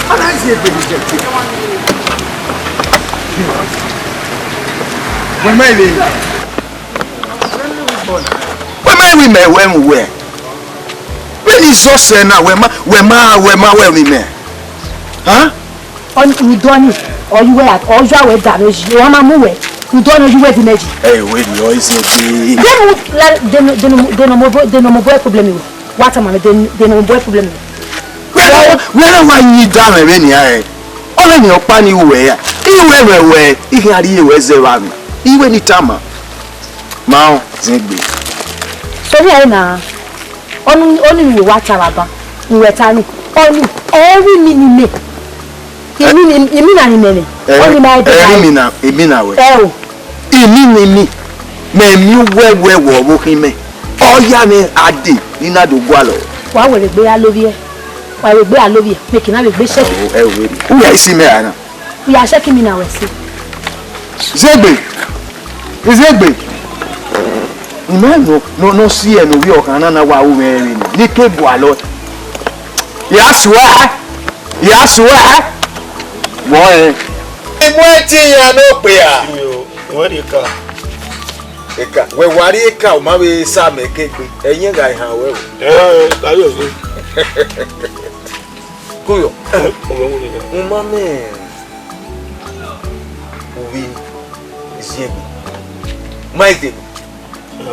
And I say baby get it. When my lady. When my women when we when is so say now when me me. Huh? On you done it or you were or you were damaged. You want to move. You don't know you were damaged. Hey, wait, you is it? They no more problem. What am I? They no more problem. Where why you down when you are? All in your pani where? Where? You had you was the one. Even the tama. Now, Zigby. So here now. Only we watch Alaba. We were telling only every minute. You mean only my me oh ya me adi ina do gwalo wa we gbe alovie wa we gbe alovie make na we gbe shake who ya isi me ana we are shaking me now we see Zegbe no see enu wi okan na wa wo me ni ke gwalo ya suwa boy imweti ya no pe a wori ka eka we wari eka o ma we sa me kegbe eyin ga ihan we ka yo so kuyo o ma me owi isiegbe maide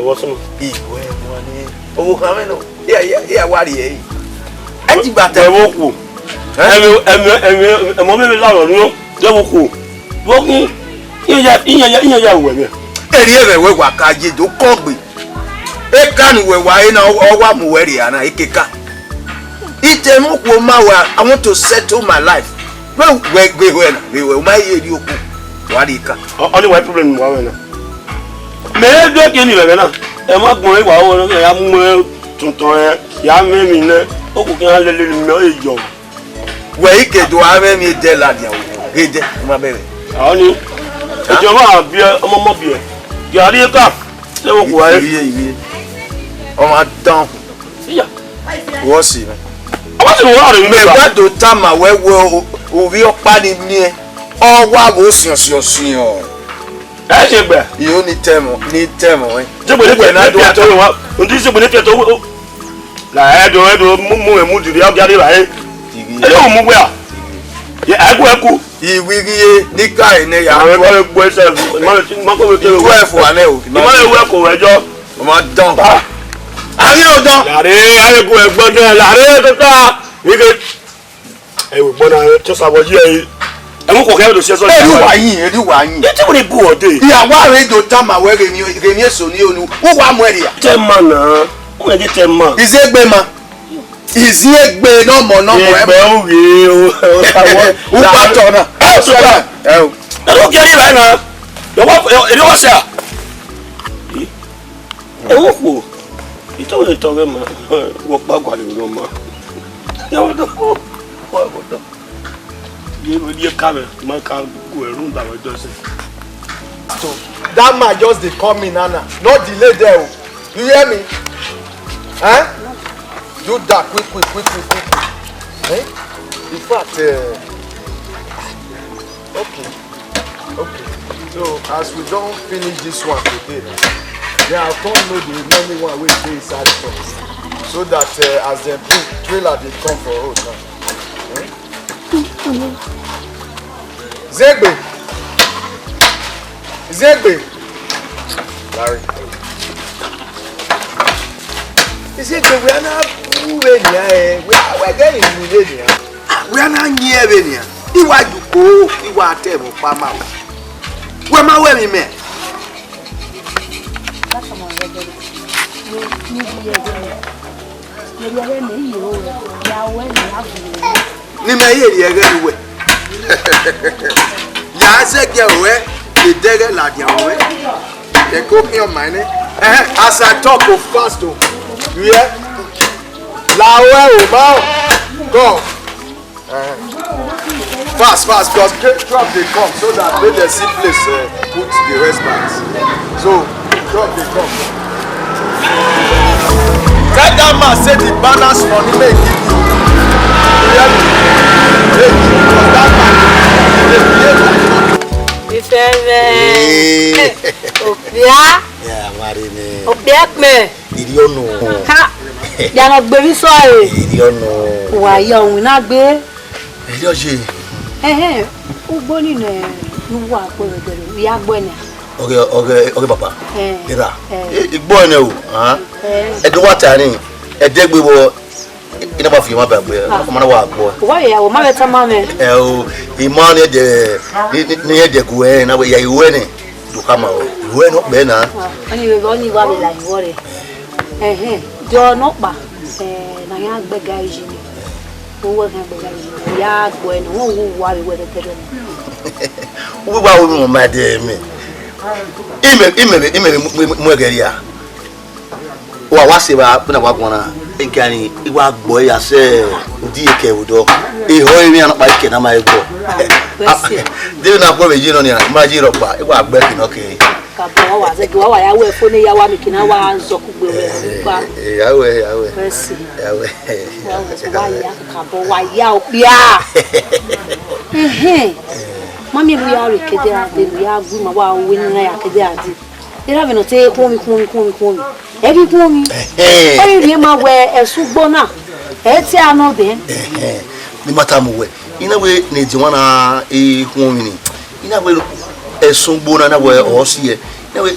wo so igwe mo ni owo kan me no ya wari e ati gbata e wo ku mo me la ro no de wo ku wo ku iya we me eri ebe we wa ka je do kogbe e kan we wa ina owa mu weri ana ikeka itemu ku ma wa I want to settle my life we ma ye ri oku wari ka only one problem wa we na me do ke ni we na e ma gbon wa wo ya mu tuntun e ya me mi na oku kan le mi o ejo we ike do ave mi de la dia o geje ma bere oni ejo ma bi ọmọ mo bi yari ka se wo ko aye iye o ma dan iya wo si me o ti wo are me ba do tama we o vi opa ni e o wa go sin o e se gbe yo ni temo e je gbe na do to wa o ti se gbe ni to la edo mu diri o jare ba e o mu gbe a ye eku iwigiye nika ene ya wo egbo se ma ko we ke wo efu ane o ma we ko wejo o ma dan ari o dan lare aye ko egbo dan lare to ta ike e wo gbona to sabo ji e mo ko ke do se so eri wa yin e ti mo ni bu ode ya wa re do tama we re ni eso ni onu wo wa mo eri ya te ma na o me di te ma izegbe ma Iziegbe no mo egbe uri o pato na so la o ke ri ba na yo wa se a e wo ku ito ge ma wo pa gwa le no ma yo do wo do ye ro die ka me ma ka ku erun da we do se so that man just dey come in nana no delay there o you hear me do that quick. Eh? In fact, okay. So as we don't finish this one today, then I'll come know the remaining one we stay inside first, so that as the trailer they come for road now. Zegbe, Larry. Is it we are not moving here? We are getting moving here. We are not near here. You are you are table, Pama. Where my wedding man? As I talk of fast, yeah, go fast, because truck they come so that they the see place put the rest bags. So truck they come. Tell that man say the balance money may give you. me. Idiono. Ha. Ya no gbe mi so e. Idiono. Wa ya ohun na gbe. Idioje. Ugbo ni ne nuwa agboro ya gbo ni. Okay papa. Ira. Igbo ene o. Edo wata ni. Edegbe wo ina ba fi ma ba gbe. Ọmọ na wa agbo. Wa ya wo ma beta ma me. O imani de ni edegu na we ya iwe ni. Do kama o. Iwe no be na. Ani we oni wa be la iwo re. Jo no pa. Na ya gbe ga iji ni. Wo kan gbe ga iji. Ya agbo ene won wo wa we we de tele. Wo ba wo mo ma de mi. Ime mwegeri ya. Wa se ba na wa gbona. Egani iwa gbo ya se udi eke udo. Iho imi ana pa ike na ma egbo. Dewe na gbo meji no ni ma ji ropa. Iwa gbe ki no ke. Ka bo wa ze ki wa ya we fo ni ya wa mi kina wa nzo ku gbe we pa. Yawe. Yawe. Wa ya ka bo wa ya o bia. Mami bu ya re kede ade ya gu ma wa we ni na ya kede ade. Ira be no te ko mi. E bi ko mi. E ri ma we esugbo na. E ti ano be. Ni mata mu we. Ina we na ji wana e hu mi ni. Ina we esugbo na we o si e. Na we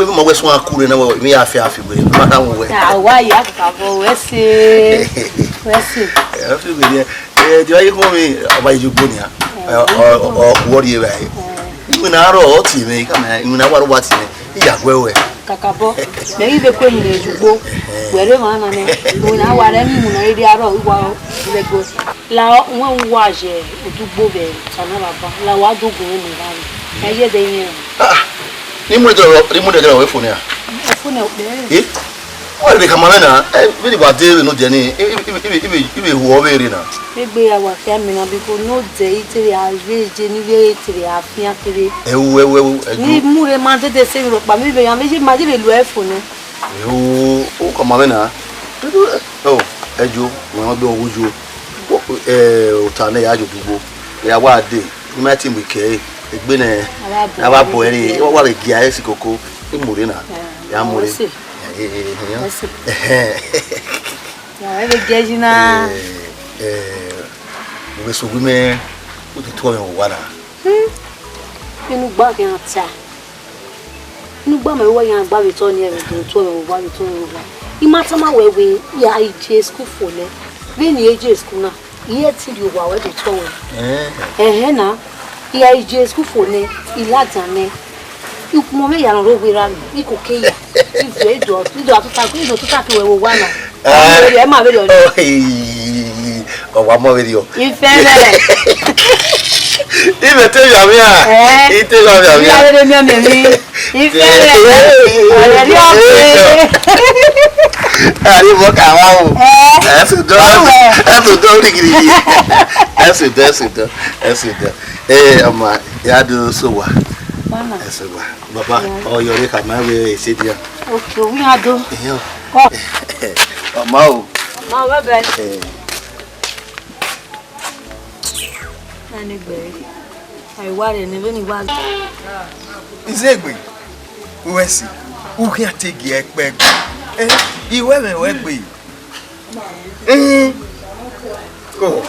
ma we so akure na we mi afi we. Mata mu we. Ah wa ya ka bo we se. Afi we ni. Di wa yi hu mi aba yi jugbo ni ha. Worry away. When I wrote to me, come in our what's in Yagwe. Kakabo, maybe the queen is you go wherever I am. When I were any money, I wrote while they go. La one was a to Bove, Sanaba, La Wadu go in the valley. I hear they remove the away from here. What they come on? Very bad day, no Jenny. If you were very now. Maybe our family because no day to our January to the Afiaki. We move a month the same, but maybe I made my little for you. Oh, come on now. Oh, Ejo, we not do would you? Tane Ajo Dubo. They are what day. You met him with Kay. It's been a boy. What a guy, Coco in Murina. Yamuri. Every gazina. We so women with the toy of water. You know, back in outside. You know, my way and Babby Tony everything, toy of Babby Tony. You matter my way, I school for me. Then the school now. Yet till you were the toy. Now, I school for me, Uwadiae. You come here and roll around. You could kill you. You do have to talk to a woman. I'm a video. Oh, one more video. You fell. Even tell you, he tell you, you Baba, oh, you're like my way, sit here. Okay, we are doing. Mau. I worry, and even was. Is it good? Who is it? Who can take your back? You haven't went with. Go.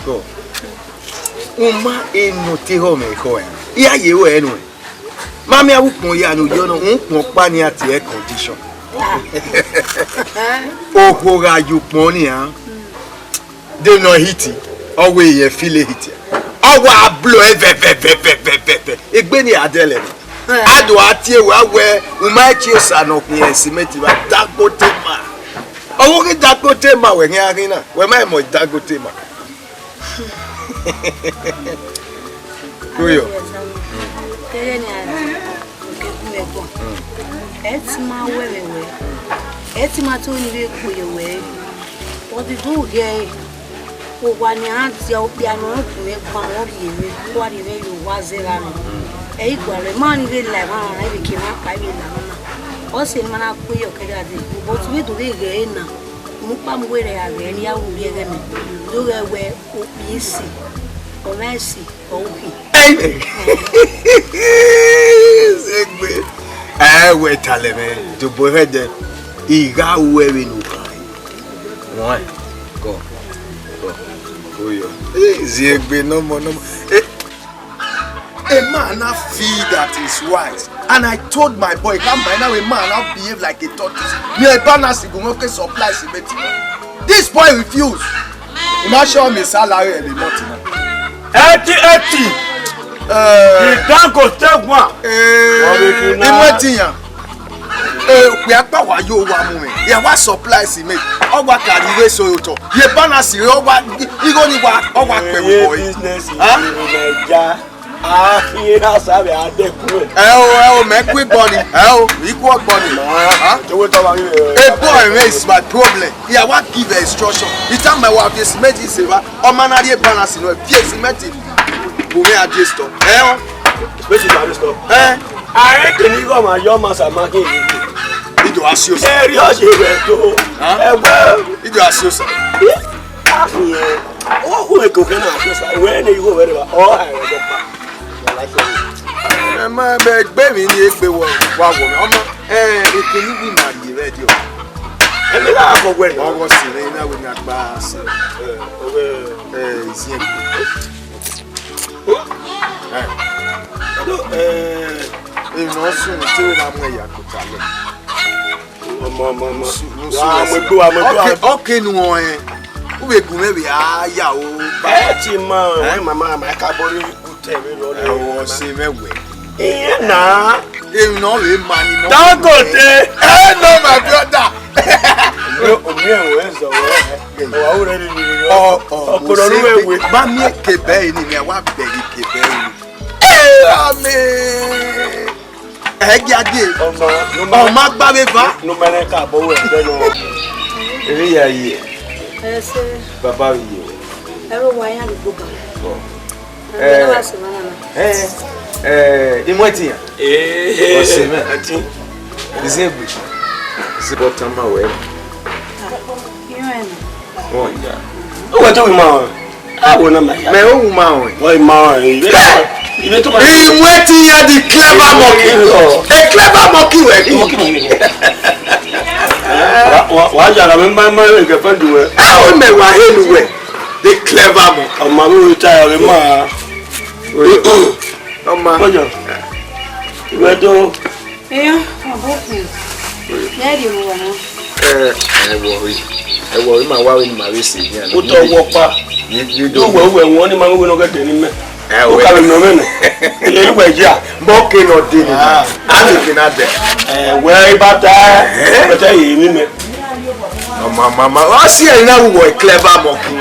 Go. Uma e no te home ko en. Ya ye wo enu. Mami awukun ya no yo no npon pa ni ati air condition. Oho ga ju pon ni han. They no heat. Always ye feel it. Awa blow ve. Egbe ni adele. Ado ati e wa we uma chi osa no pin estimate ba dagote ma. Owo ki dagote ma we ni arina. We mai mo dagote ma. Kuyo. Etima wewe. Etima to ni be kuyo we. What did you get? O wa ni anti o piano ku me kwa o bi mi. Kwa ni me yo wa zera no. E igwa le man be la ma na be ki ma pa be na ma. O se ma na kuyo ke ga de. But we do dey ge na. Mu pa mu we re ya ge ni ya wu ye ge me. Do we o bi si. O Messi, o Uki. Segbe. wait tale me. To boy head. Iga wewe no kai. Why? Go. Oh yo. Ziegbe no more. A man I feel that is wise. And I told my boy, come by now a man I behave like a tortoise. Me a balance go make supply cement. This boy refuse. He must show me salary every month. 80. You don't go take one. We are power you one. Yeah, what supply cement? Or what can you so to? You balance you over. You go ni what? Or what business? Here has a make quick body. Equal body. A boy is my problem. Yeah, what give a instruction? The time my wife is made is or man, I did balance in a fierce cemented. Who may I just stop? Special stop. I reckon you go my young master marking. It was you. It was you. Oh, who are cooking? When you go wherever. Oh, I my baby, you be one woman. It can be my radio. And I where I was sitting with that bass. Okay, no one. We go maybe ya o. Mama, my carbon. Oh, see me way. Nah, you know the money. Don't go there. No, my brother. Imwetia. Oseme. Dizebu. Zibotama we. Oh yeah. O wa to we ma. Ah wo na ma. Me o wu ma o. Wo ma o. Ile to ma. Imwetia the clever monkey. A clever monkey we. Wa ja la me ma we ke fa du we. Ah o me wa helu we. The clever monkey. O ma we tire we ma. Oma. Ojo. Iwedo. Aboku. Yari mo wa. Wo ma wa we ni ma we se ni ana. O to wo pa. Ni do we won ni ma we no ga de ni me. O ka me no me no. Ile we ja. Mo ke no de ni. Ani ke na de. We bata. Bata yi mi me. Mama. O si e na wo clever monkey.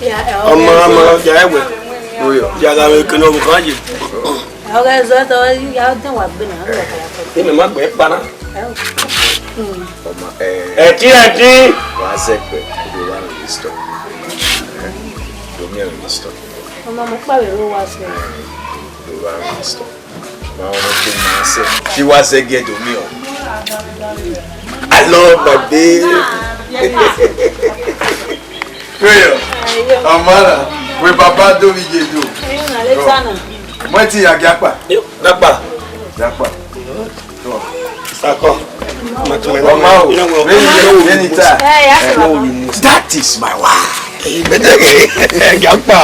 Mama, jawe. Jaga we kono bukaje. Aga zoto ya den wa gbe na ro kala. Emi ma gbe pa na. Mama eti. Wa se pe do wa ni stop. Do mi ni stop. Mama mo pa we ro wa se. Do wa ni stop. Ma o no ki ma se. She was a get to me. I love my baby. Amara, we papa do we do. What is your gapa? Gapa. Sako. That is my wife. Gapa.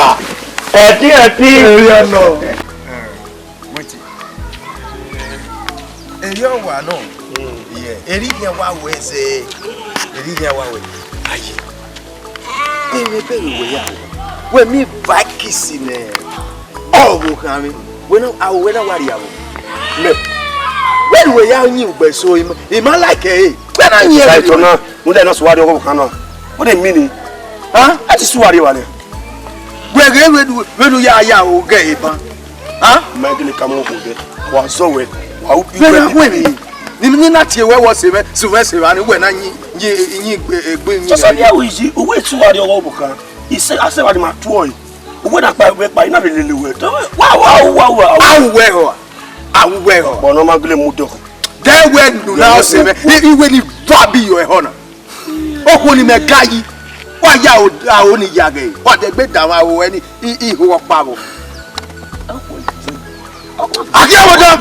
No. No. Yeah. Eriya wa we say. Eriya wa we. Ayi. We me kissing oh kami we no I we na worry awo me when we ya nyi ugbe so him like eh when na nyi e to na mo dey no so worry o kan no what dey mean ati so worry wale we do ya o ge iban me gele kamo ko de wa so we wa u bi ni na tie we wo se me Sylvester ani we na nyi egbe nyi so say ya we ji o we tu worry o bu kan he say I say what my toy we na pa we na lele we wow but no magule mu do there we do now say me we ni babi yo e hona o ko ni me gayi wa ya o ni ya ge wa de gbe da wa o eni iho pa bo o Aki awoda.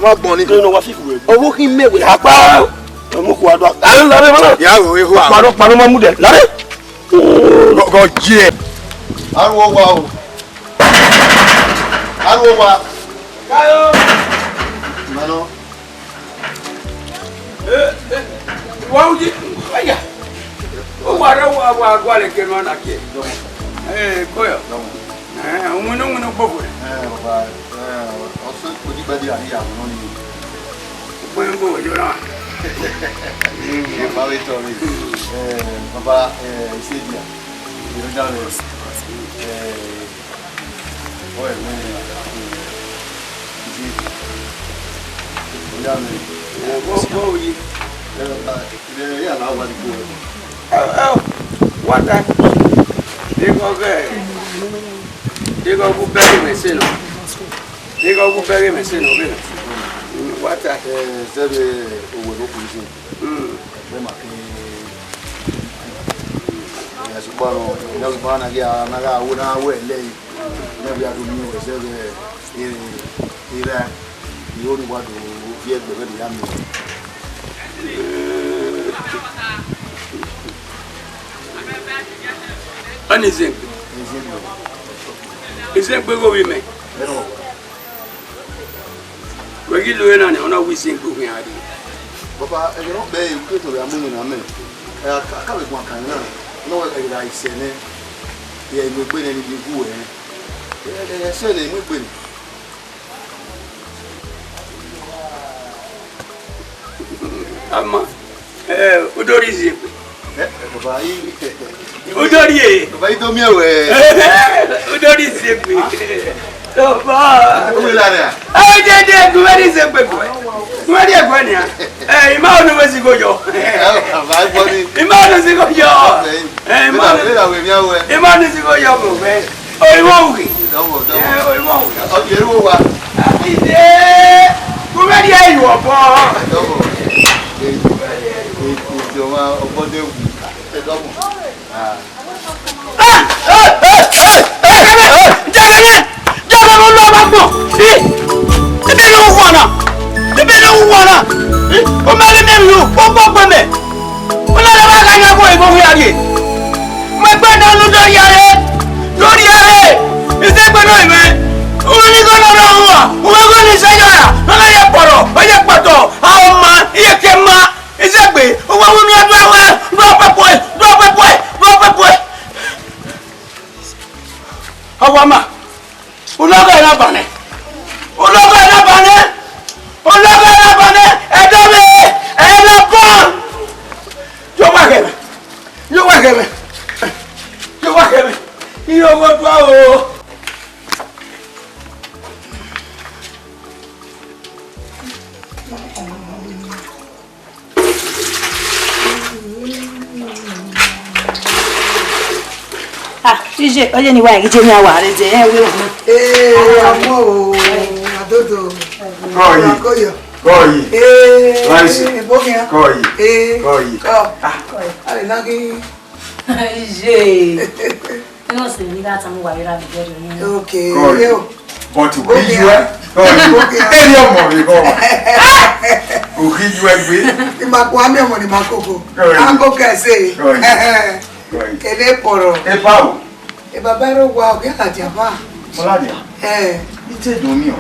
Wa gbon ni. No wa fifu. Owo ki mewe. Apa. Mo ko ado. Lare lare mana. Ya wo ehu a. Paro ma mu de. Lare. Go je. Arwo wa o. Arwo wa. Kayo. Mano. Wa uji. Aya. O wa gwa le ke no na ke. Koyo. Umuntu bobo. Baba. Oso odi badi ani ya no ni. Bwengo yo na. Baba to mi. Baba Sedia. Yo da le. Oye, ya na wa di ko. What that? They go bury me sino. They go bury me sino. What that? Sebe owo no police. Be ma ke. Ya subano, ya subana ya na ga wo na we le. Na bi adu mi o sebe ira yo ni wa do fi egbe be ya mi. Anything. Is it go with me? We get low na ona we sing go here. Papa, e no be you to ya mu na me. Ka be kwa kan na. No we ga ise ne. Ye me gbe ni bi gu e. Se le mu gbe ni. Ama odori zi. Papa yi. Odori e. Papa yi to mi ewe. Odori zi pe. Papa. O la re. De go very zi pe ko. Mo ri egbo ni a. Ima onu we si go yo. Papa bo ni. Ima onu si go yo. Ima onu. Ima onu si go yo mo fe. O iwo wi. Dowo. O iwo wi. O je ru wa. Ide. Mo ri ayi wo bo. Dowo. Yo ma obode wu. E dowo. Jagana lo ba gbon. Ibe no wona. O ma le me yo, o gbogbo me. O la ba ga ya ko ibo wi ari. Mo gbe na lu do yare. Lórí are. Ise gbe no ime. O ni go no ro wa. O go ni se yara. No la ye poro, o ye poto. A o ma, iye ke ma. Ise gbe, o wa wu mi adu awe. Do pepo. Awama. Ulogo ina bane. Edobe. Ela bon. Yo wa gebe. Iyo wo twa o. Ije, oye ni wa gije ni awa re je we o. Amo o, adodo. Koyi. Rice. Bogia. Koyi. Ale nagi. Ije. No se ni gata mu wa ira bi jere ni. Okay. Yo. But to be you. Any of me go. Ku ki you egbe. Imakwa mi omo ni makoko. Ango kese. Ele poro. E pawo. E baba ro wa o ke aja ba. Molade. Ite do mi o.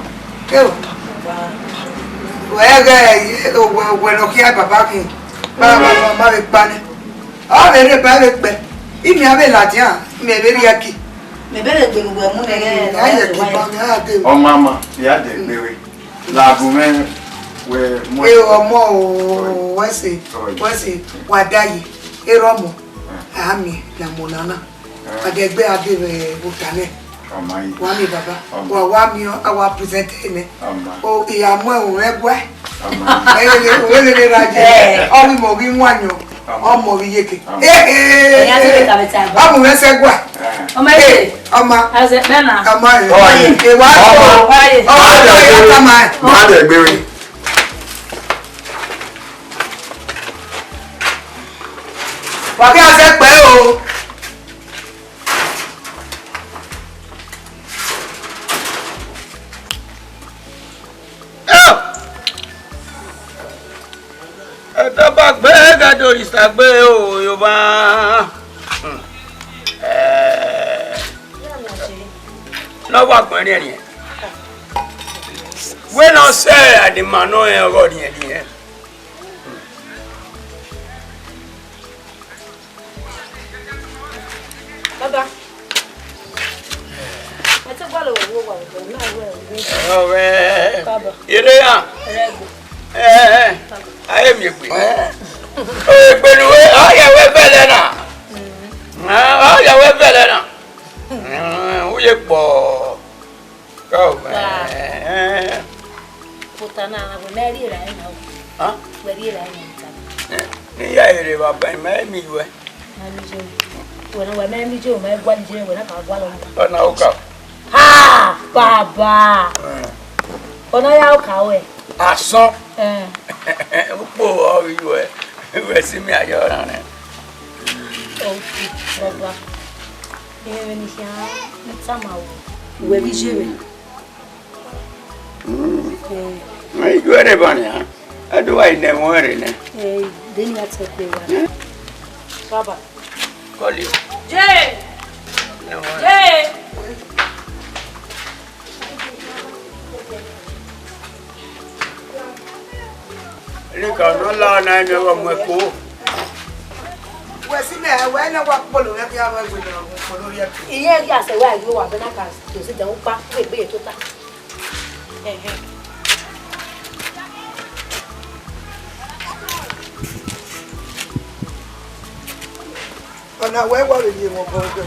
Yo. Wege o no ki baba ki. Ba be pa ni. O ere ba be pe. Imi abe latian, mi be ri aki. Me bere gbe mu mu ne ge. Aye ki ba mi a de. O mama, ya de gbewe. Lagu men we mo. E omo o wese wadayi. Eromo. Ami la monana. Adegbe ade butane. Amai. Wa mi baba. Wa mi awa present ne. O iya mo e egwe. Amai. Ele raje. O mi mo gi nwanyo. O mo bi yeke. Ya te ka beta. Amu wese gwa. O ma ye. Oma. Aze bena. Amai. Oye. E wa o. Oye. O ya kama. Ma de gbewe. Wa ki ase pe o. sagbe o Yorùbá. No wa gbon ni e. We no say adimano e ro ni e. Baba. Ate gwalo wo wa na we. Baba. Ire ya. Aye mi gbe. Pẹ̀lú ọ̀yẹ̀wé bẹ̀lẹ̀ náà. Ọ̀yẹ̀wé bẹ̀lẹ̀ náà. Ó yẹ pọ̀. Putana na go meri ra ina o. Meri ra ina. Ní ya ere bàbá mi mi we. Wena we memi jo me gwa nje wena ka gwa lo. Ona o ka. Ha, baba. Ona ya o ka we. Asán. Upo ori we. We si mi ayo ra ne. Okay, baba. Ewe ni sha, ntsama o. We bi jewe. Ai gwere bani ha. Adu ai ne mo ere ne. Deni ya tsepe wa. Baba. Koli. Je. Je. Ni ka no la na mi wa mo ko. We si me we na wa polo we ki aba gbe na polo ri e. Iye ya se wa yo wa be na ka to se dan pa pe to ta. Ona we wa ri mo bo jo.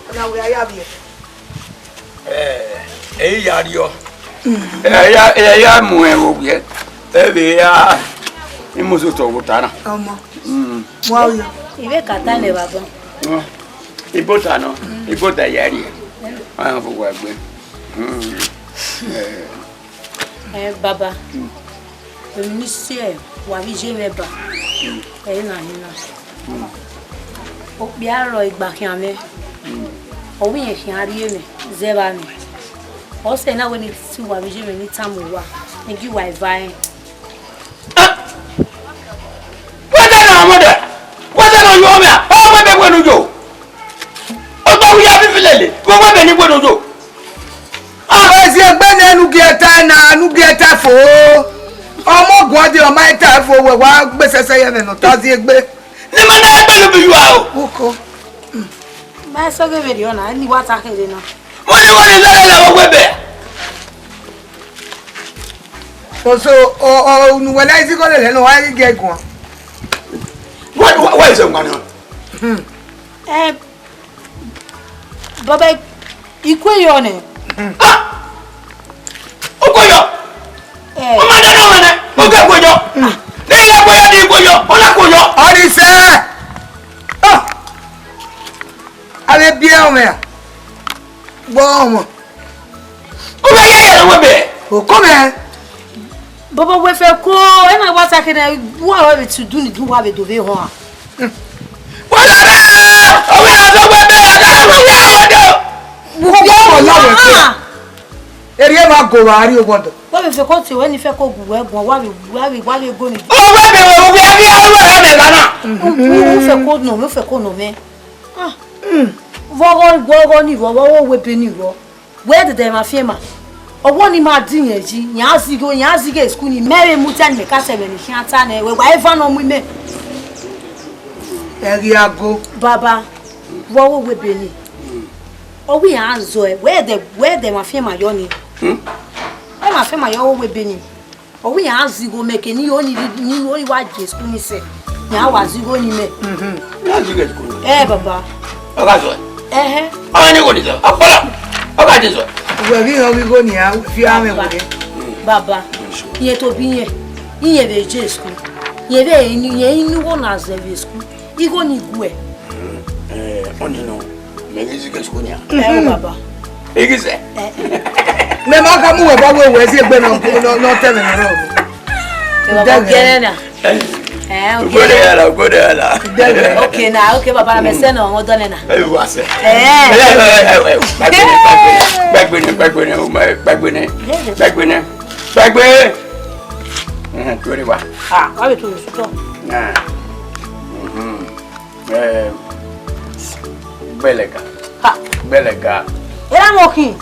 Ona we aya bi. Èyí ya rí ọ. Ya mú ẹ wo yẹ. Ebe ya ni mo so to butana. Omo. Wa yo. Ibe kata le baba. Ibotana. Ibota ya rí. Ah fo wa gbe. Baba. Emi se wa bi je meba. Na hina. O bi aro igba kian me. O wi yen kian ri me. Zeba mi. O se na we ni ti wa bi je me ni tamu wa. Ni gi wa vai. Wada na amode. Wada na yo me. O we be gwenu jo. O to wi ya bi filele. Wo we be ni gwenu jo. Ezi egbe na enu gi eta na anu gi eta fo. Omo gun de o ma eta fo we wa gbe sese ye me no tazi egbe. Ni ma na egbe lu bi wa o. Uko. Ba so ge video na ni wa ta kede na. Woni lele la wo we be. So nu wala isi ko le no wa ri ge gun. What is it ngana? Baba ikwe yo ne. Okoyo. O ma da na wane. O ga koyo. Ni ya koyo ni koyo. O la koyo. Ori se. Ale bien o me. Bon. O ga ye we be. O ko me. Baba we fe ko e na wa ta kede wa wa be to do ni do wa be do be ho a. Wala na. O we na do we be ada we ya do. Wo ko la we fe. Eri ma go wa ri o gbodo. Wa be fe ko ti we ni fe ko gu egbon wa be go ni. O we be we ya we be kana. Mo fe ko no me. Wo ni wo we be ni wo. Where did they ma fiema? Owo ni ma din yen ji, yan asigo school ni mere mu tan me ka se be ni kian ta na we wa eva no mu me. Eri ago. Baba, wo we be ni. O wi an zo e, where the ma fiema yo ni. E ma fiema yo we be ni. O wi an asigo me ke ni oni wa je school ni se. Yan wa asigo ni me. Ya ji get school. Baba. O ga zo. O ni ko ni zo. Apola. O ga ji zo. We ri ho wi go ni a fi ame wo de. Baba, iye to bi yen. Iye be je school. Ye be ni wo na ze school. Igo ni gu e. On no. Me ji get school ni a. Baba. Igise. Me ma ka mu we ba we si egbe no tele na ro. Baba gere na. Go there la. Okay na, okay baba na me se na won don na. Wa se. Bagbene. Tuori wa. Ah, wabe tu suto. Belega. Ha. Belega. Era moki.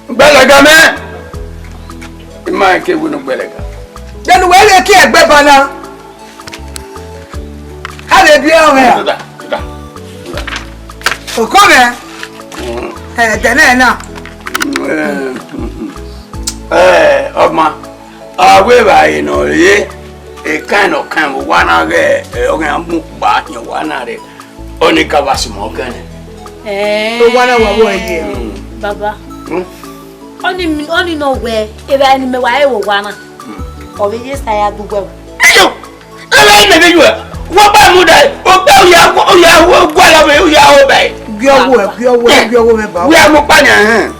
Belega me. Ima ke wonu belega. Denu we le ki egbe bana. Ale bi o me. Tuda. O ko me. Dene na. Ọma. Awe ba ino ye. E kind wana ge ogan mu ba ye wana re. Oni ka wasi mo kan. O wana wa wo ye. Baba. Oni no we. E ba ni me wa e wo wana. O be yes ya dugwe. Ayo. Ele me be yo. Wo ba mu dai. O be o ya wo gwa la be o ya o be. Gbi owo me ba. We am pa ni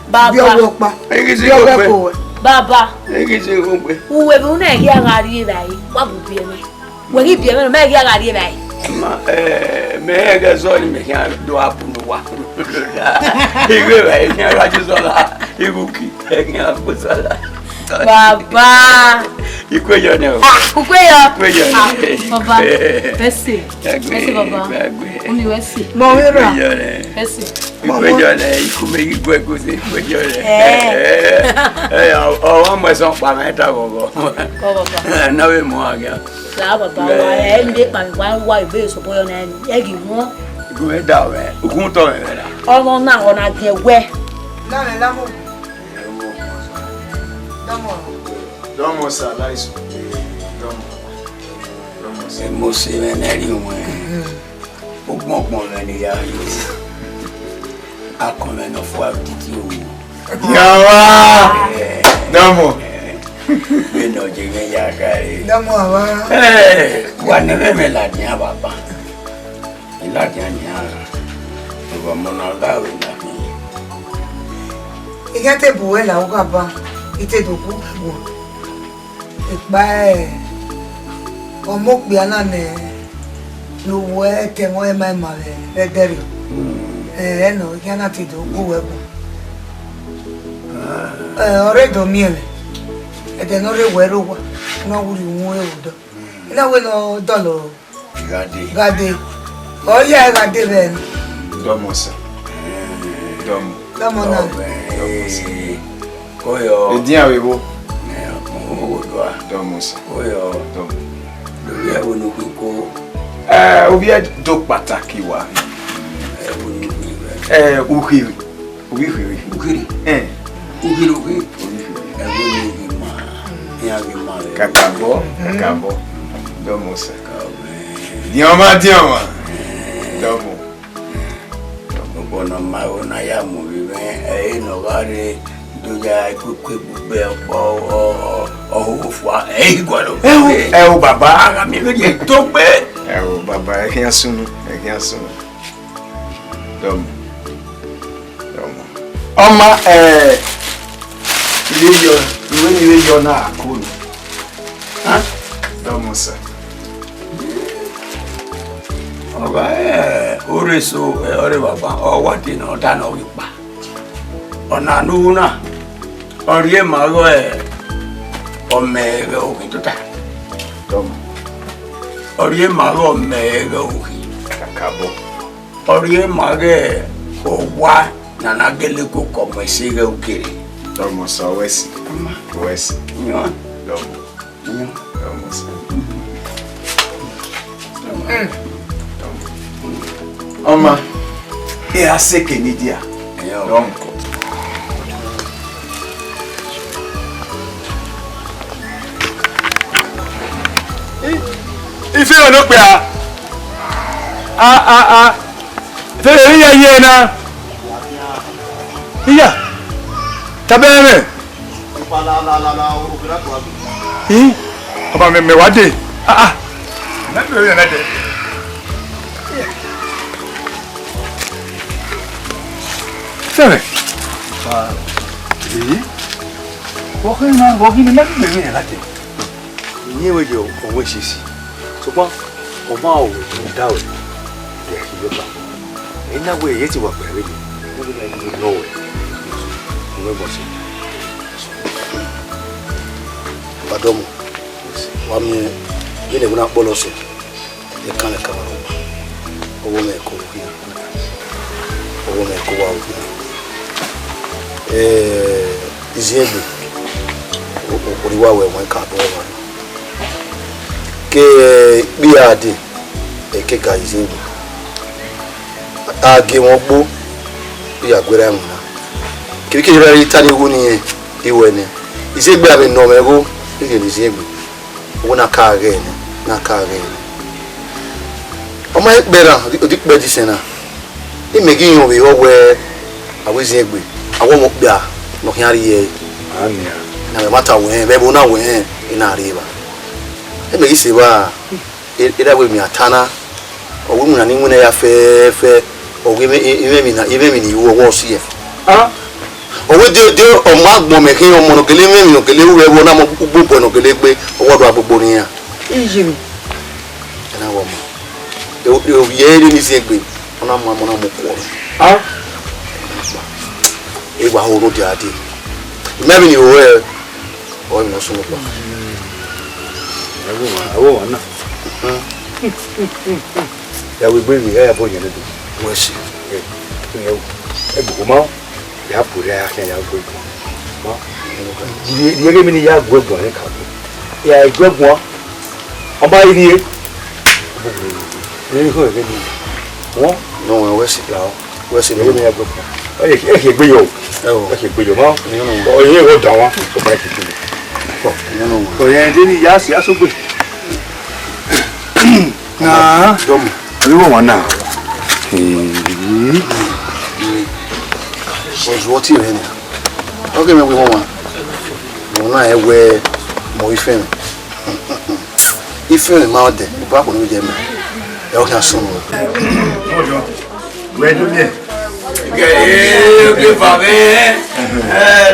Baba. Gbi owo pa. Egisi Gbi ko owo pe. Baba. Egisi ko pe. Uwe bu na gi agari e bai. Wa bu bi me. We gi bi me me gi agari e bai. Ma me ga zo ni me kan do apu no wa. Igwe ba ni ara ji zo la. Iguki e kan apu zo la. Baba. Ikweyo ne o. Ukweyo. Ikweyo. Baba. Merci. Merci baba. Uni wesi. Mo wera. Merci. Ikweyo ne ikume igwe ko se ikweyo ne. O mo so pa meta gogo. Baba. Na we mo aga. La baba wa e nde pa mi wa ibe so boyo na ni. E gi mo. Igume da we. Ukun to me da. Ọmọ na ona ge we. Na le la mo. Domo salaiso. Domo. Se mo se me na ri won. Ogbon ni ya yo. Akon no fo titi o. Yawa. Domo. Me no je me ya kare. Damo awa. Wa ne me la ni baba. La ni ara. Wa mo na ga we na ni. Ika te buwe la o kaba. Ite doku wo. Ipa ọmọ pe ana ne lo wo te mo e mai ma le deri. No, ya na ti doku we bo. Ore do miele. E de no re wero wa. No wuri won e odo. Ina we no dolo. Gade. O ya gade be. Domo sa. Domo na. Koyo. Edin awewo. Domo sa. Koyo. Domo. Lórí ẹ̀wọ̀n ní kíkó. Obi ẹ do pàtàkì wa. Ẹ̀wọ̀n ní kíkó. Uhiri. Uhiri. Ukiri. Ukiri. Ẹ̀wọ̀n ní ìgbìmọ̀. Ní àgbìmọ̀ rẹ̀. Kakabo. Domo sa. Dioma. Domo. Gbogbo ọ̀nà máa ń náà yà mú mi rẹ̀ ẹ̀yìn náà wá rí doja ikú gbogbo ọ̀hún fún ẹ̀yìn gbọ́dọ̀. Ẹ o bàbá. Ara mi ló yẹ tó pé. Ẹ o bàbá ẹ kí n sunu. Domo. Ọma ìwé yọ náà àkóònù. Domo sa. Ọba orí so ọ̀rẹ́ bàbá ọwọ́ dènà dáná wípa. Ọ̀nà ànúwò náà ọ̀rí ẹ̀ máa rọ ọmọ ẹ̀rọ òkè tó tà. Domo. Ọ̀rí ẹ̀ máa rọ ọmọ ẹ̀rọ òkè. Kakabo. Ọ̀rí ẹ̀ máa rẹ̀ ọ̀wá nana gẹ́lẹ́ kó kọ̀mọ̀ ẹ̀sẹ̀ rẹ̀ òkèrè. Domo sa wẹ́sì. Yan. Domo sa. Ọma. Ẹ aseke ni dia. Donko. Ife ono pe a. Fe ri ye na. Iya. Tabere. Ọba me wade. Na be ri na de. Sere. Wọ́n kí ni láti bẹ̀rẹ̀ yẹn láti. Ní ìwé yóò òun ṣe sí. Ṣùgbọ́n ọmọ òwe tó ń dáwẹ̀ rẹ̀ kí ló bá. Èyí náà wo èyí ti wà pẹ̀lú mi. Wọ́n lè ní lọ́wọ́ ẹ̀. Òun ẹ̀ bọ̀ sí. Bàdọ́mù. wami bile kuna bolose e kana kama owo me ko hia owo me ko wa iziebe ori wa we won ka do wa ke bi ade e ke ga iziebe age won gbo bi agbere mu na kiriki jira tani hu ni iwe ni iziebe abi no me go ke iziebe wona ka again na ka again o ma ekbera odi pe di sena imegi yin we owe awezi egbe awon mo gba no hiari ye ania na mata we be bo na we ina riba imegi se ba ida we mi atana o we mu na ni mu na ya fe o we me ni wo si ye owo de o ma gbon me kin o mo no gele me no gele we bo na mo gbogbo no gele gbe owo do agbogbo ni ya ijimi na wo mo o ye ni si egbe ona mo na mo ko e wa ho no de ade maybe ni o o no so mo pa awo na ya we gbe ya bo yen do we si e bu ma ya pure ya kan ya go ma ni ye mi ni ya go ni ka ya go ọba yìí ni ko ke ni wọ́n no we si la we si ni me ya go e ke gbe yo e ke gbe yo ma o ye o da wa o ba ke ni ko ye de ni ya si asogbe na dom ni wọ́n na ojo ti re ni o ke me we wọ́n na e we mo ife mi ife ma ode ba ko no je me e o kan sun ojo we do bien ke fa be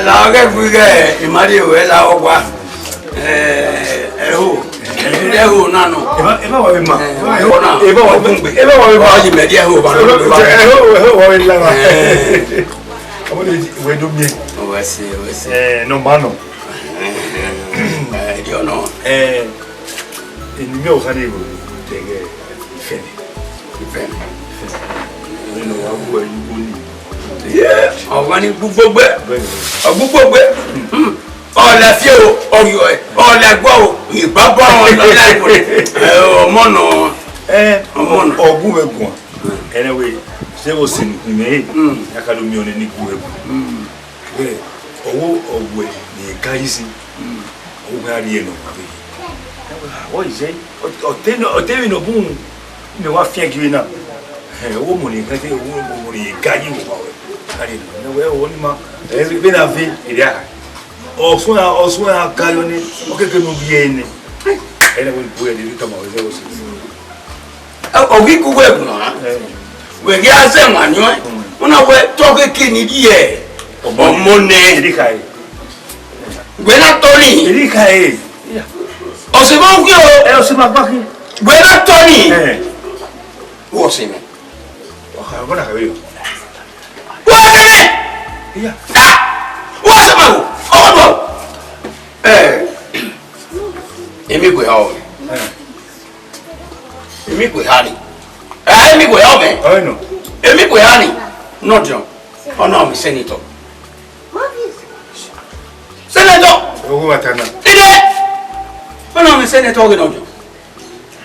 la ke fu ke imari we la ogwa e ho na no e ba wa ma e ba wa bungbe e ba wa ba ji me dia ho ba no e wa la ma we do bien we se no mano yo no ni me o khani go tege fene no wa go yu ni o wa ni gbogbo o la fi o la gbo o ibaba won lo la ko o mo no ogun egun anyway se o sin ni me akademi oni ni gu egun be owo ogwe ni kaisi o ga ri eno o ise o te no bun me wa fi agiri na o mo ni kan te o mo ni gayi wo ba we ari no we o ni ma be na fi iri aka o so na kayo ni o ke no bi ene ene wo bu e ni to ma we se o si o gi ku we no we gi ase manyo una we to ke kini die o mo ne iri kai we na tori iri kai o se mo ki o o se ma ba ki we na tori wo se me o ha bona ka we wo se me iya wo se me o do emi ko ha o emi ko ha ni emi ko ha o me o no emi ko ha ni no John ona mi senator o go matana ide ona mi senator ge no John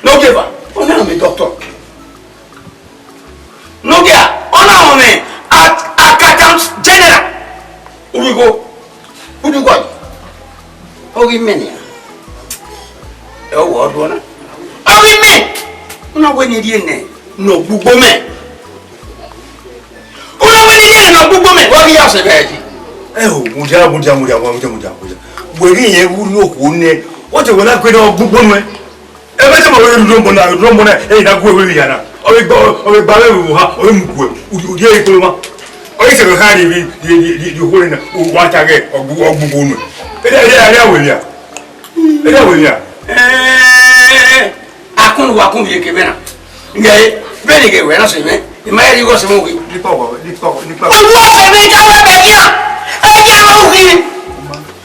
no give ona mi doctor no ge ona mi accountant general ubi go o gi meni e o wo do na o gi me ona we ni die ne no gbugbo me ona we ni die no gbugbo me wo gi ya se be ji o muja we ri yen wuri oku ne o je wona pe no gbugbo nu e be se mo we rombo na e na gwe we ya na o be gba we ha o mu ku o je ikolo ma o se be ha ni di hore na o wa ta ge gbugbo nu e we ya akun wa kun ye ke mena nge be ni ge we na se me ma ye go se mo ki nipa o wo se me ja we be ya e ya mo ki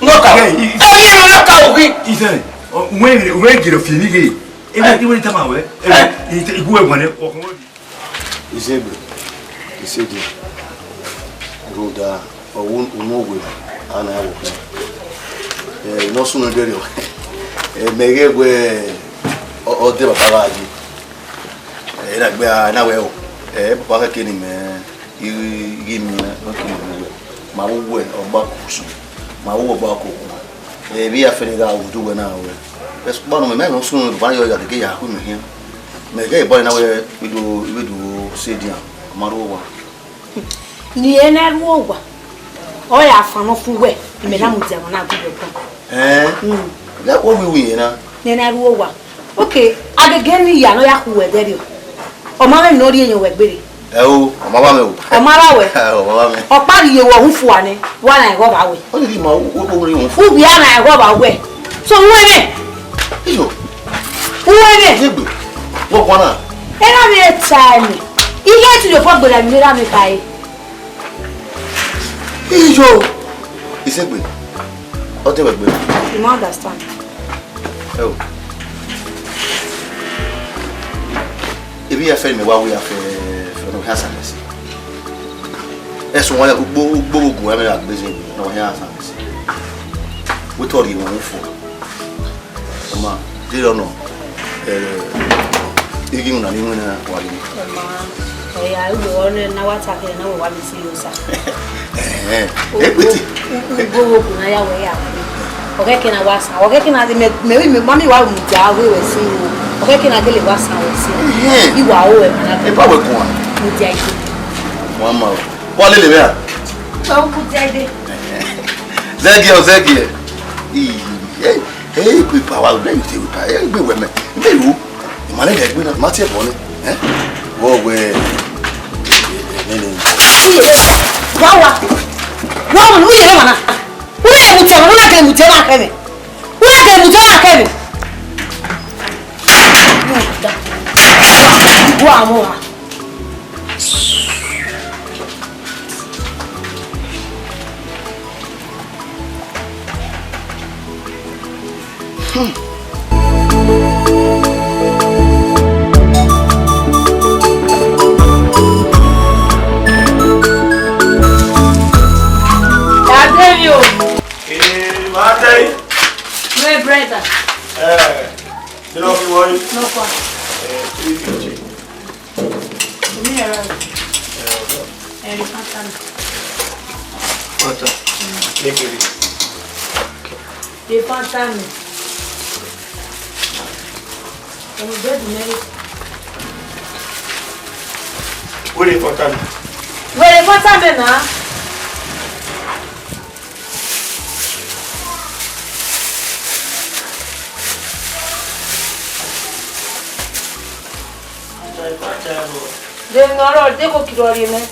no ka e ya no ka o ki when get a feeling. Even time away. It go one. Is it? Is it? Go there. Or won't move with and I will. No sooner get it. Make it where or the Baraji. Like we are now. Papa killing me. You give me my way or Bakus. My Baku. We are feeling that will do an hour. That's one of my men soon buy you at the gay whom here. Make a boy now we do sit down. Marova. Near Narova. Oh, I found off way. You may not That what we win, Narova. Okay, I again, Yanoya who were there. Oh, mamma, no, you were very. Oh, Mamma, or party you were who one I go away. Only my who be I go away. So, who are what one? And I'm a time. You get to your phone, but I'm Miramikai. Is it good? What do you understand? Oh. If we are filming while we are from Hassan, that's one of the book women are busy. No, Hassan. We told you one for. They don't know. You give me a new one. I will only know what's happening. No one is you, sir. Okay, can I was? Okay, can I maybe mommy while we were seeing? Okay, can I really was? I was seeing you are over. If I were going, one more. What little bit? Oh, good idea. Thank you. Hey, people, I'll bring you to the women. Maybe you manage to win a matter of money. Oh, where? Wow, who you want? Who are you telling? Who are you my brother. You know what? No fun. They know they go kill you, man.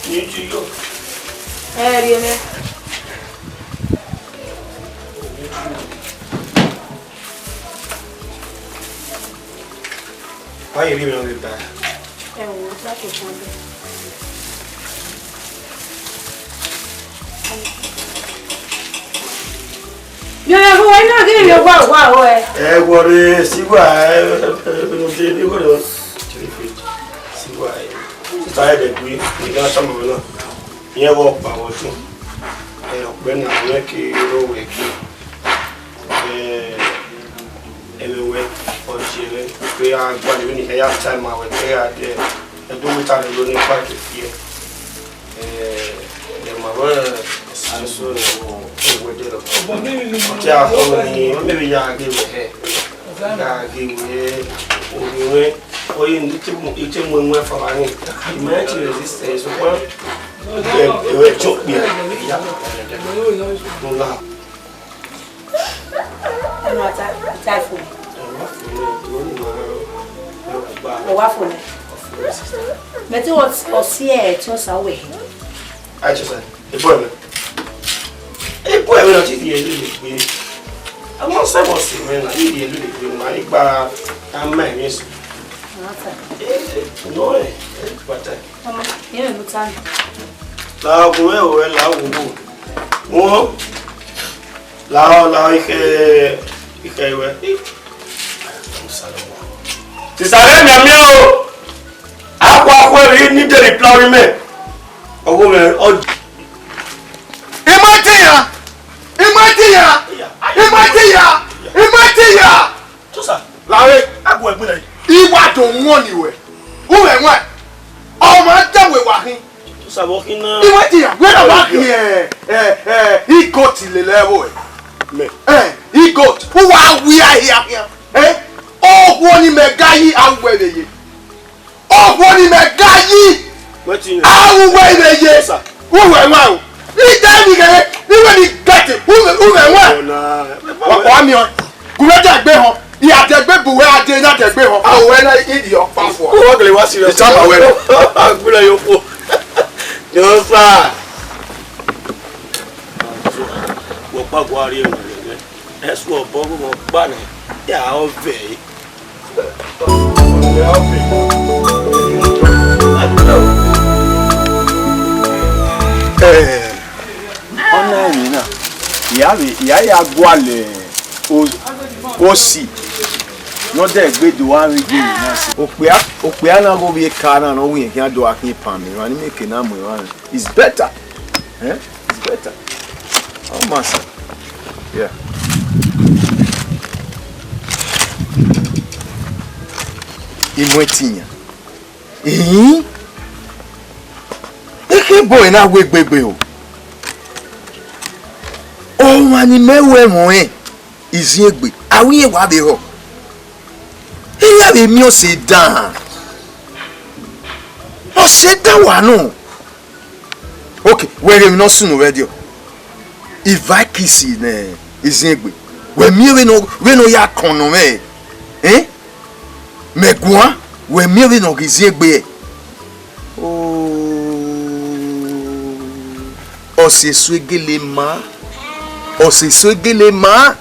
Why are you leaving on the back? You know why not give you wow. What is see why? See why? Started we got some of them. You walk power too. When I make it work. Anyway, for children, we are going to have time. I will there. I do without a learning party here. The mother also with the maybe you give her. Or you need to eat him when we're for any. Imagine resistance. Well, choke me. But what's or see it was away. I just said, a boy will not eat the I want some of the men. I eat the money, but I'm my miss. No, but You know, time. Lao well, lao, lao, like a Tisare miamio. Akwa ri ni de reply me. Owo me o. Imatia. Tusa. Lawe. Agbo egbe na. Iwa to won ni we. Uwe nwa. O ma dawe wa hin. Tusa bo kina. Imatia. We na wa hin he got le level. Me. He got. Who wa we are here. Oh, woni me gayi awwe ye. Oh, woni me gayi. Wetin. Awwe ye. Uwe nwa o. Ni dani gere. Ni we ni get it. Uwe nwa. Wa mi o. Kureja gbe ho. Iya te gbe buwe ade na te gbe ho. Awe na idi o pa fo. Ko gele wa serious. Chama we. Agbura yo po. Yo sa. Wo pa gwa ri en le. Esu obo mo gba ni. Ya o ve. Ọ̀nà ẹ̀yìn náà ìyá yà gbọ́lẹ̀ òsì lọ́dẹ̀ gbèdò wá rí gbé yìí náà sí. òpè ànáwó bí ká náà náà wúyẹn kí á dọ̀ akín pàmì wọn ní mèkè náà mọ̀ wọn it's better it's better ọmọ àṣà yeah. Ìmọ̀ ẹ̀tìyàn eke boy na we gbegbe o wa ni mewe mo izi egbe awi ewa be ho iya be mi o se dan wa no okay where mi no sunu radio if I kiss ne izi egbe we mi we no ya kono me megwa we mi we no izi egbe oseswegele ma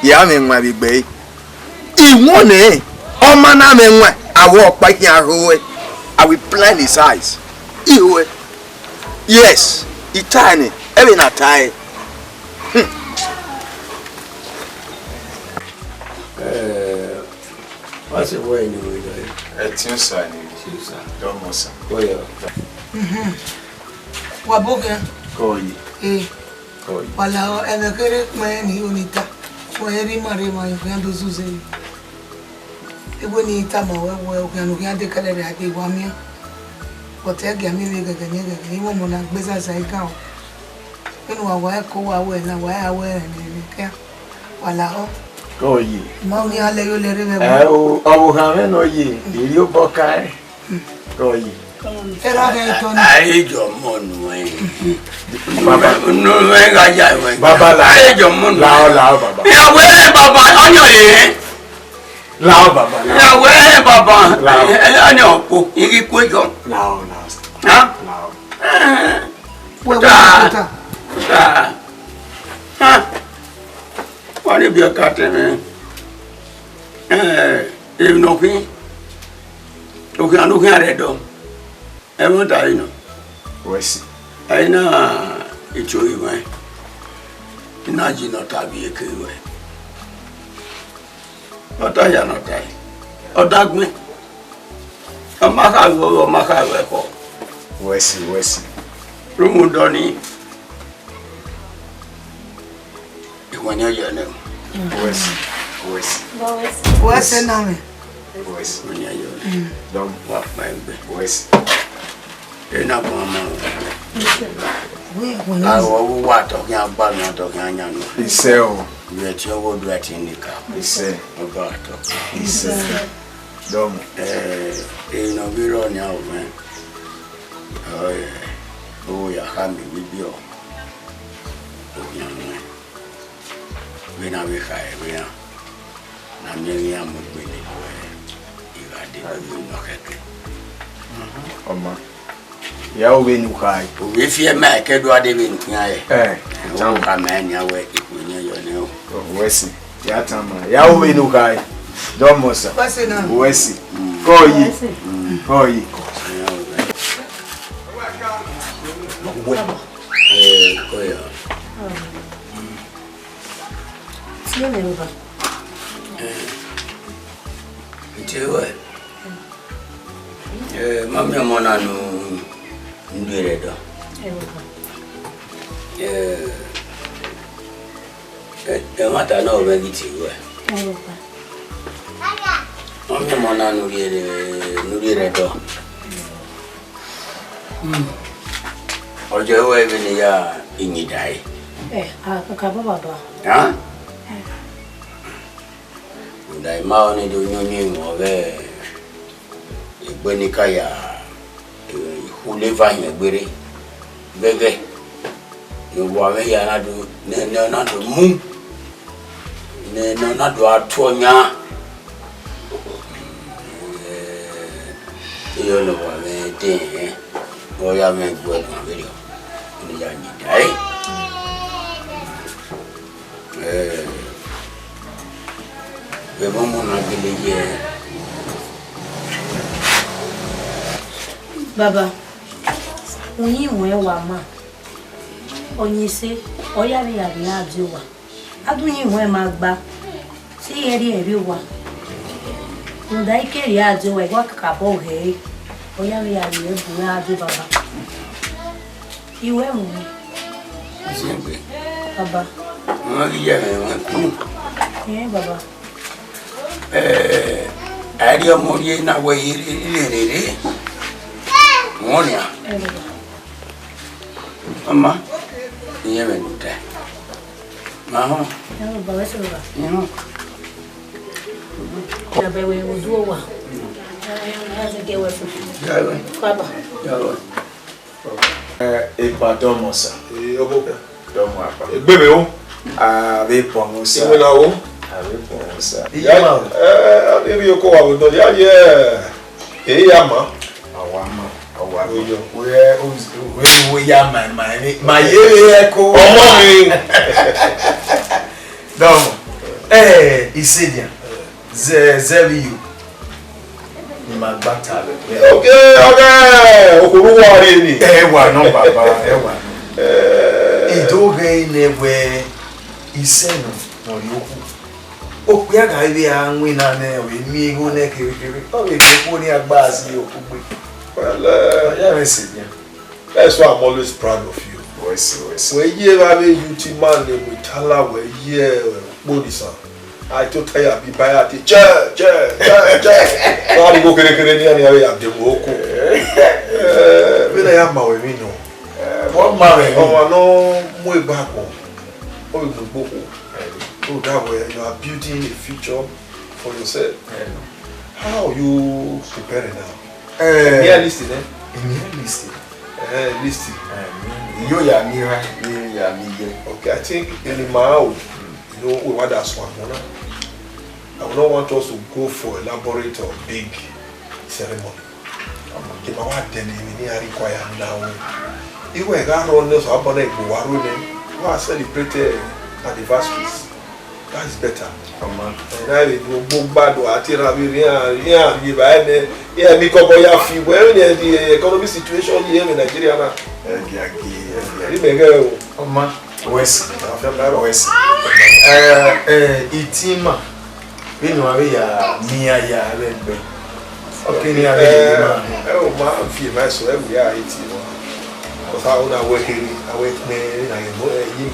ya me nwa bigbe iwon ne o ma na me nwa awo pa kin arowe I will blind his eyes iwe yes itane ebe na tai what's the way you do it? Etiusa ni Etiusa domosa Oya. Waboga. koyi koyi Wala enekere mani unita. Weri mare mai kwando zuze. Ego ni itama wewe kwando kwande kale ade wamia. Otege mi wega ganyega ni mo mona gbeza zaika. Enu wa ko wa we na wa awe ni ke. Wala o. koyi Mauni ale yo le rebe. o hame no yi iri o boka koyi Era ga itoni. Ai jo monu baba no me ga ya we. baba la Ai jo monu. lao baba Ya we baba onyo ye. lao baba Ya we baba. Onyo ko iri ko jo. lao Ha? lao Wewe Ta. uta. Ta. Ha. Wani bi akate me. E no kin. O kan no kan re do. E mo ta ino. wesi Aina icho iwe. Ina ji no tabi eke iwe. Ota ya no tai. Odagme. Amaka we ko. wesi Rumu doni. Iwanya ya ne. wesi Wase na me. wesi Iwanya ya. dom Wa maembe. wesi Ena kwa mama. We woni. Awo wa to kan agba no to kan anya no. ise o Iwe ti owo du ati nika. ise Oba to. ise dom No biro ni awo me. Oh ya hami bibio. Obianwe. We na we kai we na. Na mi ya mo gbe ni we. Igade we no keke. oma ya o be nu kai We fie ma ke do ade be ntia ye. jam Ka ma nya we ikunye yo ne o. wesi ya tama ya o be nu kai domosa Wase na. wesi koyi koyi Koya. Tiene lugar. Itewe. Mami mona no ndire do. Mata na obegiti we. Mami mona no ndire do. Ojo we bi ya Uwadiae. Akaba baba. Ha? Dai ma ni do nyonyi mo be Igbenika ya huleva yegbere bege yo wa me ya na do na do mu ne na do atonya yo no wa me de o ya me gbo na video ni ya ni dai be mo na gele ye Baba, onye nwe wa ma. Onye se, oya ri ari ajo wa. Adunyi nwe ma gba. Si eri wa. Nda ikeri ajo wa igwa kakabo he. Oya ri ari ebu ajo baba. Iwe mu. Sembe. Baba. Ma giya me Baba. Ari omori na we ire. Monia. Mama. Niye menuta. Maho. Baba se baba. Ya bewe uduo wa. Gewe fu. Yawe. Baba. Yawe. Epa domosa. Oboke. Domo apa. Egbeme o. Ave pomosa. Iwe na o. Ave pomosa. Ya eri oko wa bo ya ye ya ma. Awama. Oyo. We ya my ye ko. Ọmọ mi. Domo. Isidia. Zeviu. Ni magbata le. Okay. Okuru wa re ni. Ewa no baba, ewa. Idoge newe isenu no yoku. Ope aga ibi anwi na ne we mi ego ne kirikiri. O we ko ni agba si okugbe. Well, that's why I'm always proud of you. Where you have a youth man named Mutala, where you Bodisa. I told her I'd be by at the church. Now you go get a the Moko. When I have my way, no. What marry? Oh, no, way back home. Oh, that way you are building a future for yourself. How are you preparing now? Yeah, listed, eh? Listed. Listed. You ya me right, you ya me. Okay, I think in my house, you know, we want that one. I would not want us to go for elaborate or big ceremony. If I want them, we require now. If we got on this, I'm going to celebrate anniversaries. That's better. And I will go back to Atira. Yeah, because we have the economic situation here in Nigeria now. Itima. We know we are near ya. Okay, near oh, man, feel my so we are 18. Because I want to work here. I work there. I am working.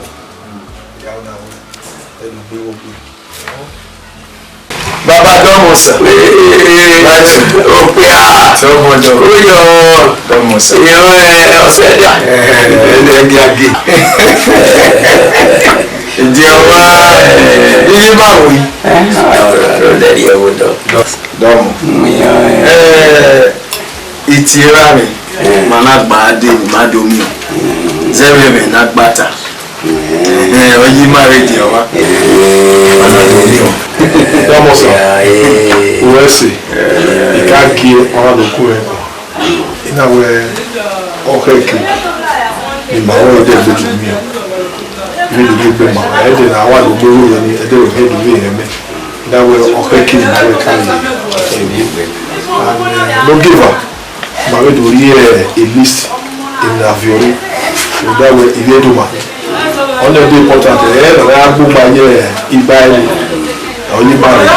Baba Domosa. Opia. Domodo. Oyo. Domosa. Yo Osedia. Egiagi. Ndiawa. Iyi bawi. Roderi ewodo. Domo. Itirami. Managba ade madomi. Zereme nagbata. Oyi married you wa. Domosa. Uwesi. Ikaki ona loku e. Ina we okeke. Ni mawo de beju mi. Mi de be ma. E de na wa lo gboro ye ni e de o he du ye me. Ina we okeke ni na we kan ni. No give up. Ma we do here a list in Aviori. That way if you do ma. On the important I have book by here, if I only marry.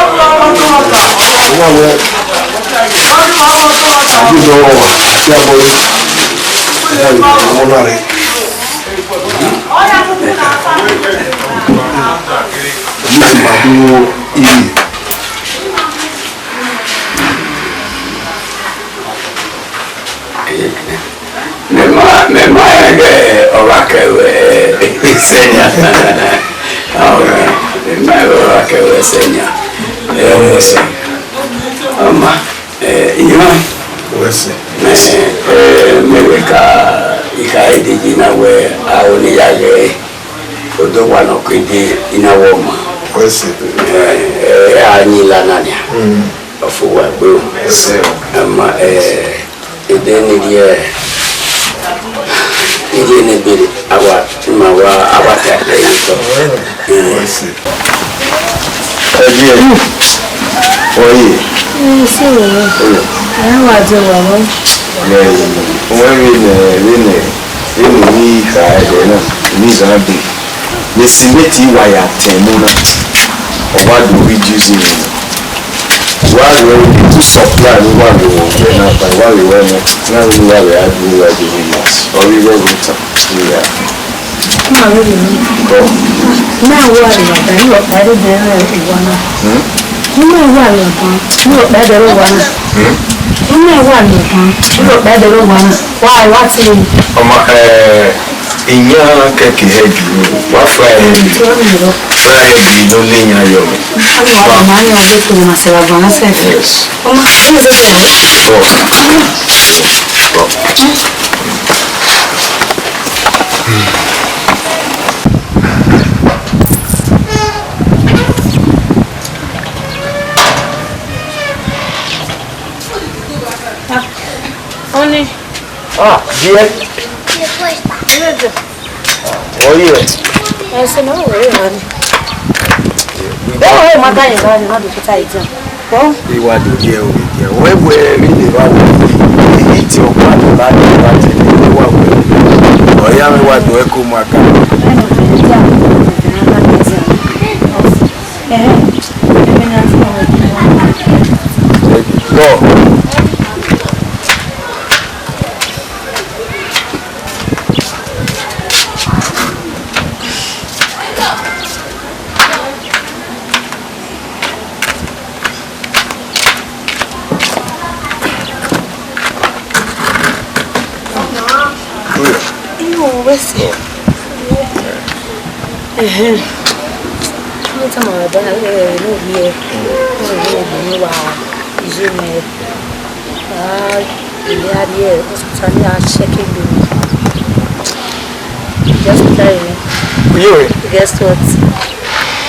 Guess what?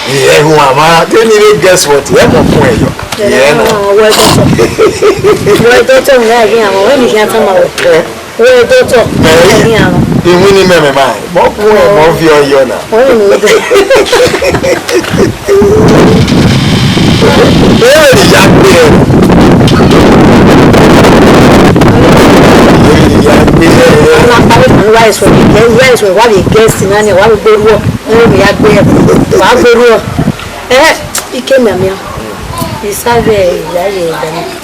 Yeah, mama, tell me guess what? Yeah, no point. Yeah, no. Where doctor again? When you can't tell me. Where doctor again? The winning me man. More point, more view you now. Rice for the rice for what he gets in and what we go we are there. He came here. He said, "Yeah,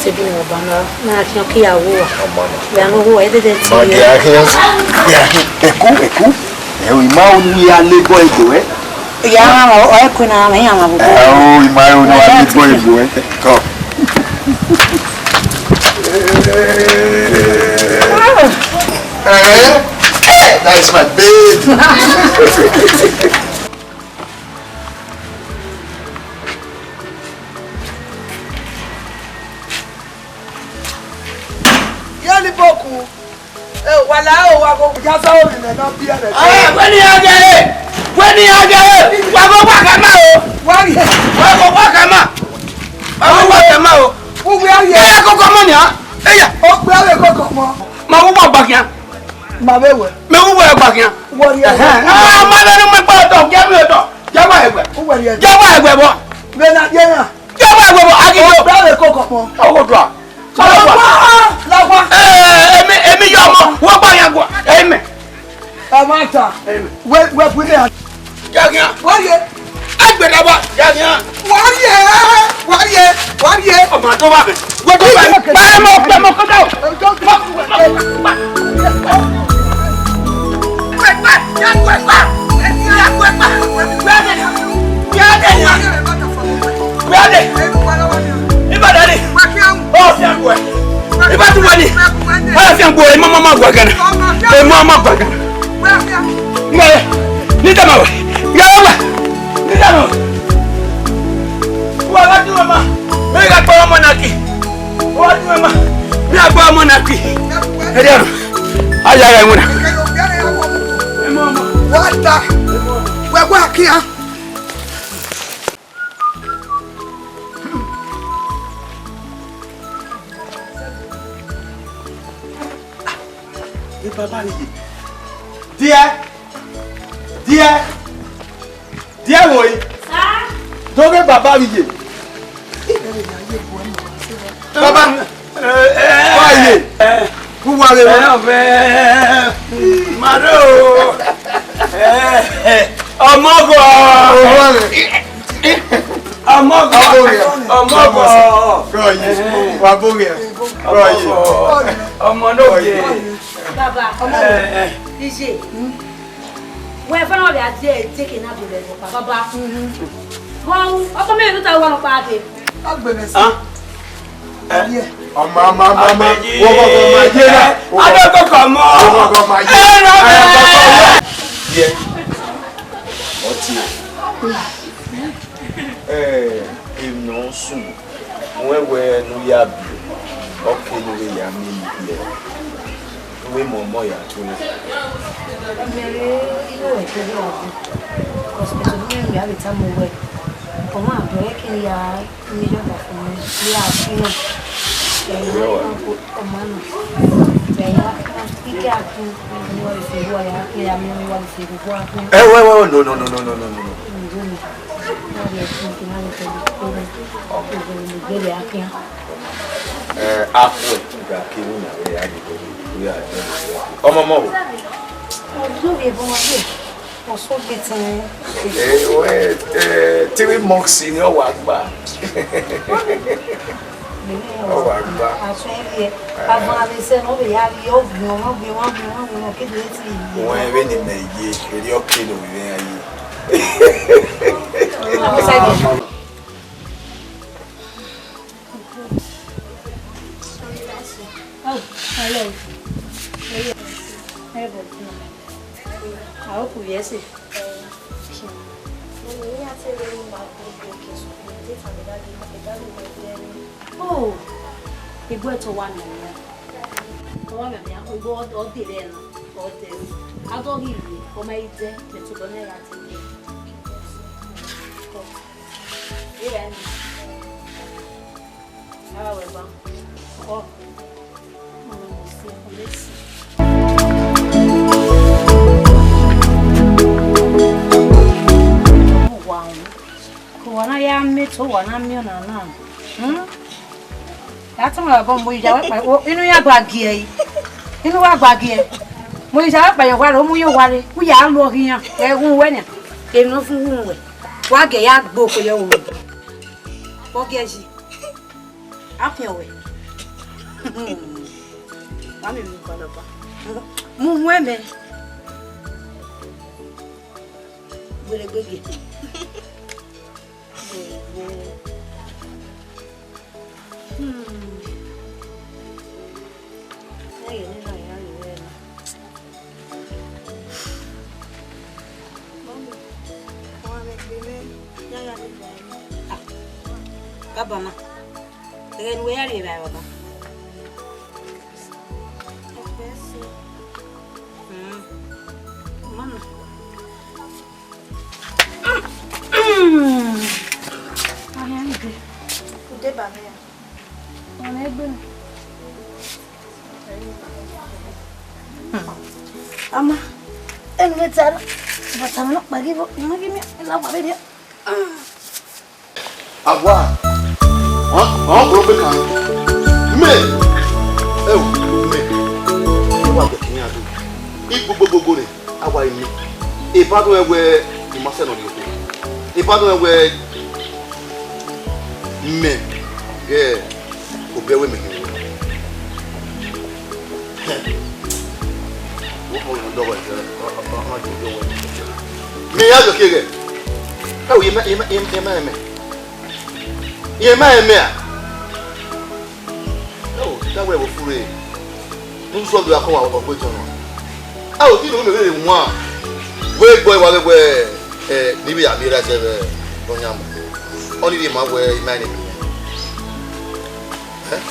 to be a banner. Now, I can't hear who. We are not who I did it. We are labor. Yeah, I couldn't have oh, my own come. That is my babe. Yani boku. Wala o wa go jasa o ni na bi ere. When you agere. Wa go wa kama o. Wa go wa kama o. Wo we aye. E ko ko mo ni a. Eya. O pe aye ko ko mo. Ma wo ba kian. Ma bewe. Me wo ba kian. Wo ri e. Ma le ni me pa to, ja mi to. Ja wa egbe. Wo we ri e. Ja wa egbe bo. Me na je na. Ja wa egbe bo agi O to. pe aye ko ko mo. O go do a. Lagwa. Emi yo mo, wo ba yan go. Emi. Amata. We put it. Ja kian. Wo ri e. Agbe da ba. Ja kian. Wo ri e. Wáyé. Ọmọ tó wà bẹ̀. Wọ́n tó wà bẹ̀. Báyọ̀ mọ̀ pé mo kọjá o. Díẹ̀ wòye. Dókè bàbá mi yè. Bàbá wáyé. Wúwa rẹ̀ wọ́n. Màdó. Ọmọgọ̀. Rọ̀yè. Wà bóyè. Rọ̀yè. Ọmọ náà yẹ. Bàbá, ọmọ mi. Iṣẹ́. Wọ́n fẹ́ràn ọ̀rẹ́ àti ẹ̀ jẹ́kẹ̀ náà bẹ̀rẹ̀ lọ bàbá. Wọ́n ọkọ mẹ́rin ló ta wọn pa àdé. Agbẹ̀rẹ̀ sí. Ọmọ wọ́n kọ́kọ́ máa jẹ́ náà. Adókòkò mọ́. Wọ́n kọ́kọ́ máa jẹ́. Díẹ̀. Ọtí èèyàn sùn wọ́n wẹ ẹnu yá bí ọkẹ́ ìwé yá mi yẹ ìwé mọ̀ọ́mọ́ yà tó lẹ. Mẹ̀rẹ̀ inú ẹ̀ tó lé ọ̀gbìn. Hospital ní ẹ̀mí àbíta mo wẹ̀. Ọmọ àbẹ̀rẹ̀ kí n ya mílíọ̀nù fún mi ní àfihàn. Ọmọ náà. Bẹ̀yà kíkẹ́ àfún ní wọ́n fi wọ́ ya kí ya mi wọ́n fi gbogbo àfún. No. Apple ìgbà kiri ní àwọn ẹ̀yà àgbègbè orí àjọ ọmọ mọ̀ wò. Ọdún ìbọn wọn lè ọ̀ṣọ́ gbé tí wọ́n. 3 months ni ọwọ́ àgbà. Ọwọ́ àgbà. Àtún ẹ̀rí ẹ̀ àgbọn àbẹ̀sẹ̀ náà bẹ̀ yá rí ọ̀gbìn wọn gbé wọn kéde tí ìyè. Wọ́n ẹ̀rẹ́ ní Nàìjíríà èrè ọ̀kẹ́ ló rí ayé. Oh, hello. Hello. I hope yes. Oh, ìgbó ẹ̀tọ́ wà nìyẹn. Ọwọ́ mi àmì àwọn ìgbó ọdẹ rẹ̀ nà ọdẹ. Adọ́gì ìwé ọmọ ẹ̀jẹ̀ ètò ìbọn náírà ti dé. Ìrẹ̀ ni. Ara wẹ̀ bá. Ọ̀. Wana ya meto wana mio na na. Ata ma ba mo ija wa pa inu ya gbagi e. Inu wa gbagi e. Mo ija wa pa yo wa ro mu yo ware. Ku ya lo hiyan. E gun we ni. E no fun gun we. Wa ge ya gbo ko yo wo. Bo ge ji. Apian we. Mami mi ba lo ba. Mu mu e me. Gbere gbege. Baba, again, where are you, Baba? Mama. I am good. Good, Baba. I'm good. Ama, and what's that? But I'm not my give up. You give me a love of it. Agua. Broke can. Me. Oh, me. You want the king ado. If go. Agua in me. If I don't where you must send on you. If I don't where Me. Yeah. Obey me. Me ya go kege. Oh, you oh, that way we free. No so do akwa obojo no. Ah, o ti no me really one. We boy wa we ni bi ya mi ra se onyam. Only the man where imani. Eh?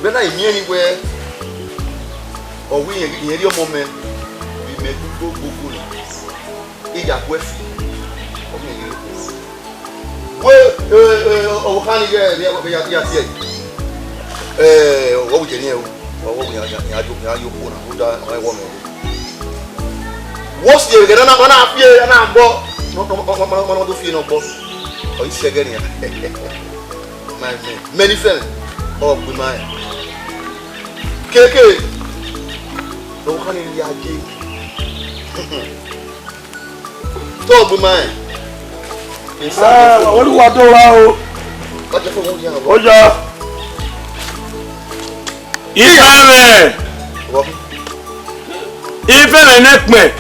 When I mean anywhere or we in your moment we make go Ija kwefi. O hani ya tie. O bu jeni o. O bu ya yo kuna. O da o wo me. What's the get na afie na agbo. No do fie no bo. O ise gani ya. Many friends. Oh, we my. Keke. O hani ya ji. Tó my. Olúwa tó wá o. Ó jọ. Ìfẹ́ rẹ̀ nẹ́pẹ̀.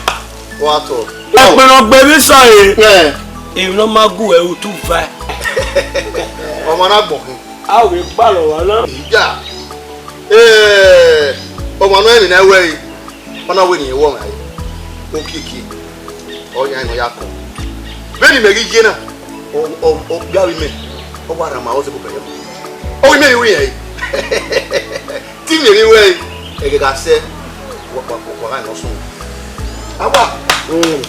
Wá tó. Ẹ̀pẹ̀rọ̀ gbẹ̀mí sọ̀rọ̀. Ìrìnà máa gùn ẹ̀rù tó fà. Ọmọ náà gbọ̀n. A ò rí gbàlọ̀ wá náà. Ìjà. Ọmọ náà ẹ̀mí náà wẹ̀ yìí. Wọ́n náà wẹ̀ nìyẹn wọ̀ wáyé. Ó kìkì. Ọ̀yà ìmọ̀ ya kọ̀. Bẹ́ẹ̀ni mẹ́rin yé náà. Ó gbáwí mẹ́. Ó wà rà máa ó sì kò bẹ̀rẹ̀. Ó wí mẹ́rin wí yẹn. Tí mẹ́rin wẹ̀ yìí. Ẹ̀gẹ̀gà sẹ́. Wàhálà ìwọ̀n sùn. Àwa.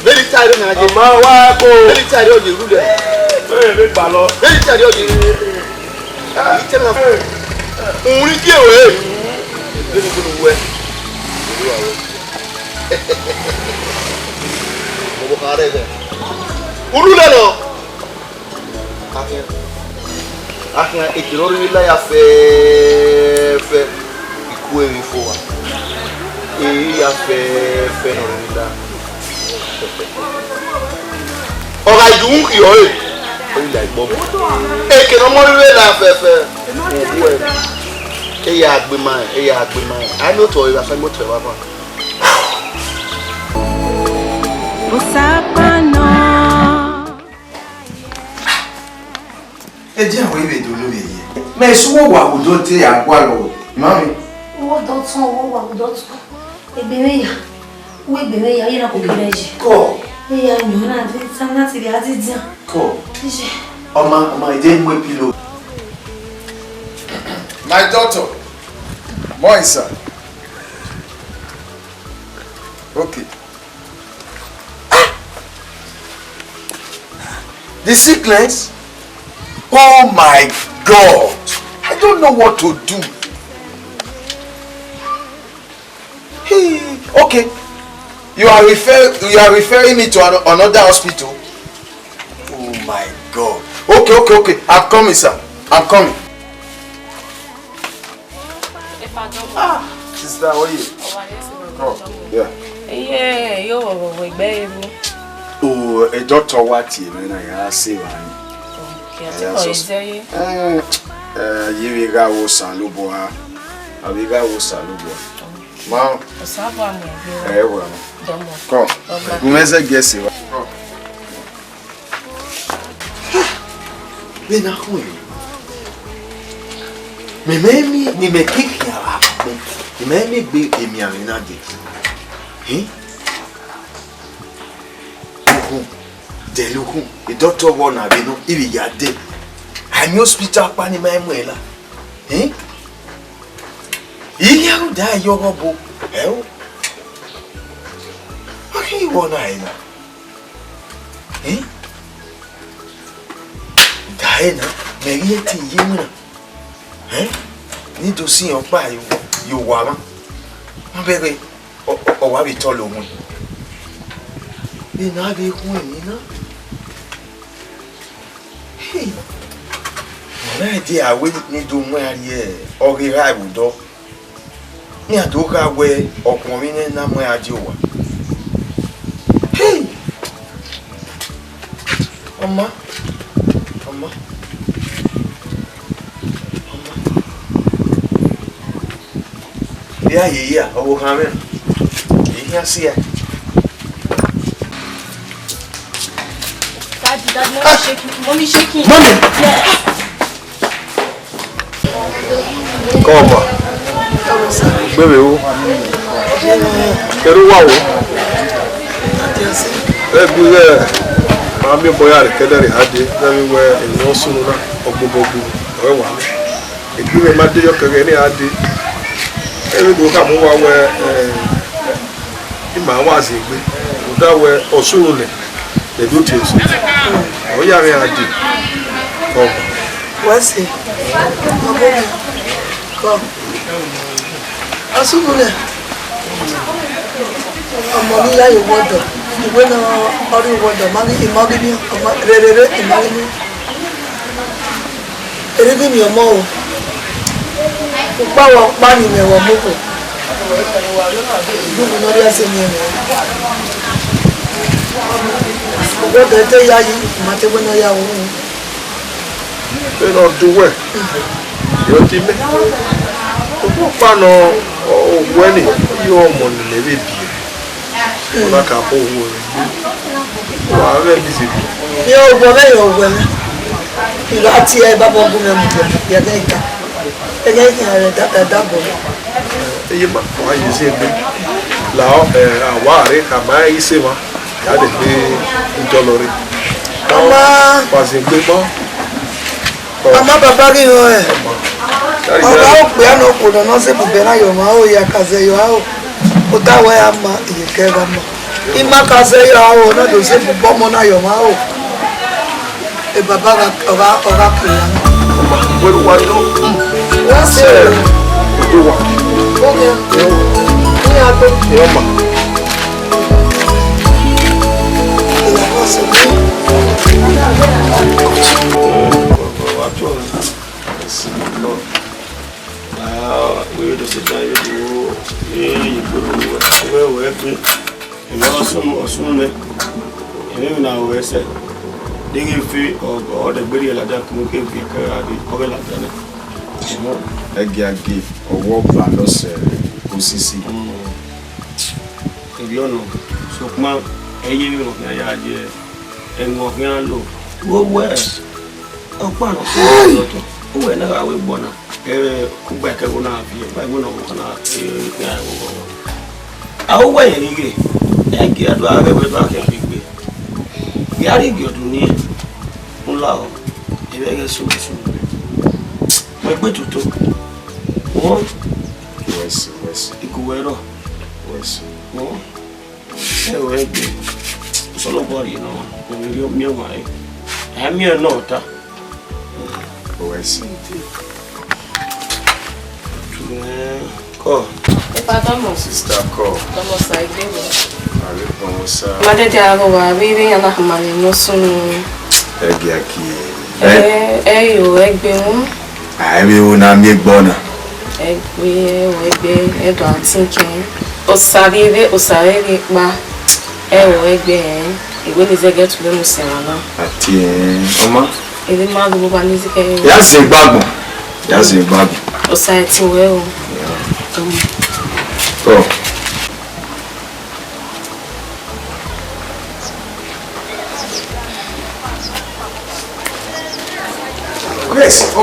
Bẹ́ẹ̀ni tí a yẹ náà jẹ. Àmọ́ wá kó. Bẹ́ẹ̀ni tí a yẹ ọ̀jẹ̀ rúlẹ̀. Bẹ́ẹ̀ lè gbà lọ. Bẹ́ẹ̀ni tí a yẹ ọ̀jẹ̀ rúlẹ̀. Òun ní díẹ̀ wẹ̀. Bẹ́ẹ̀ni kò ní wẹ̀. Mo bọ̀ ká rẹ̀ bẹ̀. Olúlẹ̀ lọ. Akin ètò lórí láyà fẹ́ẹ́fẹ́ ikú erin fún wa. Èyí ya fẹ́ẹ́fẹ́ náà rí dá. Ọ̀rọ̀ ìdùnnú kì ọ́ rè. Orí ìlà ìgbọ́. Èkè náà mọ́ rírẹ́ là fẹ́ẹ́fẹ́. Òkú ẹ̀. Ẹ̀yà àgbèmọ̀ ẹ̀. Ẹ̀yà àgbèmọ̀ ẹ̀. Àìní òtò ìrà fẹ́ mọ́tò ẹ̀ wá fún wa. Ẹ jẹ́ àwọn ìwé ìdòwò lórí èyí. Mẹ́sùn wà àwùjọ tí àgbà lọ. Mami. Owó dọ̀tún owó wà dọ̀tún. Ẹgbẹ̀rẹ̀ yà. Owó ẹgbẹ̀rẹ̀ yà yẹn náà kò gbẹ̀rẹ̀ jì. Kọ́. Ẹ̀yà yàn náà dé sáà láti rí àti díẹ̀. Kọ́. Ọmọ ìdí ń mú pílò. My daughter. Moisa. Okay. The sickness? Oh my God! I don't know what to do. Hey, okay. You are referring me to another hospital. Oh my God! Okay. I'm coming, sir. I'm coming. Sister, how are you? Oh, yeah. Yeah, you're Oh, a doctor what you mean? I say one. Yiga wo san lubo ha. Abiga wo san lubo. Ma. Osaba mo e wo. Come. Umeze gesi wa. Bena hoe. Mememi ni mekiki ya wa. Mememi be emi amina de. Deluku, the doctor won a bino, if you are dead. I'm hospital pani my muela. You die your book. Hell, okay, one eye. Diana, Mariette, you need to see your pie, you woman. I'm very or what we told you. They not be going, you know. Hey, my dear, we need to wear here or arrive with dog. Near Doka way or Comine Namway Joa. Hey, Mama, Mama. Yeah, yeah, I will come in. You see it. Daddy, mommy shaking. Mommy! Yes. Come on. Baby, who? Quero uau. Mami boya re kedere ade na we eno sunu na ogbogbogbo we wa ebi me made yo kere ni ade ebi go ka mo wa we ima wa ze gbe o da we osunu le do tesu o ya re ade ko wasi ko osunu le ọmọ ní láyé wọ́dọ̀ ìwé náà ọrí wọ́dọ̀ máa ní ìmọ́gíní ọmọ rere ìmọ́gíní erédìmí ọmọ o púpáwọ̀ pánìmẹ̀wọ̀ mọ́kò ìdúkù náà rí ẹsẹ̀ ní ẹ̀mẹ̀ ọgbọ́dọ̀ ẹ̀tẹ́ yá yìí ìmọ̀tẹ́gbẹ́ náà yá wọ́n pé náà dúwẹ̀ yóò ti mẹ́ òkú pàánà òwú ẹni yóò mọ̀ nílẹ̀ bèbí ọ̀nà kàpọ̀ owó rẹ̀ wà á rẹ̀ bí sí bí. ní ọgbọ́n mẹ́rin ọgbọ́n mi ìlú àti ẹ̀ bá bọ́ gún mẹ́mú jẹ́ yẹ̀dẹ́ ìka ẹ̀yẹ́ ìkìn rẹ̀ dábọ̀. Eye ma wà yìí sí ẹgbẹ́ làwọn àwa rẹ̀ kà máa yí sí ma jáde pé ìjọ lọ rí. ọmọ pàṣẹ gbé mọ́. ọmọ bàbá rí wọn ẹ̀ ọba ó pè é náà kò dáná sí ibùbẹ̀ náà yọ̀ máa ó yẹ kàṣẹ yọ̀ á ó. Utawe ama iyekega ma imakaze yawo na do se bomo na yo ma o e baba ora kula we wa no wa se do wa okay ni ato yo ma la cosa wa to we do se ta yo we pe imo osun le emi na we se digi fi o de gberi la da ko ke fi ka adi o be la tane imo Agi owo ba lo se osisi ebi ono so kuma eye mi mo ya je enwo kan lo wo we o pa no so to o we na ga we gbona ku gba ke go na fi ba go na ko na ya wo awo we yin ge egi adu are we ba ke gbe yari gi odun ni nla o ebe ge so mo gbe tuto o wesi ikuwero wesi o e we gbe solo body no mi ri mi wa e ami e no ta wesi ko Padamo. sister ko Vamos sair dele. ari ko sa Mas de água, vive na ramada, no sunu. egi aki Eu egbe um. ai o na mi gbona Egbe, do antinken. Osarire pa. Egbe, ìwé ni zege tu le mu se wa na. ati oma Ele ma go ba ni zike. ya se gbagbo Osai ti we o. oh Grace, go.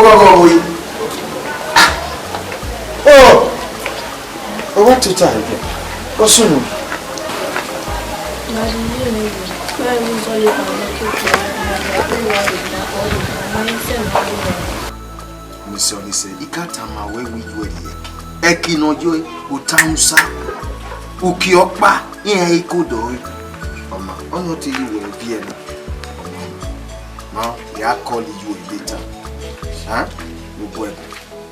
Oh, what to time? Go soon. Miss Oli said, "You can't tell my way we do it here. Eki no joy, utamsa, ukiokpa, yeah, ikodo. Mama, I'm not telling you will be enough. Now, they are calling you later. Huh? No boy.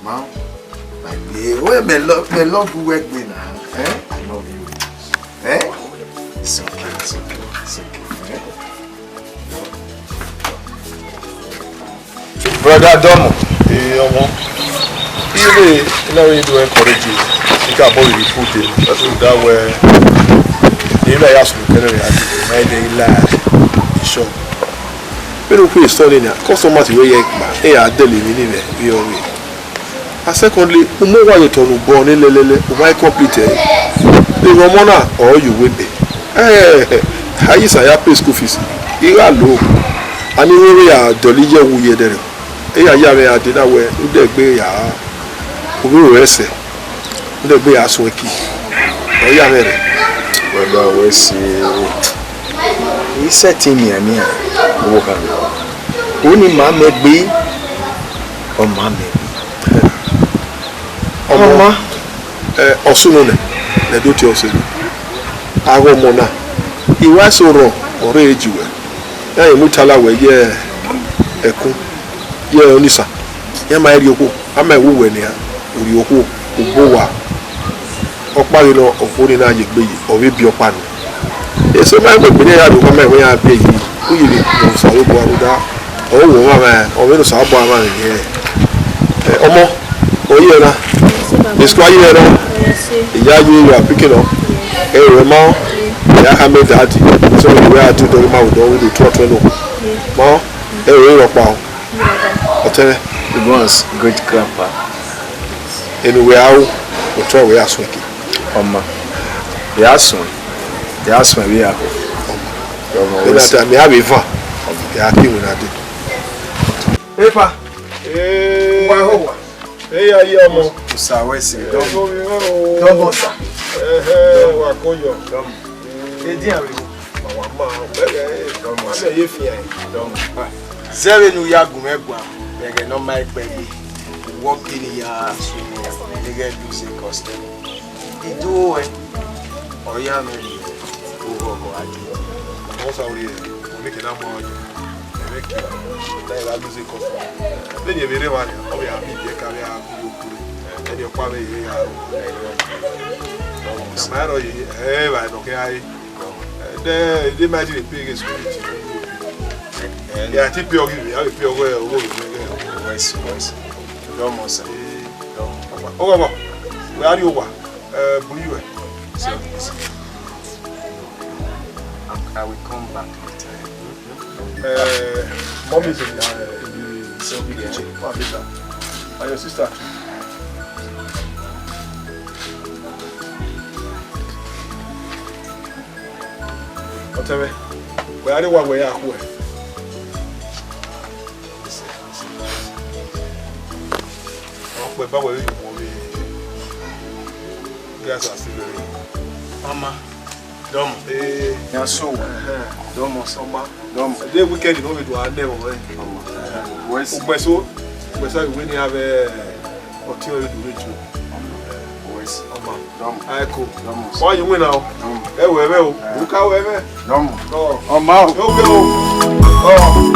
Now, my baby, oh, me love you work me now. Eh? I love you. Eh? It's okay. brother Domo omo ile we do encourage you ika boy we put it that's that where ile ya so kere ya my dey lie show Pero who is studying here? Customers we here, eh, are delivering it. We are we. And secondly, umo wa you turn born lelele, why complete? The Romana or you will be. How is I pay school fees? You are low. And you are dolly wu ye there. Eh, ya me adina we ude gbe ya. Ubi we say. Ude gbe ya sweki. O ya mere. Well, we see. He said to me, "I'm here. Only mama be, or mama be." Mama, osunone. Le do ti osunu. Awo mona. Iwa soro ore ejiwe. Ya ye mutala we ye ekun. Ye onisa. Ye ma eri oko. Ama ewu we ni ya. Ori oko ogbo wa. Opari lo ofori na je gbe yi. Owe bi opanu. Eso ma gbe ni ya do ma we ya be yi. Ku yi ni so wo bo aruda. O wo ma o we no so abo ama ni ye. Omo, oye na. Describe you know. Yeah, you are picking up. Hey, Remo. Yeah, I made that. So we are to the Remo with the trotting. Ma, hey, we're up now. Hotel. It was great grandpa. Anyway, we try we are swanky. They asked me. They asked me we are. That me have a van. Yeah, I think we are did. Hey, pa. Hey, wow. Hey, I hear more. Usawesi. Double, sir. Wakoyo. Zero nu ya gumegwa. Bege no my baby. Walk in ya swimming. Nigga do say custom. He do it. Oh yeah, man. Go adi. What's our way? Make it more. Make it. That lose it custom. Then you very well. Oh yeah, me dey carry am. And your father here. Samaro ye, eh, I don't care. They might be paying a school. Yeah, I think you're giving me. I feel well. Voice. Almost. Oh, where are you? Blue. I will come back later. Mom is in the Sylvester. And your sister. Whatever. Where are you? Where are you? But where are you? Guys are still very. Mama. Dom. Yeah, so. Dom, Soma. Dom. The weekend you know we do our name. West. West. We have a hotel to reach you. West. Dom. I cool. Why you win now? Eh, well. Who can we? Dom. Oh, Mama. Go. Oh.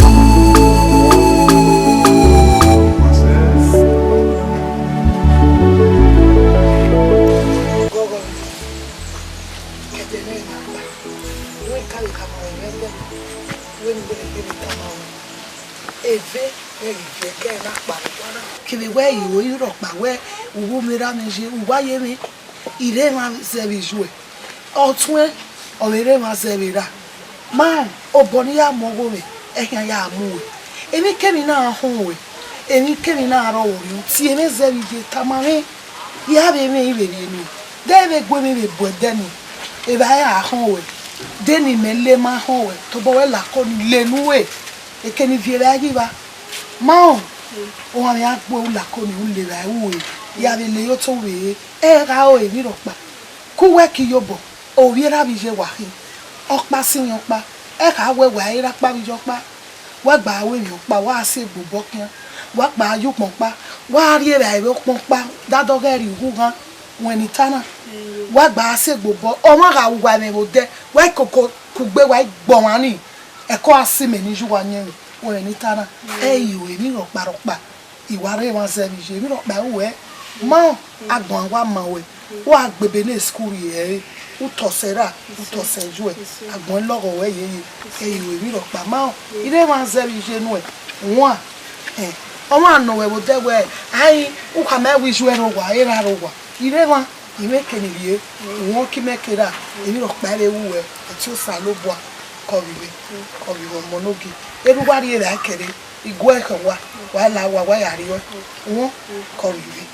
Kibi we iwo iro pa we uwo mira mi je uwaye mi ire ma se bi jue otun o ire ma se bi ra ma oboni ya mogo mi ehan ya mu we emi kemi na hun we emi kemi na ro ori ti emi se bi je kamare ya be mi ibe ni de be gbe mi be bo deni e ba ya hun we deni me le ma hun we to bo we la ko ni le nu we e keni vie ba yi ba ma o wa ya gbo la ko ni un le ra wo ya be le yo to we e ra o e ni ro pa ku we ki yo bo o wi ra bi je wa hin o pa si yan pa e ka we wa ira pa bi jo pa wa gba we yan pa wa se gbo kian wa pa yu pon pa wa ri ra e pon pa da do ge ri hu gan won ni tana wa gba se gbo o ma ra wa me mo de wa koko ku gbe wa gbo wan ni e ko asime ni ju wa yen wọ́n ní tana ìwé mi rọ̀ parọ́pà ìwà rẹ̀ wọ́n ṣe mi ṣe mi rọ̀ pa ìwé mọ́ àgbọ̀n wa mọ̀ wẹ̀ wọ́n àgbèbè ní skul yẹ̀ ó tọ̀sẹ̀ rà ó tọ̀sẹ̀ ju ẹ̀ àgbọ̀n lọ́rọ̀ wẹ̀ yẹ̀ ìwé mi rọ̀ pa mọ́ ilé wọ́n ṣe mi ṣe nù ẹ̀ wọ́n ọmọ àná wẹ̀ wò dẹ́wẹ̀ ayin ó kà mẹ́ wí ju ẹ̀rọ wà ẹ̀rọ àrò wà ilé wọn ìwé kẹ̀nìyẹ wọ́n kí mẹ́kẹ̀rà èmi rọ̀ pa ẹ̀rẹ̀ wù ẹ̀ tí ó sà ló bọ̀ kọ̀wé ọmọ n'oge everybody that kere igwe kwa wala wa yari won ko ri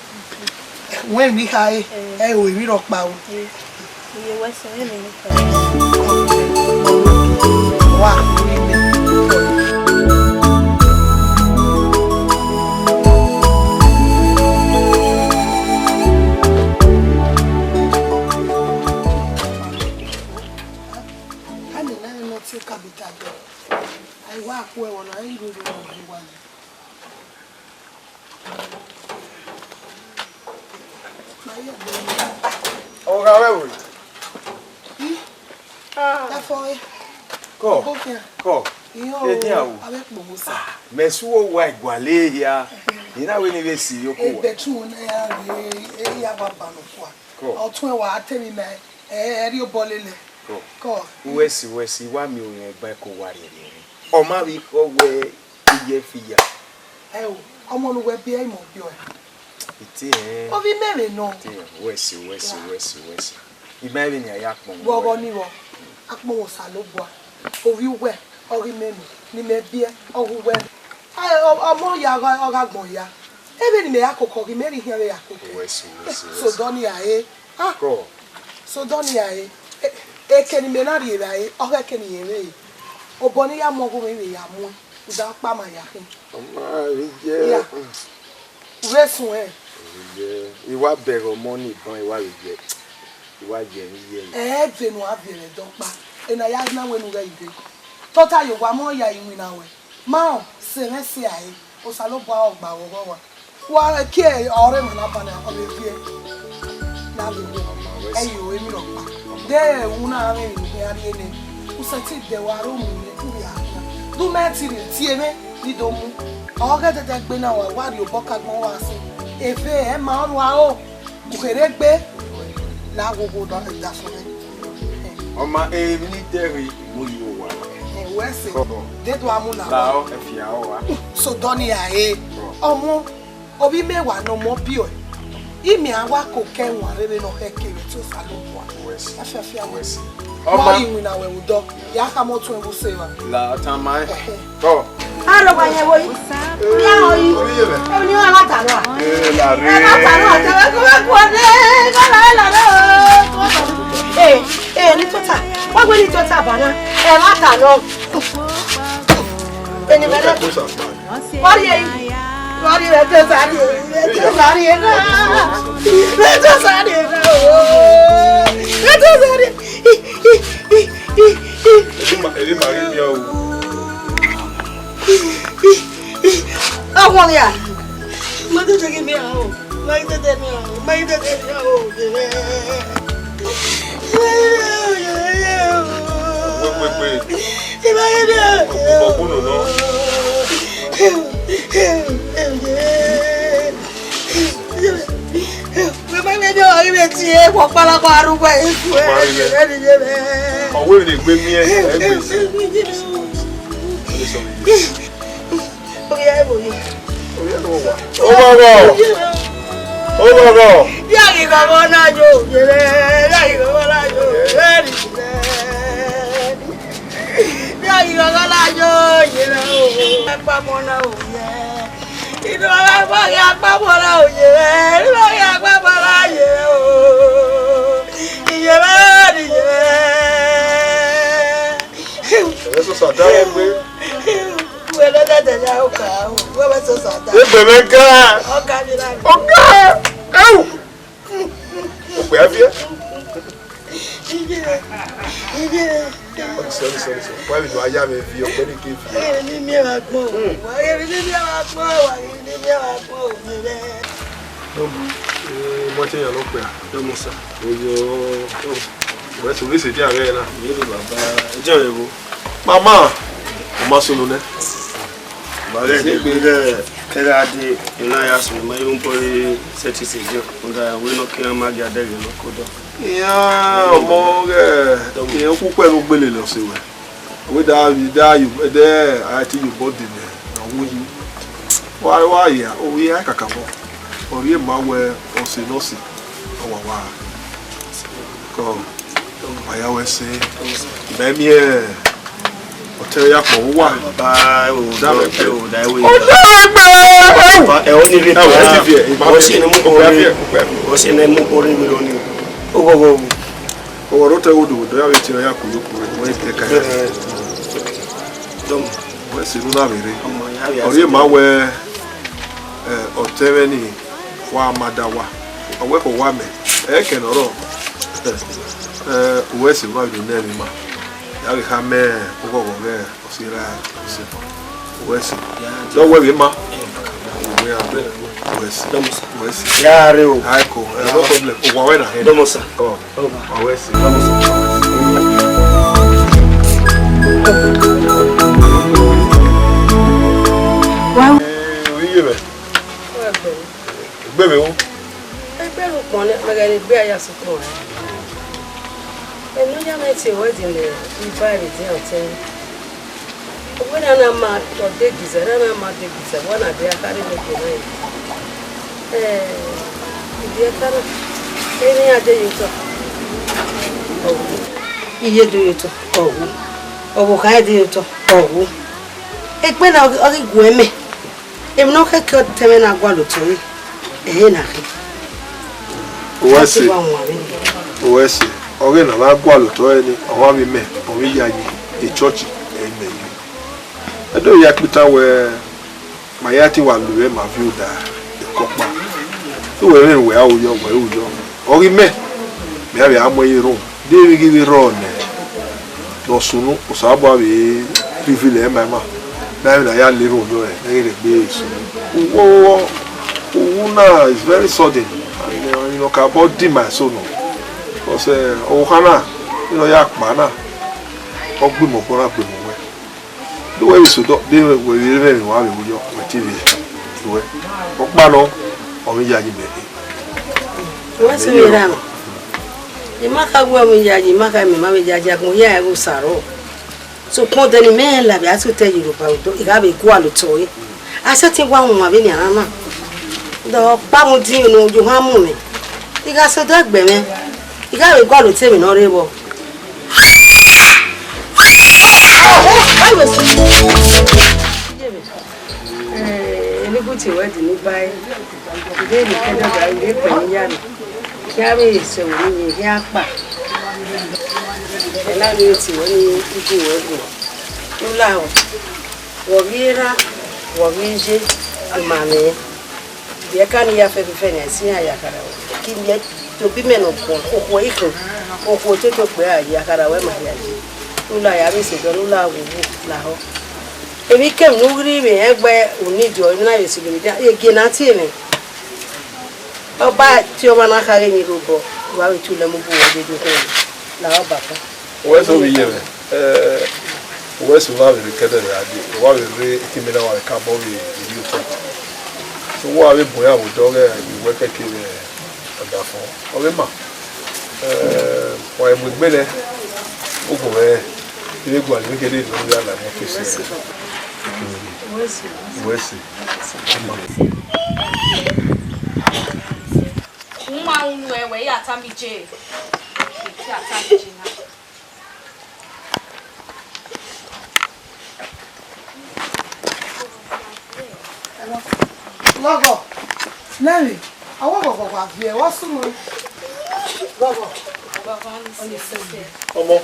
when we high we ri rock pa o iye wa so e mi wa I walk well when I do the one. Oh, how That's why. Go. Mesuo wa igwale ya. Ina we ni besi yoko. Betu na ya baba no kwa. Otun wa atemi na eri obolele. Go. Wesi wa mi o yen gba ko wari ni. O ma wi ko we iye fiya. Omo no we bi e mo bi o. Iti O bi mere no. Wesi. Ibe ni aya pon. Bobo ni wo. Akpo wo salobua. O wi we, o ri menu, ni me bi e, o hu we. Omo ya ga gbon ya. Ebe ni me akoko ri meri hin re akoko. Wesi. So doni ya Go. So doni ya keni me na ri ra o ga keni ere. O boni ya mo go me ya mu. Uda pa ma ya hin. Yeah. Resun Iwa bẹ̀rẹ̀ ọmọ ní ìbọn ìwà rẹ̀ ìwà jẹ̀ ní yẹ̀. Benu abere dọpa. Ena ya na wenu ga ide. Tota yo wa mo ya iwin na we. Ma se resi aye. O sa lo ba ogba wo wa. Wa ki ore mo na pa na o be fie. Na le wo. Eyo emi ro pa. De una re ni ari ene. O se ti de wa ro mu ni tu ya. Du me ti re ti eme ni do mu. O ga tete gbe na wa ri o boka gbon wa so. Efe ma on wa o. Ukere gbe la gogo do da so me. Ọma ni deri mo yo wa. Wese. De do amuna. La o e fi a o wa. So doni ya omo obi mewa no mo bi o. Imi awa ko kenwa rere no hekere to salobwa. Wese. Afafia Wese. Ọma iwi na we udo. Ya ka mo tun ewu sewa. La tamai. Go. Aro ba yen wo yi. Ya o yi. O ni wa lata lo. La re. Lata lo te we ko ne. Ko la lo. Ni tota. Wa gbe ni tota bana. Lata lo. Eni bele. Wari yi. Wari re te sari. Te sari na. Te sari na. Te sari. Ele mari mi o. Awon ya. Mo te jogi mi awo. Mo te te mi awo. Mo te te mi awo. Pe. Iba ye bi. Ukpokpo no no. Baba me do ori be ti e po pala ko arugbo efu e. Owo le gbe mi e gbe si. Orí ẹ wò ni. Ó bọ̀rọ̀. Bí àgì kankan náà jò jèrè, láàgì kankan náà jò jèrè. Bí àgì kankan náà jò jèrè o. Apamọ́ náà ò yẹ. Inú alágbàgì apamọ́ náà ò yẹ. Inú àgì apamọ́ náà yẹ o. Ìyẹ̀rẹ̀ nìyẹn. Ẹ sọ sàdá ẹ gbé. Ebe ga. Oga. Au. Ope avia. Sorry. Why do I have a few very good? Ni mi wa gbon. Wa ye ni mi wa gbon. Mo ti yan lo pe. Do mo sa. Oyo. Mo ti wi se di are na. Ni lo baba. Ejo re wo. Mama. O ma solo ne. Vale, kera di ina ya so ma yun pori seti sejo nda we no ki ma ga de lo kodo. Ya mo ge e ku pelu gbele lo se we. We da you there I think you body me. Na wo yi. Wa ya o yi akaka mo. Ori e ma we o se no si. O wa. Ko. Aya we se. Be mi e. O tell ya ko wa Baba o da me pe o da ewe. O E o ni ri pa. o si ni mu ori mi oni. o ro te wo do ya we tell ya ko yo ko we te ka Dom we si nu na bere omo ya ori ma we o tebe ni wa madawa o we ko wa me e ke no ro we si wa do na mi ma ya we ha me o go go be o si ra si we si do we bi ma we are we si ya re o. ai ko no problem o wa we na he Domo sa. oh we si Wow. Oui, mais. Bébé, où? Ẹgbẹ́ ló pọ̀ ní ọ̀gẹ̀dẹ̀ gbé àyà sọ̀tọ̀ rẹ̀. Ẹnu yá mẹ́tì ìwádìí lè ifá ìrìdí ọ̀tẹ́. Owó náà náà máa ọ̀dẹ́ gìzẹ̀ náà máa dé gìzẹ̀ wọ́n náà dé akárí lókè náà yìí. Ìdí ẹ̀ka náà, ẹni adé yìí tọ̀. Iye do yìí tọ̀ ọ̀wú. Ọ̀wọ̀ ká ẹ̀dí yìí tọ̀ ọ̀wú. Ẹgbẹ́ náà ọ̀rí gùn ẹ̀mẹ̀. Èmi náà kẹ́kẹ́ tẹ́mẹ́ náà gbọ́ àlòtọ́ yìí. Ẹ̀yẹ́ náà kí. Owesi. Owesi. Ore na la gwa lo to eni, owa mi me, o mi ya yi e church e me yi. Edo ya pita we mayati wa luwe ma view da e kopa. Tu we me we awuyo. Ori me. Me abi amoyi ro. De mi gi ro ne. Lo sunu o sa bo abi privilege ma ma. Na mi na ya le ro lo e, e le gbe so. Una is very sudden. And, you know, about dim my son. Because Ohana, you know, yak mana. Ogbu mo kora pe mo we. The way we so do, they we live in one with your TV. The way. Okpa lo, o mi yaji be. Wọ́n sì rí ra mọ̀. Ìmáka gbọ́ mi yaji, ìmáka mi máa mi yaji agun yá ẹ̀rù sàrọ̀. So pọ́n tẹni mẹ́rin làbí a tún tẹ Yorùbá òdó ìgbàgbé ikú àlùtọ̀ yìí. Aṣẹ́ ti wá wọn àbí ní àná náà. Do pamu din no oju ha mu mi iga so do gbe me iga we gwa lo temi no re bo ni buti wadi ni bai ide ni kedo ga ide pe ni ya ni ya be se wo ni ya pa e la ni ti wo ni iji wo go ula wo vira wo vinje amane ya kani ya fe fe si ya kara ki mi to bi me no ko iko ko to pe ya kara we ma ya ji ula ya bi se do ula wo la ho ebi kem no ri me egbe oni jo na yo si le da e ge na ti mi oba ti o ma na kare mi robo wa we tu le mu bu wo de ko la o ba pa O so bi yeme o so va be kede ya di wa be re ti me na wa ka bo bi di to so wa be boya wo do ge iwe kekere oda fun o be ma wa e mo gbele ogun re ile gwa ni kede do ya la mo fi se Wesi. Uma unu ewe ya atamije. Ya atamije na. Logo. Nani? Awo gogo kwa vie. Wa sunu. Logo. Oni se. Omo.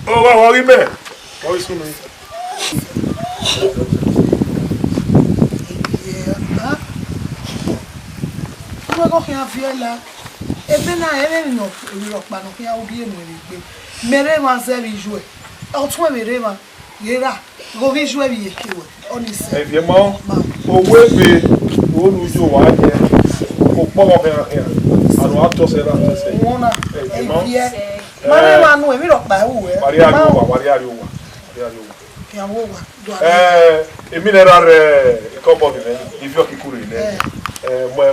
O wa wa ri be. Wa sunu. Ko kia fiela ebe na ere no pa no kia obi emere gbe mere ma se bi jouer o tun mere ma yera go bi jouer bi ekiwe oni se e vie mo owo ebe o nu jo wa je ko po mo kan ya anu ato se la se wona e vie mare ma nu emi ro pa ewu e mari ari o wa kia wo wa do emi le ra re ko bo ni ivio kikuru ile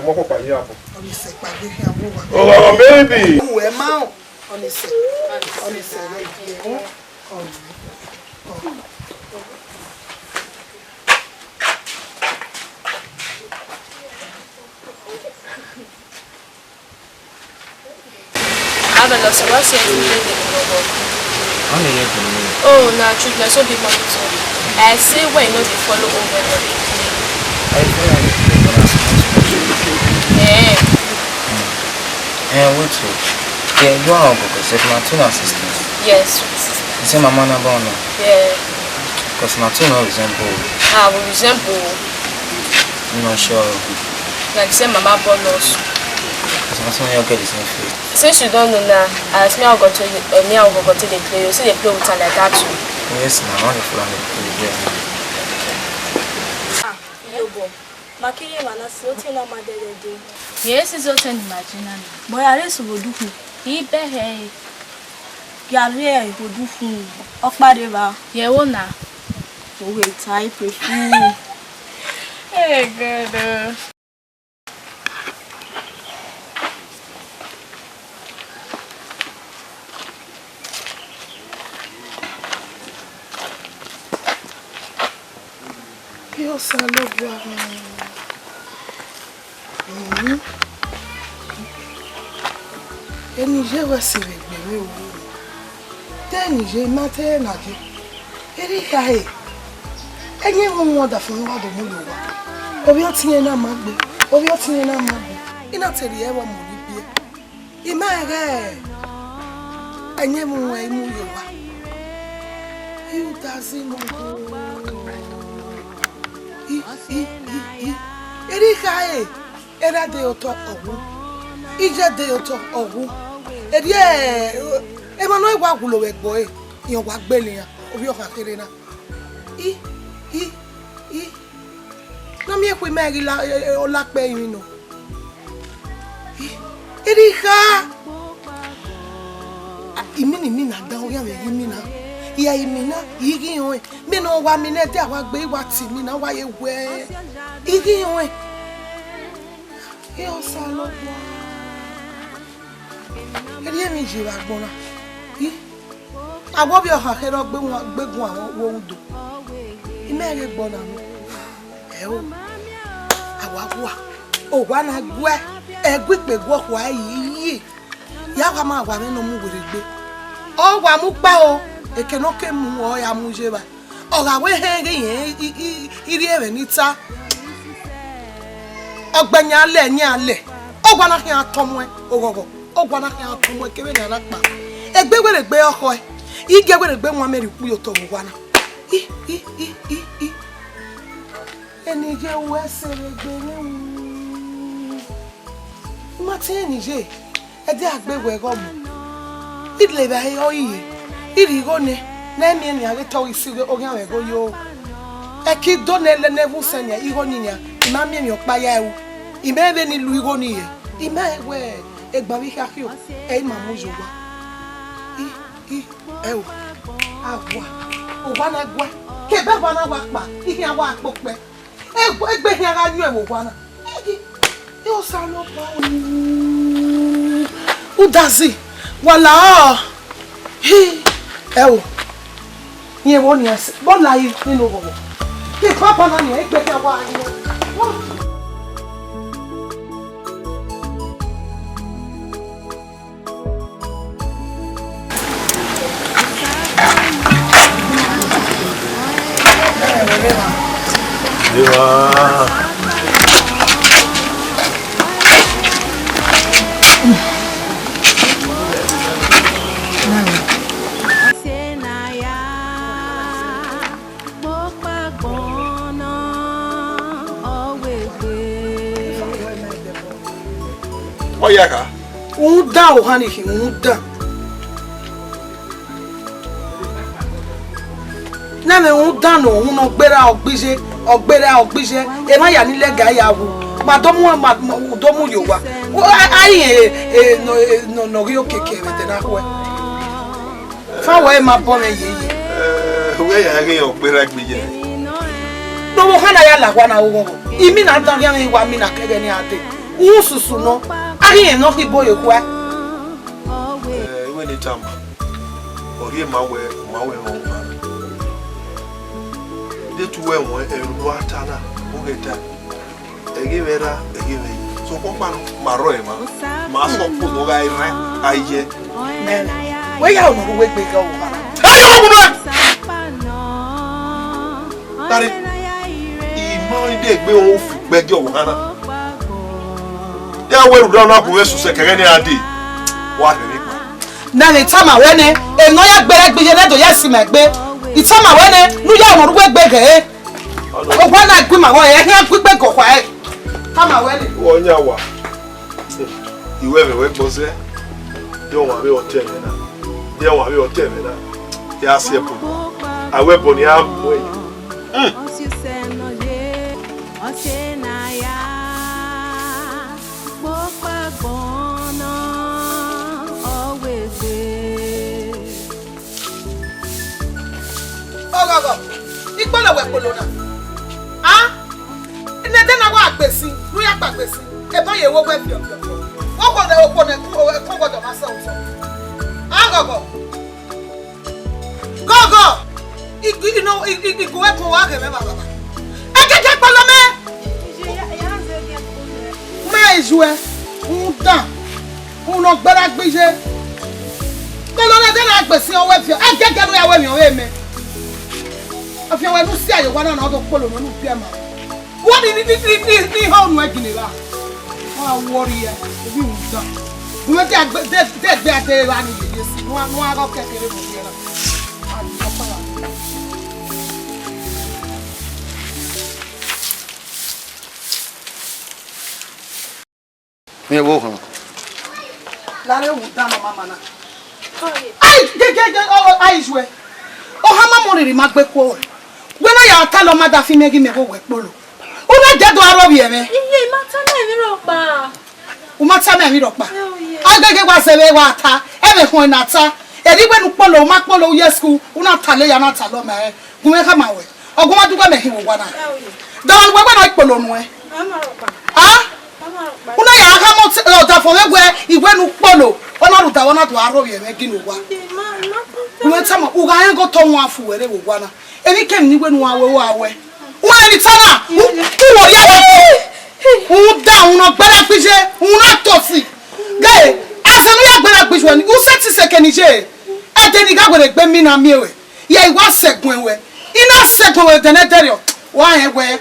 mo ko pa ni apo oni se pa de kia wo wa oh baby we ma oni se le vie Abel, los was ya ni de Oh, nah, truth, so big money too. I say when you know they follow over there. Wait, yeah, you are because if my two assistants. Yes, you say my man about now. Yeah. Because my two now resemble. Ah, we resemble. I'm not sure. Like say mama born us. Because my son you get the same fate. Since you don't know now, as me I got to the play. You see they play with her like that too. Yes, now I want to follow the play. Ah, Yobo. Makiye manasi ote na madede. Yes, it's ote ni majina. Boy, are so godufu. Ibe he. Yare godufu. Okpade ba. Ye wona. O we tai prefu. Hey, good. Eu saludo Enije wa se gbere o. Tenije ma te na je. Eri kai. Enye won da fun wa do mu lo wa. Obi o tinye na ma gbe. Obi o tinye na ma gbe. Ina teri e wa mo ni bie. Ima ere. Enye mu wa imu yo wa. You doesn't know. Erika era de oto ogu ije de oto ogu eri e ma no igwa gulo we gbo yan wa gbele yan obi o ka kere na na mi e ku meri la o la pe yin no Erika imini mi na da o ya me yi mi na iya imina igi yon me no wa mi ne te awa gbe wa ti mi na wa ye we igi yon yo salo wa eri mi ji wa gbon na awo bi o ha kero gbegun awon wo ndo imere gbon na mi o awa wa o wa na gwe egbe gwo kwa yi ya wa ma wa me no mu were gbe o wa mu pa o ekeno ke mu o ya mu je ba o ga we he yen iri ere nita ogbenya ale ni ale o gwa na kan atomo e ogogo o gwa na kan atomo e kebe na pa egbe were gbe oko e ige were gbe won meri ku yo to gwa na eni je we sere gbe ni ma ti eni je e de agbewe go mu idle ba he o yi irigo ne na mi ni age to isi oge awe go yo e ki do ne le ne vu senya igo ni nya ma mi mi opa ya ewu imebe ni lu igo ni ye imewe e gba wi ka ki o e ma mu jo wa ewu agwa o wa na gwa ke be ba na wa pa ihe awa apope egbe hi ara yu ewo wa na e o sa lo pa o dazi wala Ye wo ni ase bo la yi nínú bobo ke papa na ni egbe ke wa ni Oyaka. Da o hani ki da. Na me da no no gbera ogbise e ma ya ni lega ya wo. Ma do mu yo wa. Ai no ri okeke we te na ko. Fa wo e ma bo me yeye. We ya ge ogbera gbije. No mo hana ya la wa na wo. Imi na dan ya wa mi na kege ni ate. Ususu no. Ari no ki boy kwa. We ni tam. Ori ma we ho. De tu we won e ru atana o geta. Ege vera, ege ve. So ko pa no maro e ma so ko no ga ire aye. We ya no we gbe ga o ha. Ayo bunu. Tari. Imo ide gbe o fu gbejo wo kana. Ya weru down na ko wesu se kere ni ade. Wa ni pa. Na le tama wene e no ya gbere gbeje ledo yesi me gbe. Itama wene nu ya won rugbe gbege. O gwa na gbe ma wo e hin gbe go kwa e. Tama wene. Wo nya wa. Iwe me we pose. Yo wa be hotel me na. Ya wa be hotel me na. Ya se po. Awe bo ni a mo e. Ogogo. Ikpolo we polo na. Ah? Ine de na wa agbesi, nu ya gbagbesi. E ba ye wo we fi ofi. Wo de opo na ko go do ma se o so. Ah gogo. Gogo. You know, igu we po wa ke me baba. E ke polo me. Ma ejue. Un dan. Un no gbara gbeje. Polo na de na agbesi o we fi. E ke no ya we mi o we me. If you want to see you want to follow no pia ma. What did it how no agini la. Ah warrior. Obi unta. We dey there la ni yes. No aga kekere mo bia la. Ah papa la. Me wo kan. La re unta mama na. Ai ge ai jwe. O ha ma mo ri ma gbe ko. When I tell my mother, if you make me go work, Polo. Una dead to our baby, me. Iye mata na mi ropa. Umata me mi ropa. I get was a water, everyone nata. And even Polo, Mac Polo, yes, school, una tale ya na talo me. Who make come away. Or go to go make him one. Don't go like Polo no. Ah? Una ya come out for where he went Polo. Or not to one to our baby, making one. When some Uga go to one for where they were one. Any came you when we were away. Why it's Anna? Who are you? Who down on better fish? Who not tossy? Gay, as a mere better fish when you set a second in jail. And then he got with a Benin Movie. Yeah, was second way. In a second way, the Netario. Why, where?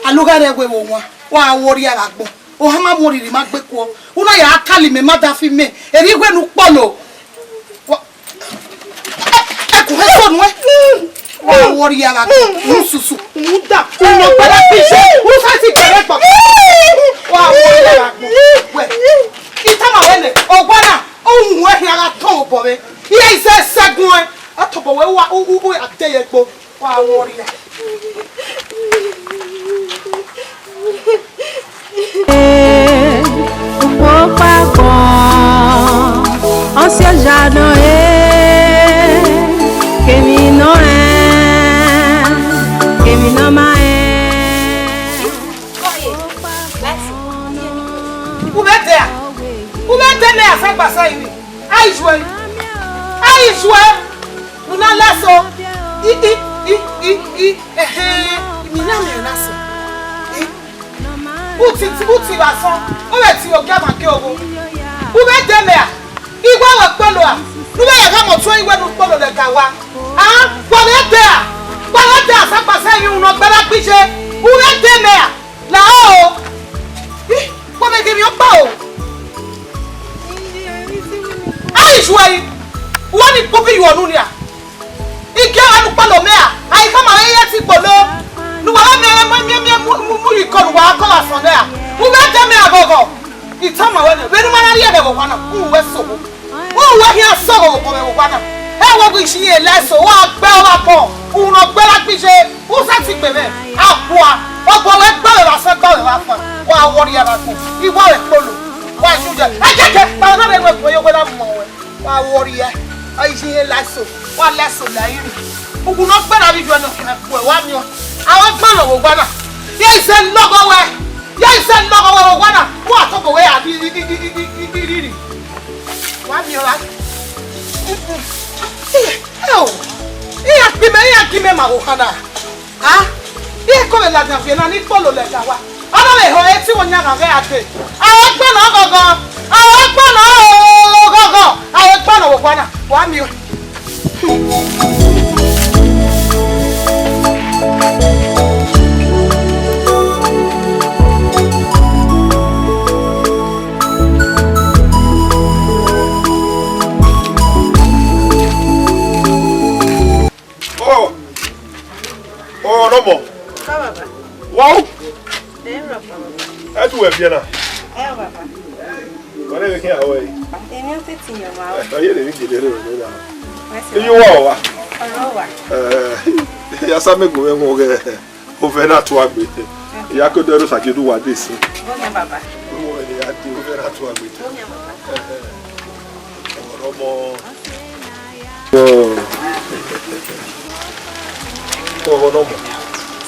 I look at it with one. Why, warrior Agbon? Oh, how much more did he make before? Una ya kali me mother fi me. And he went to follow. Oh, warrior Agbon. Susu. Muda. No better fish. Who's has it? Wow, warrior Agbon. Where? Itama wene. Oh, Bana. Oh, where he got told, boy. Here is a second one. I told you what a day ago. Wow, warrior. Ukpokpo Agbon, ancien jardin kemi no ma Who met there? Who met there? I said, Basai. I swear. Una lasso. Uti bason. O le ti o gama ke owo. Who met there? Igwa wa polo a. Nu be ya mo tun iwe nu polo le ka wa. Ah, wa le there. Wa le there sa Basai yin no gbara pise. Who met there? Na o. What make me up? I swear, what is popping you on here? He can't look at me. I come out here to follow. No, I call us from there. Who let them go? It's time I went. When I hear one, who was so? Who were here so? I want to see a less so. What bell upon? Who not better picture? Who's that thing, baby? Aqua. Oh, boy, I said, wow, what are you? You want a polo. Why should you? I can't get another way for you when I'm more. Why, warrior? I see a lasso. One lasso, who will not better if you are not one year. I want follow one. Yes, and look away. Yes, and look away one. What took away? I did it. 1 year. Oh, he has been ah? Here come la na ni follow le ka wa. Ana le ho eti wonya ka ga ate. Awo gba na gogo. Awo gba na gogo. Awo gba na wo kwa na. Wa mi o. Wow. Eh, papa. Atu we bien na. Papa. Wale we kin awo yi. Eni o teti yan ma. Aye le ni gele re na. You wa. Ya sa me go we ngo ge. O fe na to agbe. Ya ko dero sakedu wa de si. Onya baba. O ni ya ti o fe na to agbe. Onya baba. Oromo. Oh. Oh no mo.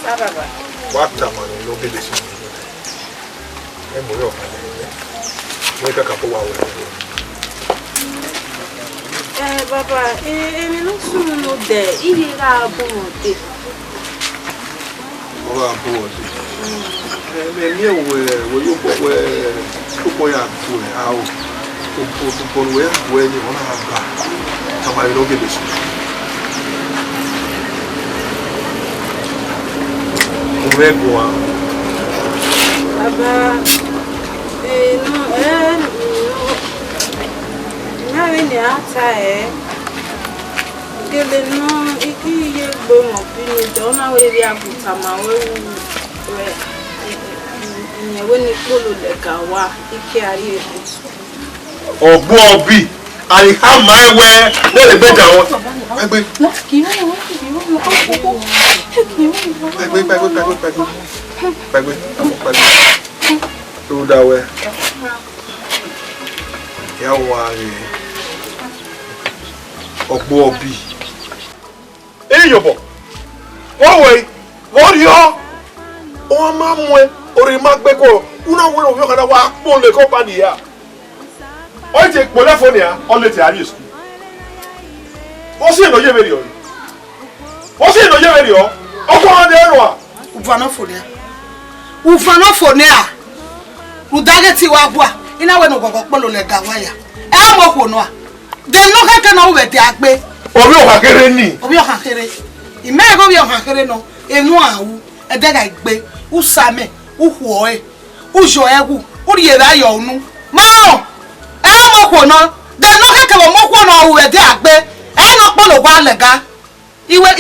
Sa baba. Wa ta ma ni lo gele si. E mo yo fa le. Mo ka ka po wa we. Baba, emi no sunu no de. Iri ra bo mo de. Ora bo de. Me mi we yo po ya tu e a o. O po we ni ona ba. Ta ma lo gele si. Uregwa. Baba, Mary ni ata gele no iki ye gbo mo bi ni do na we ri abuta ma we ni we ni polo le ka wa iki ari Ogbo obi I have my way no le better won egbe to da we ya wa re Ogbo obi eyobo wo yo o ma mu e ori ma gbe ko una we o yo kada wa po le company ya o je po le phone ya o le ti ari school o si no ye meri o o ko ande ro a ufano phone a udage ti wa bua ina we no gogo polo le ga wa ya e mo ko no a de no keke no we ti agbe obi o kakere ni obi o kakere ime go bi o kakere no enu awu e de ga igbe usame uhu oe ujo ewu uri e ba yo nu ma e mo ko no de no keke mo ko no we ti agbe e no polo wa le ga iwe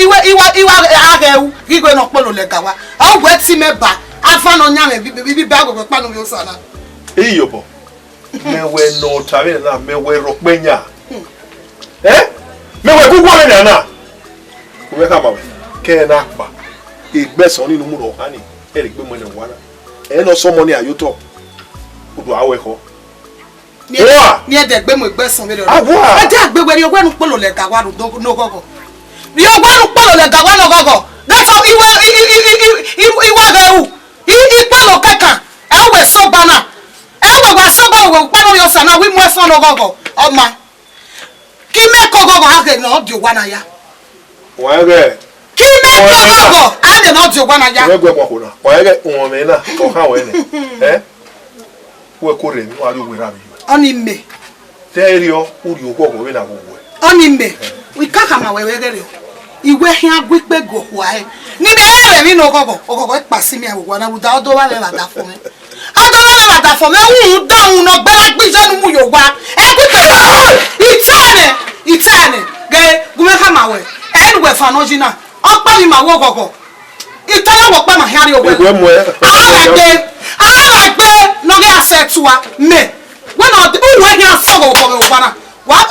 agewu gigwe no polo le ga wa o we ti meba afa no nya me bi ba go pa no bi osana eyobo mewe no tare na mewe ropenya mewe gugu re na we ka mawe ke na pa igbesan nínú mu ro hani e ri pe mo le wa na e no so mo ni ayoto odo awe ko ni e de gbe mo igbesan mi re e de agbegbe ni ogwenu polo le ga wa no gogo ni ogwenu polo le ga wa no gogo that's how iwa gewu ipolo keka e we so bana wa so ba we pa no yo sana wi mo so no gogo o ma ki me ko gogo ha ke no di wa na ya wa ge ki me ko gogo a de no di wa na ya we gwe mo ko na wa ge won me na o ha we ni we ko re mi wa ri we ra mi oni me terio uri o gogo we na gogo oni me we kaka ma we gere iwe hin agwipe go wa e ni de ere mi no gogo pa si mi awo na buda odo wa le la da fún mi ada for me wu down no gbara gbi senu mu yo wa e ku pe itane ge gume kama we en we fa no jina o pa mi ma wo gogo itana wo pa ma hiari owe ara gbe no ge asetua me we no u we nya so go go na wa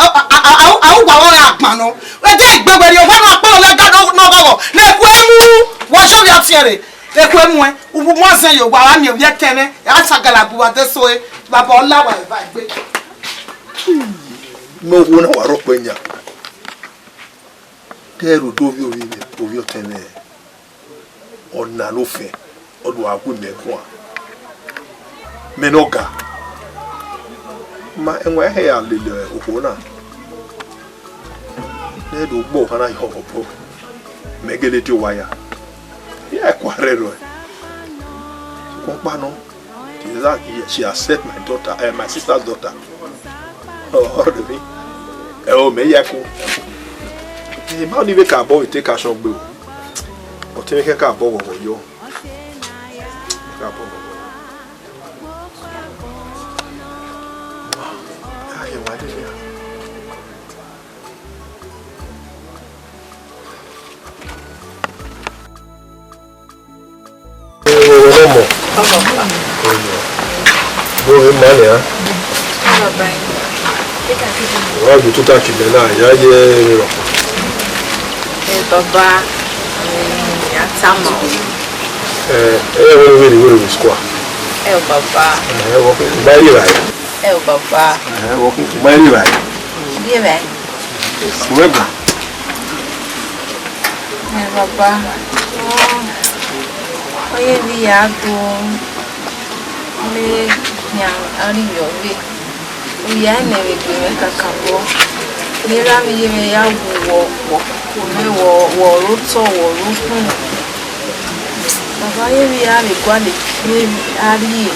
au wa wa agbon no e de igbegbe o wa no pa o le ga no gogo le ku emu wo so bi atiere ekwe mwe ubu mwazen yo gwa mi oye kene ya sagala buwa de so e baba ola wa ba gbe no wo na wa ropo nya teru do vi o tene ona lo fe odo agu me ko a menoga ma enwe he ya lele oho na ne do gbo kana yo opo megele ti waya yeah, quarrero. Compano. She accept my daughter, my sister's daughter. Oh, me. Oh, me yako. The man even can boy take a shot bill. But take a car bow over you. mo. Bo e ma le ha. Wa bi tuta ki me na ya ye ni ro. Baba ya tama. We square. Baba. Wo ko ba ri ra. Baba. Wo ko ba ri ra. Bí ẹ bẹ́ẹ̀. Wega. Baba. Oye bí ya go. Me nyang ari yo we. Oya na we go me kakabo. Ni ra mi ye me ya wo me wo ro to wo ro fun. Baba ye bí ya me gwa le ni ari.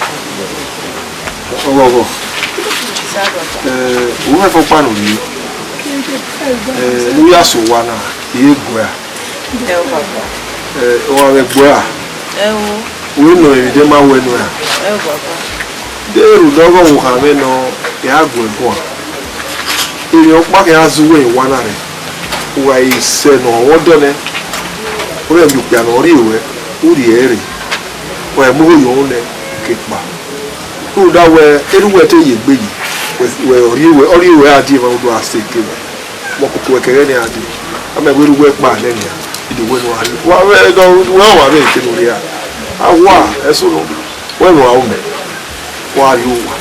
Owo. Wo fo panu ni. Ni ya so wa na ye go a. Baba. O wa go a. We no e de ma we no a. Baba. De ru dogo wo ha me no ya go go a. Iri o pa ke azu we wa na re. Wa ise no wo do ne. O re mi pia no ri we. O ri ere. Wa mu yo ne ke pa. O da we eru we te ye gbe yi. We ori we adi ma do ase ke. Mo ko to kere ni adi. Ama we ru we pa le ni a. Idi we no ali. Wa we go wa be ke no ri a. Awa eso no. We no a me. Wa ri o wa.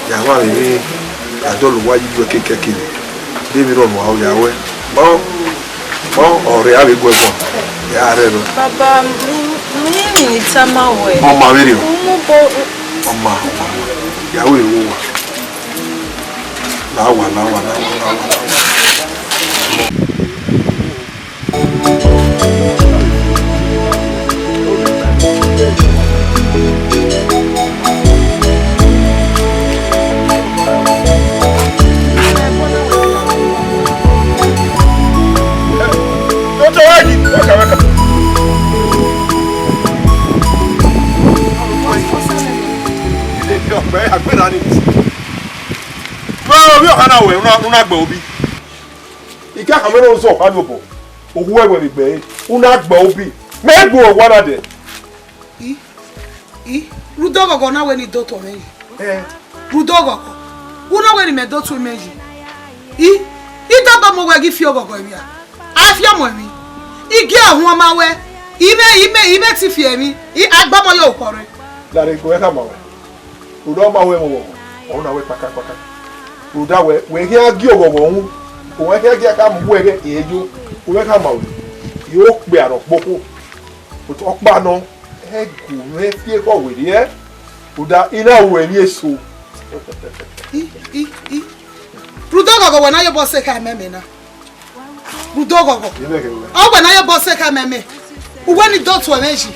Ya ma mi adolu wa yi do keke kiri. De mi ro no a o ya we. Bon ore a be go go. Ya re no. Baba mi ni tama we. O ma we ri o. Mo bo Ọma ya we wo wa. La wa. Una gba obi ike aka mere nso kwa lobo owu ewe mi gbe una gba obi me gbo owa na de rudogogo na we ni doto meji rudogogo una we ni me doto meji dogo mo we gi fi ogogo mi afia mo mi igi ahun ma we ime ti fi emi agbamo yo kore la re go e ka ma we udo ma we mo wo na we paka Uda we here gi ogogo hu o we here gi aka mu ege ejo o we ka ma o yo pe aropopo o to pa no egu me fie ko we ri uda ina we ni eso rudogogo we na yo boss ka meme na rudogogo o we na yo boss ka meme uwe ni dot we meji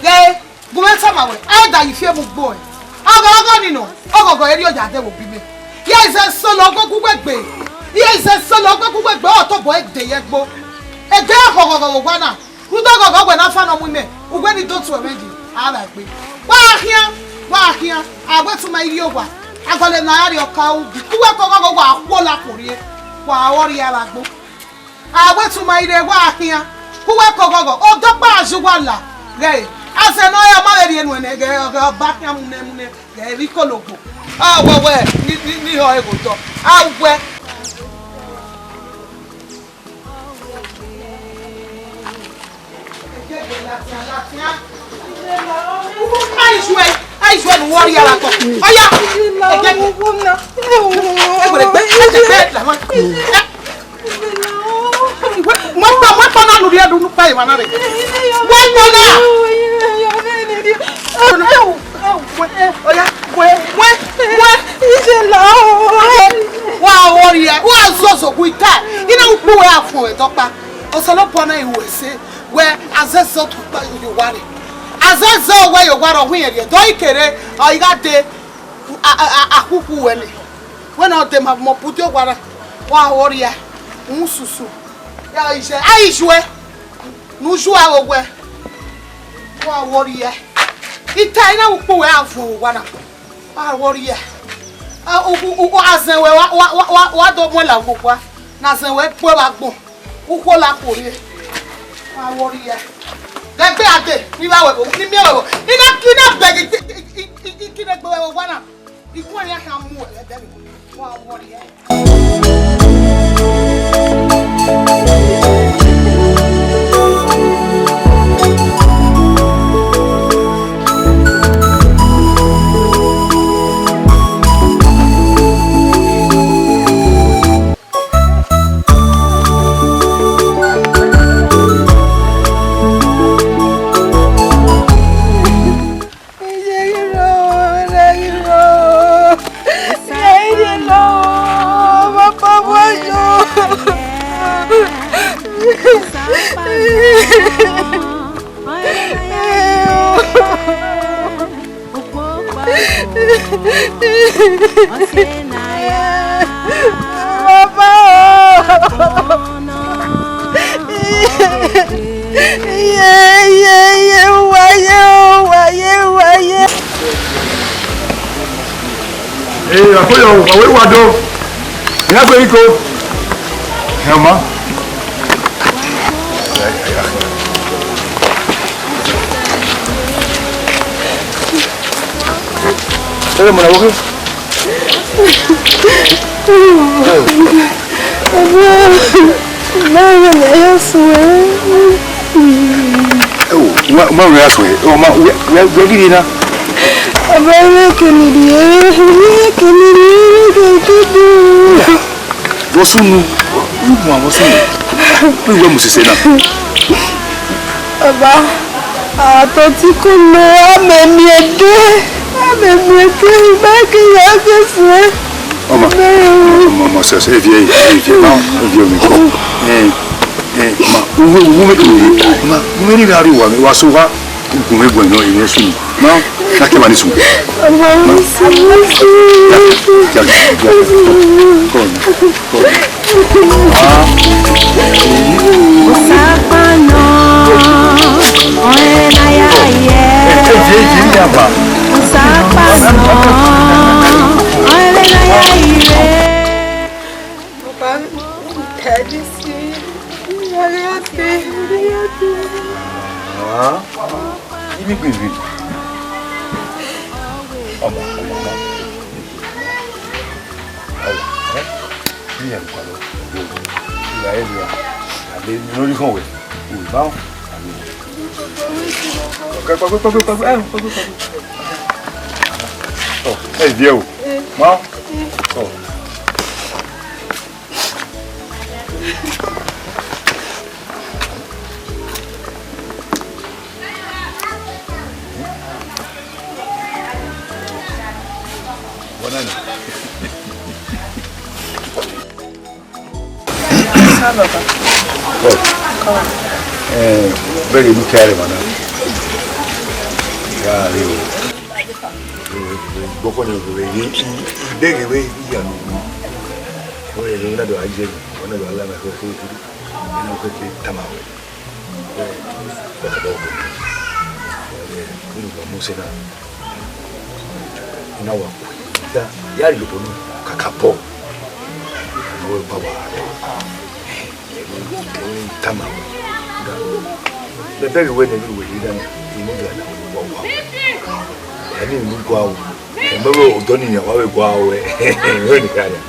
le go meta ma we ada you fie mu boy ogogo ni no ogogo eri oja de wo bi me yes solo gogugbe yes solo gogugbe otobo ede yegbo ede ogogogo gwa na rudogogo gwe na fa no mu me ugwe ni dot we meji ala gbe wa ahia agwetu ma iri ogwa agole na ari oka ubi kuwe kogogo akwola korie wa ori ala gbo agwetu ma ire wa ahia kuwe kogogo odopa ajugwala re ase no ya ma eri enu ene ge ba hia mu ne ge ri kologbo wewe ni ho ego to awe Aiswe no worry ala to oya mo na no ria do no pai manare oya wa worry wa zozo kuita ina upo we afun e topa osolopo na iwe se we azezo to pa you worry azezo we you worry ohun ere do ikere o iga de akuku wele when all them have mo puti ogwara wa worry ya nsusu ya ise aiswe nuju awogwe wa worry ya ita ina upo we afun ogwara wa worry ya azenwe wa do mo la gogwa na azenwe po ba gbon uko la pore wa worry ya Legbe ade, ni wa we, ni mi we. Ina beg kina gbe we wana. Iku ani aka mu e de mi. Wa worry e. Apoyo, awe wado. Ina go iko. Hema. Ele mona woke. Mama na yaswe. Oh, ma we aswe. Oh, ma we gidi na. Abale kenidi. Vosunu. Mo vosunu. Pe wo musise na. Aba, atoti ko lo amemi ede. Amemi ede ba ki ya kese. Maman, ça c'est vieille, non, vieux micro. Vous me regardez, vous avez souvent, vous me voyez, il est sous. Non, là qui m'a dit sous. Hey, vieux. Moi? Oh. Very good carry, man. Yeah, you. Boko ni go yi dege we ya no. Ko ye na do aje, ona do ala na ko ko. Ina ko ti tamawe. Baka do ko. Ni go musena. Ina wa ko. Da ya ri bonu kakapo. Wo baba. Tamawe. Da. The very way they do we dan ni ga na wo wa. Ani ni gwa. Mbabo udoni ya wawe gwawe. Wewe ni kaya.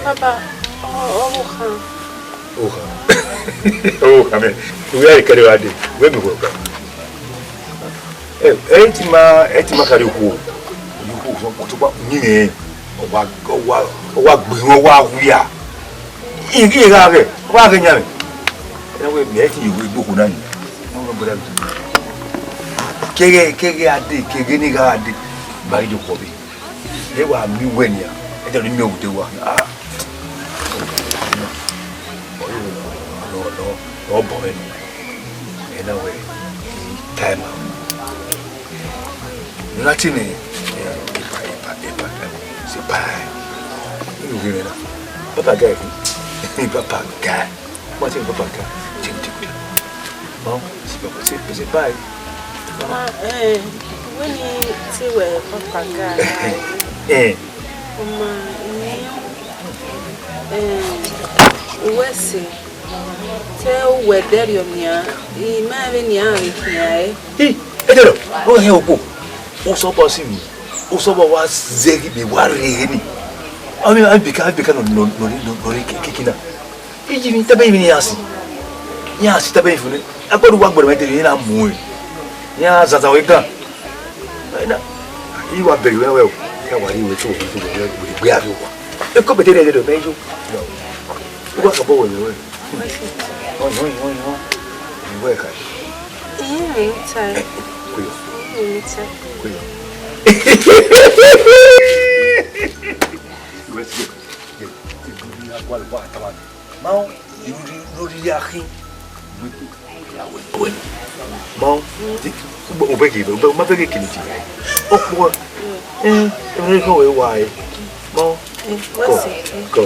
Papa, oha. Oha me. Wewe kale wadi. Wewe ni gwa. Etima kale ku. Yuko so kutuba nyine. Owa gbin wa wuya. Igi ga ge. Wa ge nyame. Ewe me eti yugo igboku nani. Mo boda. Kege ade, kege ni ga ade. Bari jo ko bi e wa mi wenia e de mi owude wa no boy e na we time nothing e c'est pas you hear me papa guy papa guy moi c'est papa guy c'est tout bon c'est pas when you see where Papa guy, Wessie, Tell where there you near. He may be near here. Hey, Edero, go ahead, go. Also, possible. Also, was Zegi be worrying. I mean, I become no kicking up. Even the baby, yes. Yes, the baby. I got to work with the inner moon. Yes, that's how we got. You are very well. What you were talking to we have you. You could be there to pay you. What's a boy in the way? Oh, no. You work. Mau Uwadiae mau bộ bê gì bộ mất cái kinh gì ốc mua em không phải hoài mau go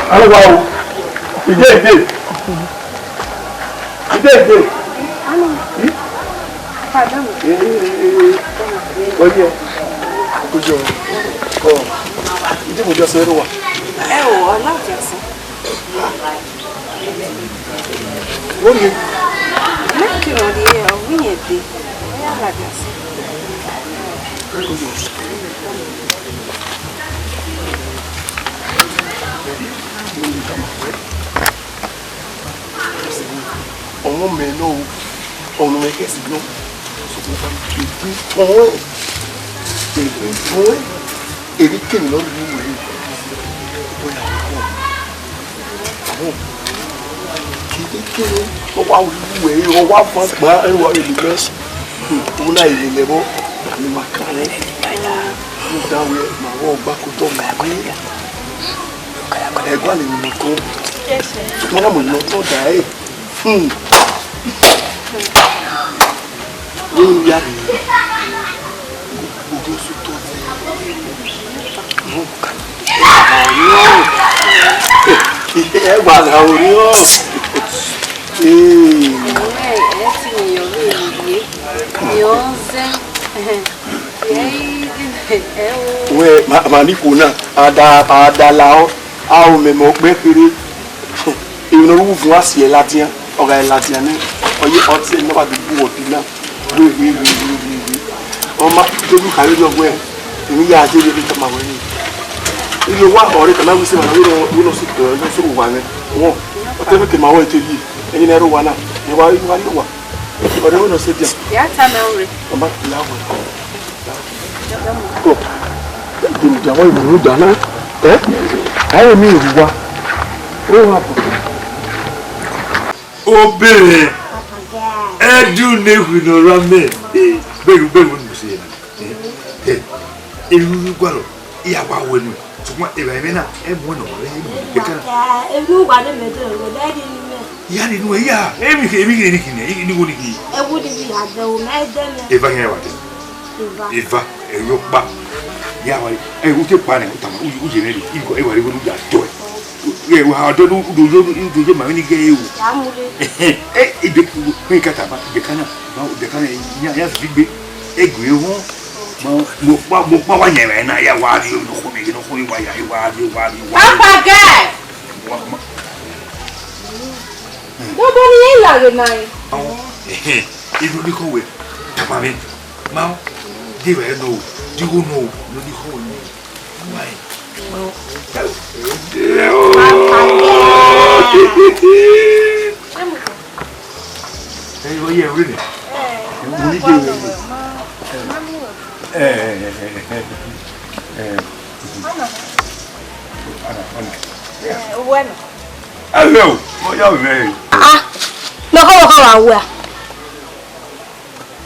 alo wow đi Pardon. Oye. Kujo. Oh. Ije mo jose ro wa. Ọlá jẹsẹ. Wọ́n ní. Mẹ́kìrọ̀ ni ẹ̀ ọ̀gbìn yẹn dé. Ọlá jẹsẹ. Ọmọ mi náà ọ̀nà ẹ̀kẹ́ sí náà ṣùgbọ́n bá mi kìí fún èrí kèmí lọ́dún ní ìwé bóyá àwọn kìí ọwọ́ àwùjọ ọwọ́ àfọ́gbà ẹwà ìlú mẹ́sì tó náà ìlú lẹ́bọ́ àmì màkàrẹ́ ló dáwé màwọ́ ọgbà kó tọ́ màwé ẹ̀gbọ́n lè nìkan ṣùgbọ́n àmọ̀ ìlú tó dà ẹ́ wọ́n yá mi gbogbo sọ́tọ̀ ẹ wà láwùrí ọ́ wẹ́ màá ní kò náà àdàlà ọ́ àwọn mẹ́mọ́ pẹ́ kiri ìrìnà owó fún wa sí ẹ látíá ọ̀gá ẹ látíá ní ọyẹ ọtí ẹ náà ti bú ọtí náà wéwé ọmọ tóbi kàrí lọ́gbọ́n ẹ̀ èmi yá ajé lórí tọ́mà wọ́n ní ilé wa ọ̀rẹ́ kan náà wí sí wọn wí lọ sí sókò wà ní wọn ọtí ẹ̀fẹ̀ kèmà wọ́n ètò yìí ẹ̀yin náà ẹ̀rọ wà náà ẹ̀ wá ló wà ọ̀rẹ́ wọn lọ sí díà. Ìyá ta náà rè. ọmọ ìlà wọn kọ ìdìmọ̀ ìbùrú dáná ẹ ayé mi ìrù wa ó wà bọ̀. Ó bẹ̀rẹ̀ ẹ̀dùn ní ìhùnà mẹ́ bẹ́ẹ̀ ní ṣe yẹn ẹ̀rù gbọ́dọ̀ ìyàwó àwọn ẹnu ṣùgbọ́n ìbà ẹ̀mẹ́ náà ẹ̀ mú ọ̀nà ọ̀rẹ́ yìí kẹ́kẹ́ náà. Ebi wà ní mẹ́tọ́ ẹ̀rọ dáadé ní mẹ́. Ìyá nínú ẹ̀ yá ẹ̀mí kìí ní wọ́n ní kìí. Ewu ni bi àbẹ̀wò mẹ́ẹ̀dẹ́nẹ̀. Ìfà yẹn wà dé. Ìfà ẹ̀rọ pa yàwá ẹ̀rù tẹ̀ pa náà tàmá ó yẹ náà ìkọ̀ ẹ̀wà rẹ̀ wọ́n yà jọ ẹ̀ ẹ̀wà àdó dojo màmí ní gẹ́yẹ̀ wò. Ìdè fún ìkàtà bá ìdèkánná yà fi gbé ẹgbẹ́ wọn mo pa wà yẹ̀rẹ̀ náà yà wà á rí ọkùnrin wà yà wà á rí. Apagẹ́! Gbogbo ni yẹn ìlànà náà. Ìlú ní kò wẹ̀ tàbá mi máa dé bẹ̀rẹ̀ náà díwó náà ló ní kò wẹ̀ wáyé. Ẹ̀yin wọ́n yẹ ìwé ni. Mo ní dé ìwé ni. Bueno. Hello, mo yà wẹ̀. Nọkọ̀wọ̀kọ̀ wà wẹ̀.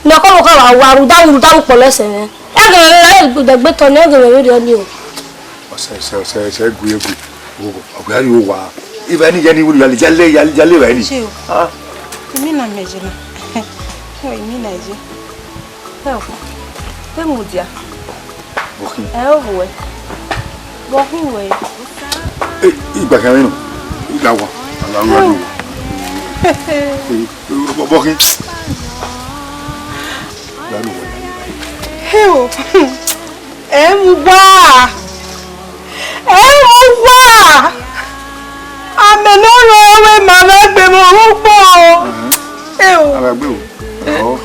Nọkọ̀wọ̀kọ̀ wà wà rúdáwù pọ̀ lẹ́sẹ̀ rẹ̀. Ẹgbẹ̀rẹ̀ ìgbẹ̀gbẹ̀ tọ̀ ní ẹgbẹ̀rẹ̀ rẹ̀ ni o. Ọ̀sẹ̀ gu egu ọ̀gbẹ́ yóò wà. Ibà ni yẹni wúlò yàlẹ́ rẹ̀ ni. Ṣé o? Èmi nà mẹ́jẹ náà. Èmi nà ẹ̀jẹ̀. Bẹ́ẹ̀ kọ́. Bẹ́ẹ̀ mo di a. Bọ́kí. Ẹ ó wẹ̀. Bọ́kí wẹ̀. Ìgbà kan nínú ìgbà wà àlàáfíà ni wò. Bọ́kí. Amenoro ewe mama gbe mo rupo. Ara gbe o. Oh.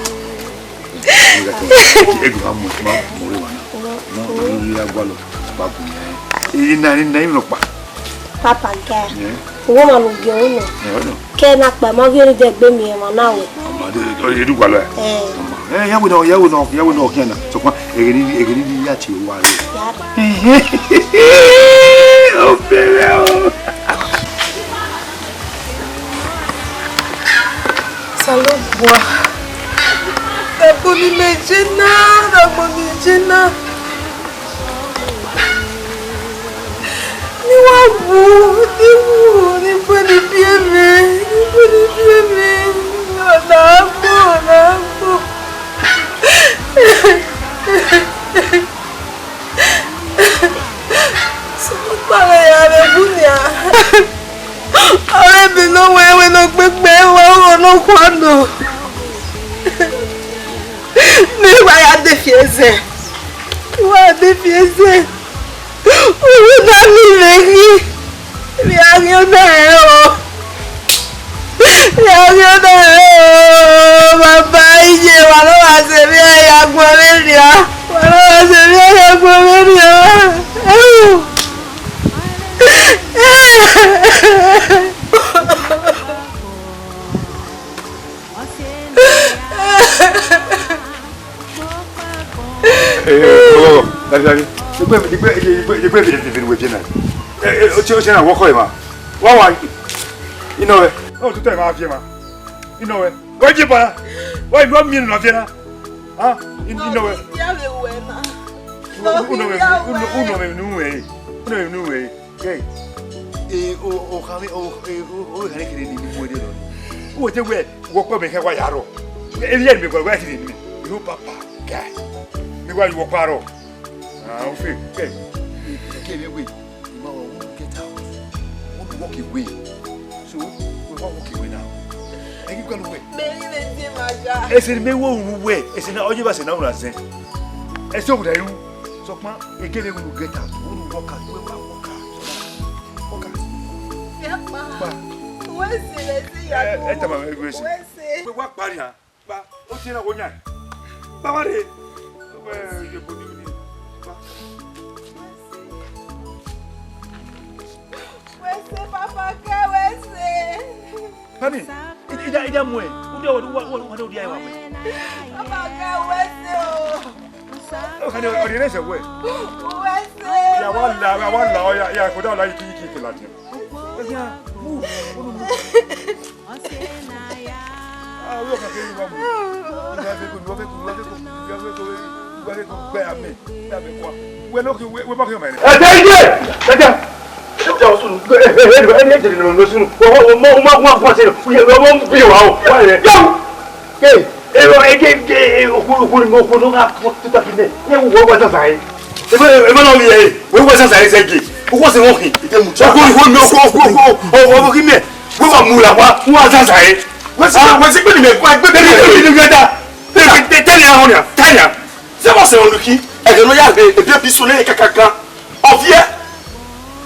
Ego amu ma mo re wana. No, ni agbalo pa ku ni. Ina ino pa. Papa ga. Wo ma lu ge ono. Ke na pa mo vi ri de gbe mi e ma na we. Amade edu gwalo e. Yawo no kiana. So kwa egeni ya chi wa re. Oh baby. Salut bois. Daboni mejena. Ni wabu, ni poni pieme. Nabo. Salut para ya le bunia. Ọ̀rẹ́ mi ló wọ ewé ló gbégbé wọ́n ló kwando. Nígbà yà dé fi ẹsẹ̀. Owó náà mi lè rí. Rí àrí ọ̀nà ẹ̀ o. Bàbá iye wà ló wà ṣe bí ẹ̀yà gbọ́n lórí ọ́. Dari. Digbe we na. O che na wo ko e ma. Wa. Ino we. O tu te ma afie ma. Ino we. Wa je ba. Wa mi mi no afie na. Ah, ino we. Ya le we na. Uno me nu we. Okay. O kami o kare kire ni mo de lo. O je we wo ko me ke wa yaro. E ye mi ko wa kire ni. Yo papa. Guy. Mi wa wo paro. Ah, okay. Okay. Get away. You must get out. Want to walk away. So, we want walk away now. And you can away. It's in me won't way. It's in all you us now. It's over there. So, man, again, we will get out. We will walk out. We will walk out. Walk out. Yeah, ma. Where's it? Where's it? We walk by here. But what's in a one night? Bavare. Papa, where's it? Honey, ida mwe. What do you want? Papa, where's it? Oh, honey, ordinary way. Where's it? Ya wala, ya koda la iki lati. Ya, move. Ah, we ka ke ni bamu. We no we ba ke mai. Daja.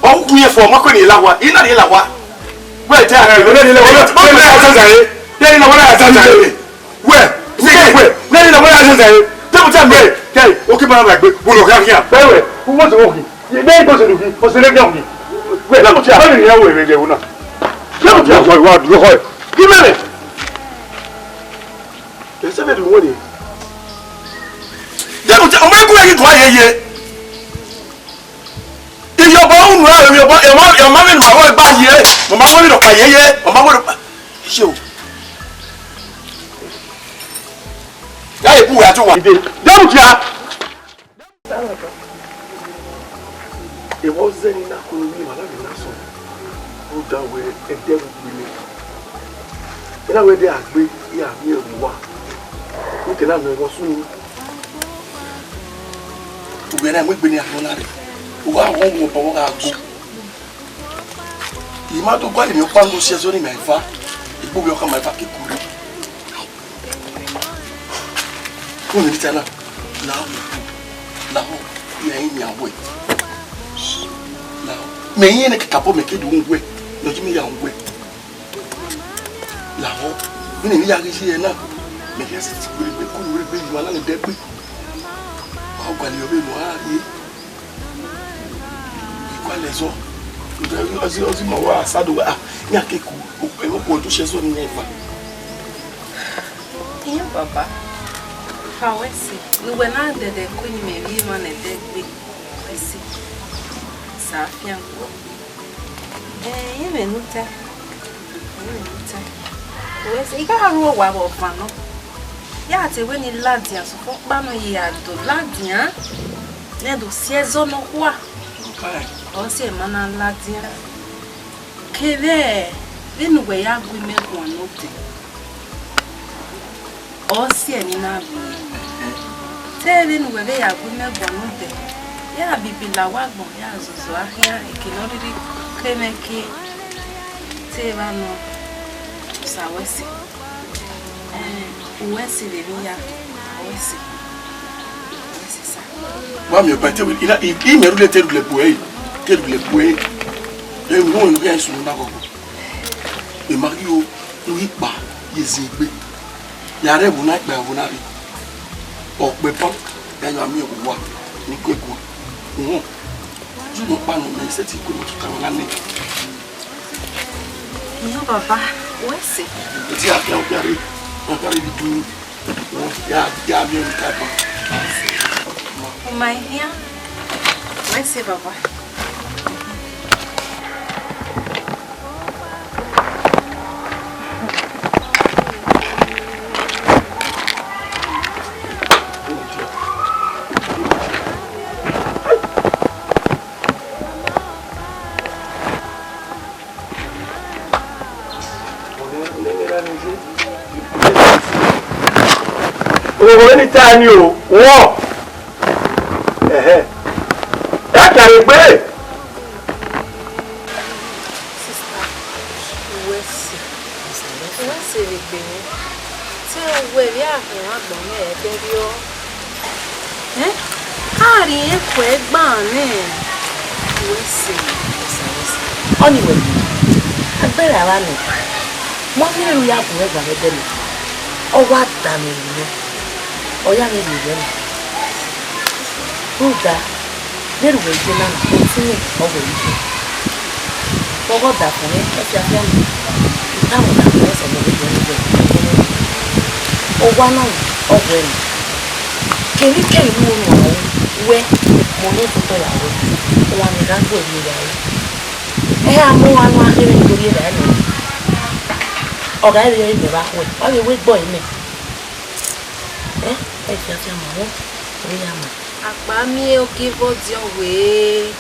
On couille for moi connaît la voix, il n'a rien la voix. Ouais, tiens, ouais, your mom and my wife back here. My mom will pay here. My mom will show. Hey, who are you? Don't ya? It wasn't enough for me, my love. Who down with a devil with me? In a way, they are great. Yeah, near one. Who can I know soon? When I'm with Benin Movie. Who are one more power? Ima to kwa mi kwa ndo sezo ni maifa ipo bi oka maifa ke kuru ko ni tana na ya nya we now me yin ne kapo me ke du ngwe no jimi ya ngwe la ho mi ni ya ri si e na me ya se ti pe ko ni be yu ala ni de pe o gba ni o be mo a ye kwa lezo ozi ma wa asado ah ni akeku o pe ko to se so ni e fa Iya papa. Hawesi. Nuwe na dede kwenye mevi mane degbe. Wesi. Safia. Yeme nuta. Wesi. Ika haruo wabo fano. Ya te weni ladia so fo bano ya do ladia. Ne do siezo no kwa. O se mana ladia. Keve. Venuwe ya gwime kwa note. Osi eni na bi. Tele nu wele ya gume gbonude. Ya bibila wa gbon ya zozo ahia ikinodiri kemeke. Teba no sawesi. Uwesi le mi ya awesi. Wesi sa. Wa mi o pa te ina I me rule te rule boe. Te rule boe. E mo no ya sunu na gogo. E Mario nu ipa yezigbe. Yare bu na gba bu na bi o pe pon ya yo mi o wa ni kweko ju mo pa no me se ti ko mo tuta wala ni Iyo baba wesi ti a pe o biare bi du ya mi o ka pa my here wesi baba Ni tani o wo ya kare gbe sister wesi le gbe ni ti o we ri ahun agbon me e de bi o ari e ko e gba ni wesi anyway agbere ara ni mo ni ru ya bu e gba me de ni o wa da mi ni oya mi ni ni Uda leru we je na continue o we ni ogo da fun e ti afia mi ta mo da fun so mo we ni o wa na o we ni keni mo no we mo no to ya we o wa ni ga gbo ni ya amu wa no akere nítorí e ni oga ere mi ba we gbo ime e ti afia mo o ya mo Agba mi o give odi we.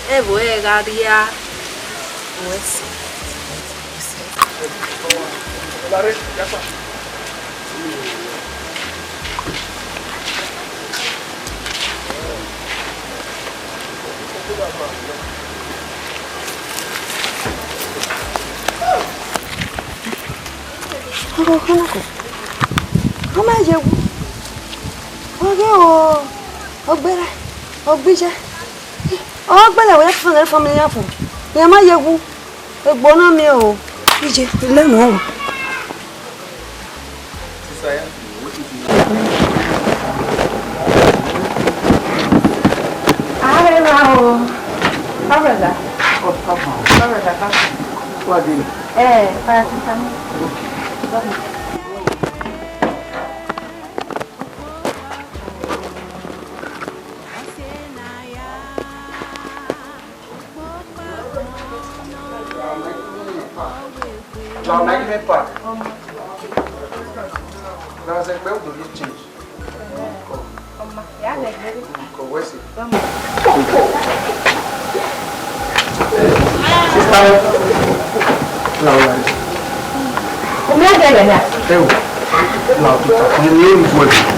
Evo e garia. Wesi. Lare, ya pa. Como é Diego? Ogbera ogbise ogbele we fun le family ya fun ye ma Yegu egbona mi o ije lenu o Saya Are lao Abrada oh papa Abrada ka what did para tentang Não, não é que vem para. Não, é que eu dou de change. ya le gbe Com esse. Laura. Como é que é, né? Eu. Não, tu tá com ele foi.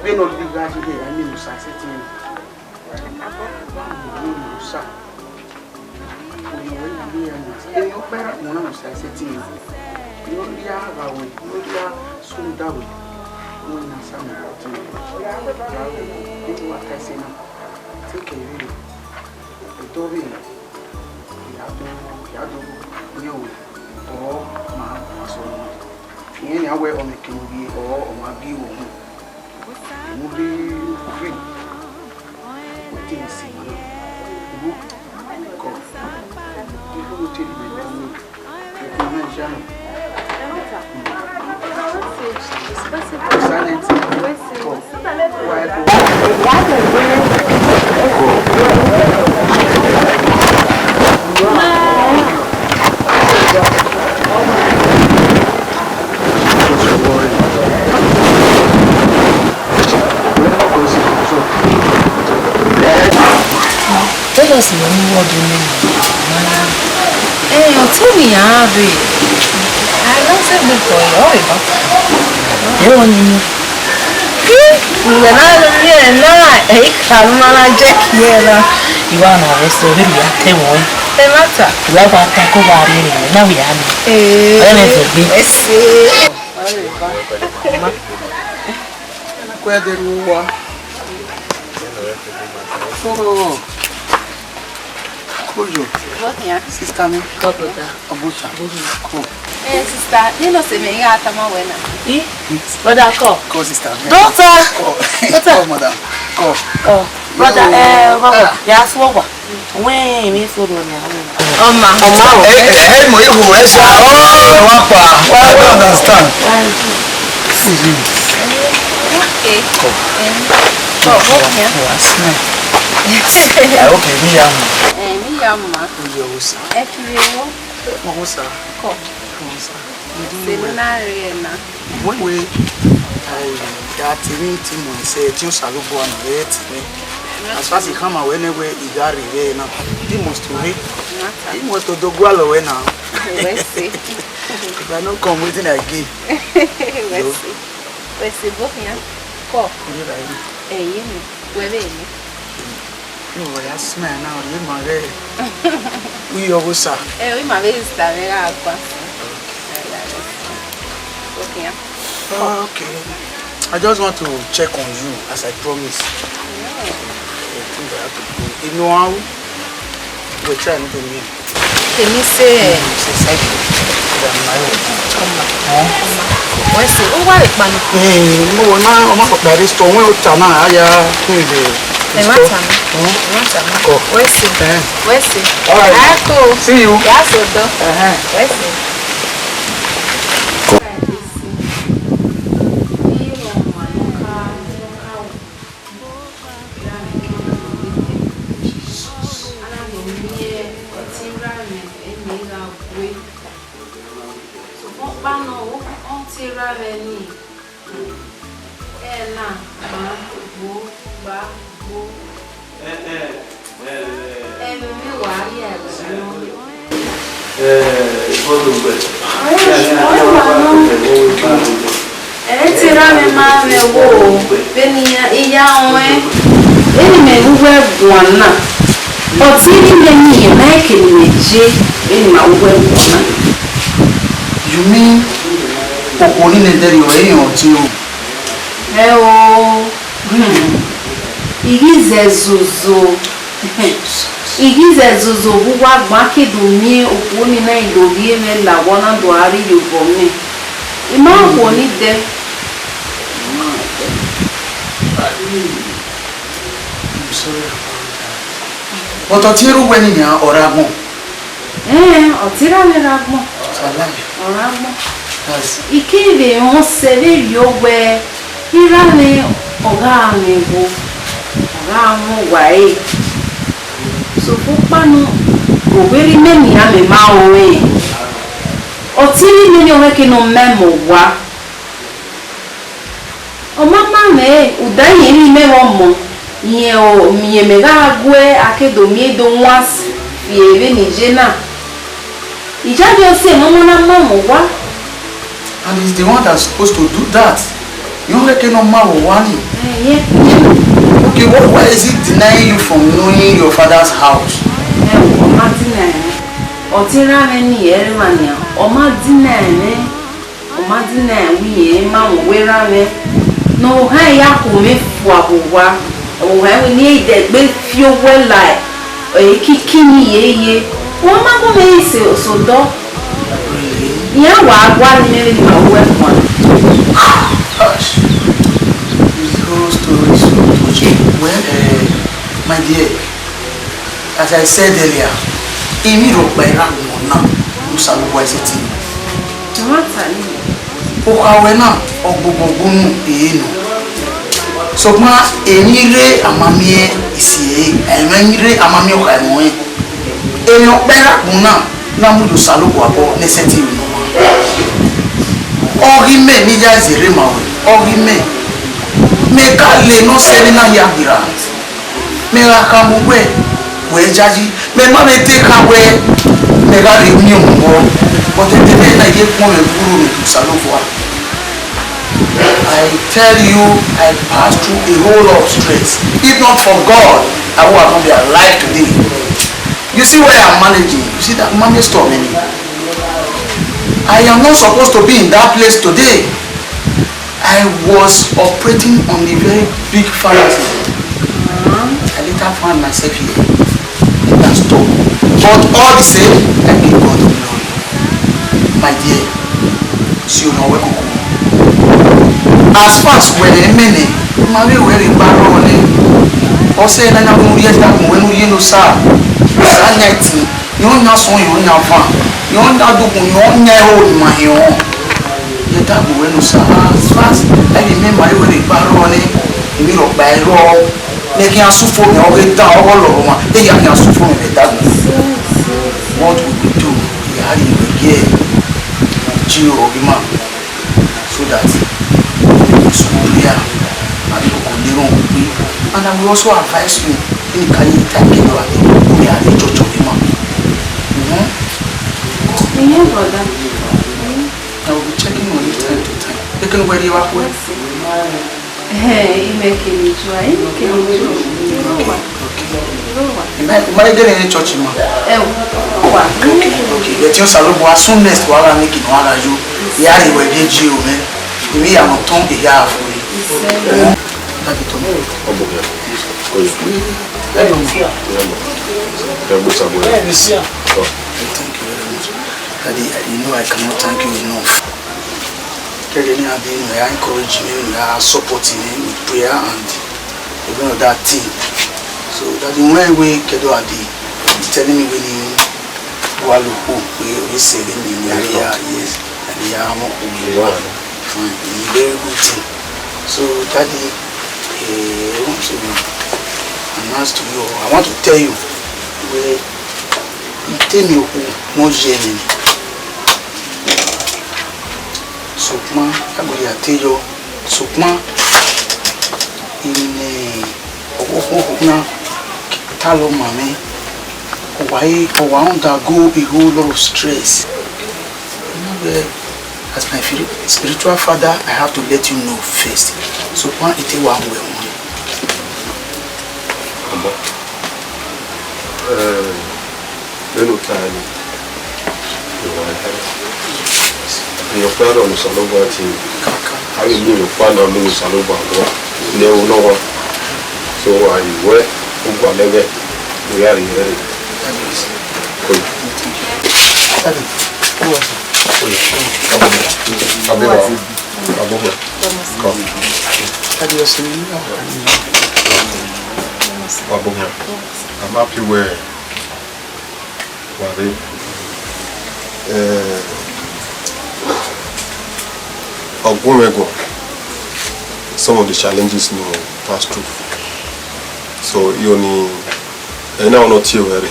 been on the garden here, I mean, setting. You better one of setting. You have a way, you are soon double. When I saw what I say now. Take a video. The Toby, you or my so any way on the king or my view. Movie free. What things see? Go. People will tell you. You mention. Tell us what you mean. Hey, tell me, I don't say before you want you. When I don't hear now, I can't manage here. You are not a story. I one. The matter. Love our taco body. Now we are. Where did you walk? Oh, cool. What here? Sister, me. Abucha. Cool. Eh, sister, you know, say me got a man when. Brother, call. Call sister. Daughter. Call madam. Call. Oh, brother, yes, what? When me so do me. Mama. Hey, mo you go esa. Oh, wapa. I don't understand. Okay. Oh, here. Okay, me yam. Me yam ma. Yosa. Efiwo. Mosa. Ko. Seminary na. When we that meeting we say tin salubo na right me. As far as come away anyway igari we na. He must to me. He must to do gwalo we now. Let's see. If I no come waiting again. Let's see. Let's see both here. Ko. Yini. Webe ni. No, I smell now. You my we obusa. We my is that we are kwa. Okay. I just want to check on you as I promised. You know how we try not to meet. Can you say? Where's it? Oh, what man? No, now I'm not very strong. We're Tana. I Where's it? Where's it? All right. I go. See you. Yes, where's it? You mean Pokoni Nederi or any of you? Igize zuzu buwa makedumie oponi na idobie me la wana doari yobome. Ima oponi de. I'm sorry. But Otiru when in your oramo. Otira me ragmo. Oramo. Ikebe on seve yowe. Irane ogame go. Ogamo wae. So pano oberi memi ame ma owe. Otiri meni owe ke no memo wa. O mama me udaye ni me womo. Nye o miye me ga agwe akedo mi do nwas fiebe ni jena. Ijabi o se momo na mamo wa. And he's the one that's supposed to do that. You reckon no man will want you? Yeah. Okay, why is it denying you from knowing your father's house? Oma deny. Otira many eremania. Oma deny. Oma deny we ma wera me. No ha ya ko me fu abowa. O ha we need the be feel well like o kikini ye. Wọ́n máa bọ́ mi ṣe òṣòdọ́. Ìyá wà á gbá ní mẹ́rin ní ọwọ́ ẹ̀fọn. Gosh, this whole story is so touching. Well, my dear, as I said earlier, èmi rò pé ìrànwọ́ náà ló ṣàlùwọ̀ ẹsẹ̀ tì mí. Ó kàwé náà ọgbọgbọgbọ nù èyí nù. Ṣùgbọ́n èmi rẹ̀ àmàmìyẹ ìsì èyí, ẹ̀mí rẹ̀ àmàmìyẹ ọ̀kà ẹ̀mọ́ yẹn. Èèyàn pẹ́rà kùn náà lámúlò sálùkù àbọ̀ nẹ́sẹ̀ tí ìlú wọn. Ọ̀rí mẹ́ níjà zèrè màwé, ọ̀rí mẹ́. Mẹ́ka lè ná sẹ́ni náà yà bìrà. Mẹ́ra ká mú wẹ̀ wẹ̀ jájí. Mẹ́ma mi tẹ́ ká wẹ̀ mẹ́ra lè ní òmùwọ́. Bọ́tẹ́tẹ́tẹ́ náà yẹ kún ẹ̀ kúrò nìkú sálùkù wa. I tell you, I passed through a whole lot of stress. If not for God, I would have not been alive today. You see where I'm managing? You see that money store many? I am not supposed to be in that place today. I was operating on a very big fallacy. I later found myself here in that store. But all the same, I give God the glory. My dear, see you now welcome. As far as when a minute, my way where you borrow on it. Also, I know you that when you know, sir. Sanity, you know, so you know, you know, you know, my own. You that when you say as fast, I remember when you borrow on it, you know, by law, making a soup for me, or get down all over, they have a soup for me. What would we do? We had it again, Gio, so that school here, and you could and I will also advise you in the career time we are the church of the man. Brother. I will be checking on you time to time. You can wear you up with. Hey, you make me try. Okay. Am I getting any church, man? Okay. Let your salon as soon as you are making one of you. You are the way you man. We are not tongue the yard for you. Daddy, you know I cannot thank you enough. I encourage me, I support me with prayer and even that thing. So that in one way, Kedo Adi telling me when you go we say in the area, yes, and the armor, fine, very good thing. So Daddy, I want to announce to you, I want to tell you where you tell me who knows Jenny. Sukma, I will tell you, Sukma in Okokna Talo Mame, why undergo a whole lot of stress. As my spiritual father, I have to let you know first. Sukma ite wa mwe mwe. Nínú tààrí ìwà ìhẹ́rẹ́ èèyàn pẹ́ ọ̀rọ̀ olùsọ̀lọ́gbọ̀ àti àwọn ìlú ìrọ̀pá náà ló olùsọ̀lọ́gbọ̀ àbọ̀ ilé ewu náà wọ́n tó àìwẹ́ gbogbo àlẹ́gẹ̀ lórí àríyẹ́ rẹ̀ kòyí. I'm happy where some of the challenges you pass through. So you only and now not you very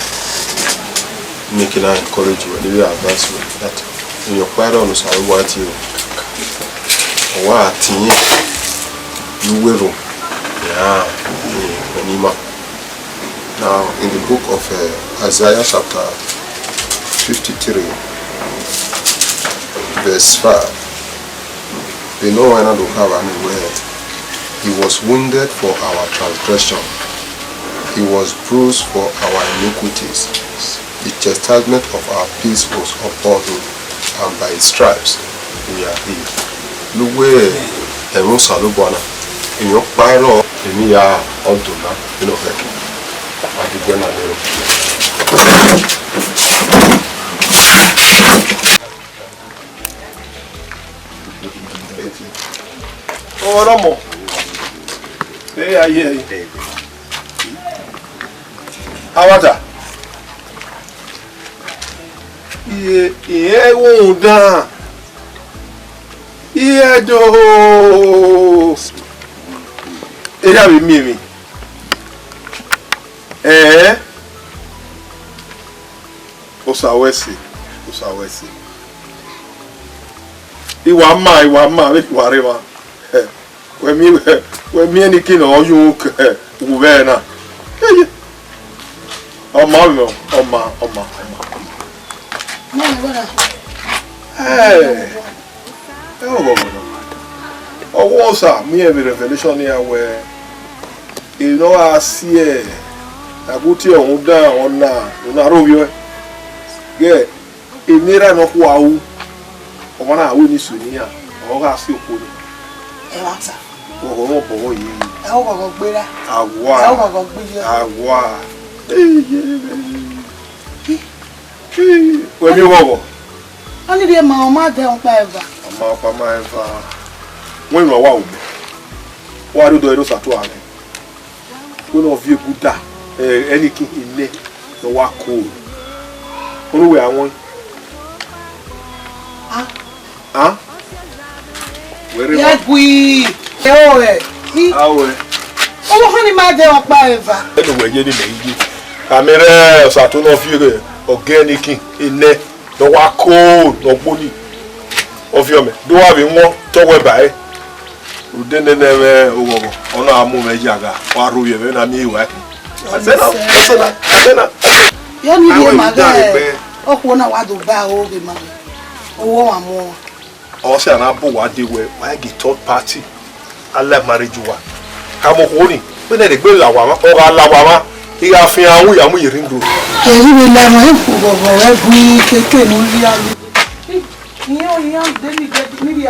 making I encourage you and we advance you that in your choir on so what you what you will now in the book of Isaiah chapter 53 verse 5 They know when I don't have anywhere. He was wounded for our transgression. He was bruised for our iniquities. The chastisement of our peace was upon him, and by his stripes we are healed. Look where Heaven Salubana in your pyro in your Ontuna, you know, I began a little. Oh, no more. Hey, I hear you. Awata. Iye won't down. Iye do. It have me. Osawesi. Iwa ma, whatever. When me any king or you Uwadiae. Oma. Hey. Oh, what's up? Me have a revelation here where you know I see I go to your down on na rovio. Yeah, it never no wow. I wanna win this soon. Oh, I see you. Oh, boy. Agua. Where you go? Only the mama don't ever. When you are what do those at one? One of you good anything in there, no work cool. Only I want. Where we oh, honey, my dear, anyway, you didn't camera, Saturn of you, organic in there, no work cool, no money of your men. Do I have more to wear by? We didn't never on our movie jaga, or Ruby, when I'm here working. I said, you need my guy. Oh, when I want to buy all the money. Oh, more. Also, an apple what they were, why get third party. I love marriage you one. Come on, honey. When they go la wama, or la wama, he have we are moving group. You will let my food every cake. You get me.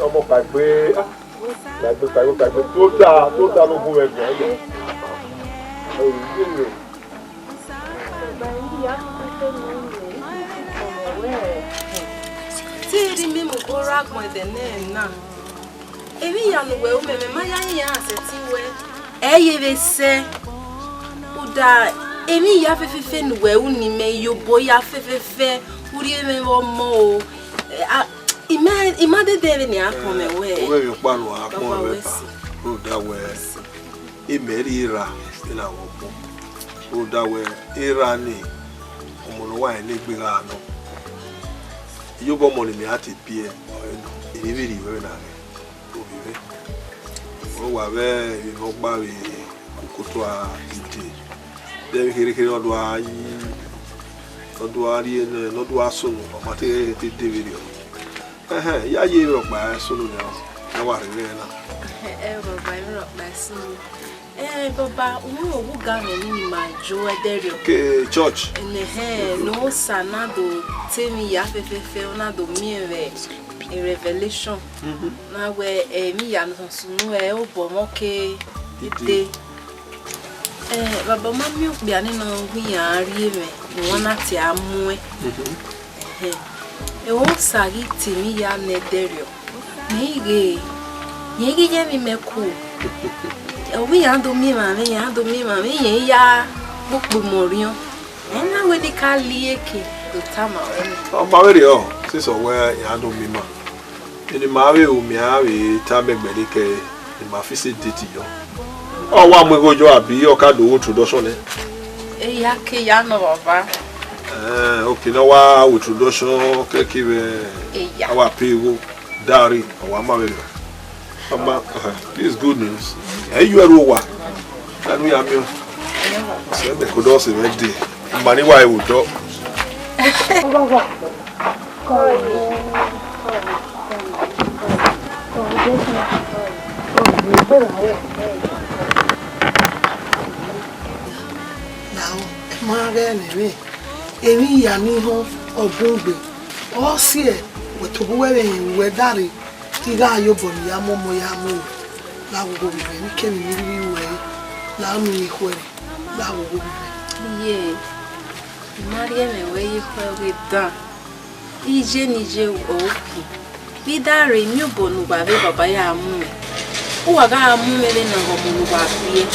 I'm like total no go again. See me go rag more than now. Every young well, my young setting where you say, Uda, Amy Yaffin, where only may you boy Yaffin, would you even more? Imagine Devin, come away. Where your pan will come that way. Imerira in our home. Oh, that way, Irani, Omonoa and Nibirano. You go money me at it, Pierre, or very very oh, I wear you know, Barry, Kukutua, then he cannot do a son, or Mate video. Yeah, you rock by a son now. I ever by rock by son. Baba, who got me my joy there? Okay, church. And the hair, no sanado, tell me Yafe, me a revelation. Now, where me and no okay, it Baba, mammy, be an in we are really one at the amoe. A won't sagi to me, ya nederio. Maybe, ye gave me me cool. We handle me, mammy, ya book Morion. And now when they call Lieke, the Tama. Oh, Mario, this is where you handle me, ma. In the Mario, me have a time medic in my facility. Oh, one will go to be your card to introduction. Yake Yano, Baba. Okay, now I will introduction, our people, Dari, or Mario. This is good news. Hey, you are over. And we are here. So they could also make the money why I would drop. Now, Margaret, Emi Yaniho or Bugbe, all see it with the wedding where daddy, Tiga Yobon Yamomo Yamu, now will be very came in way, now me where, now will be. Yeah, Maria, where you were with that. Nije opi. Vida renew bonu babe baba ya mu. Uwaga mu mele na ngomunu babe.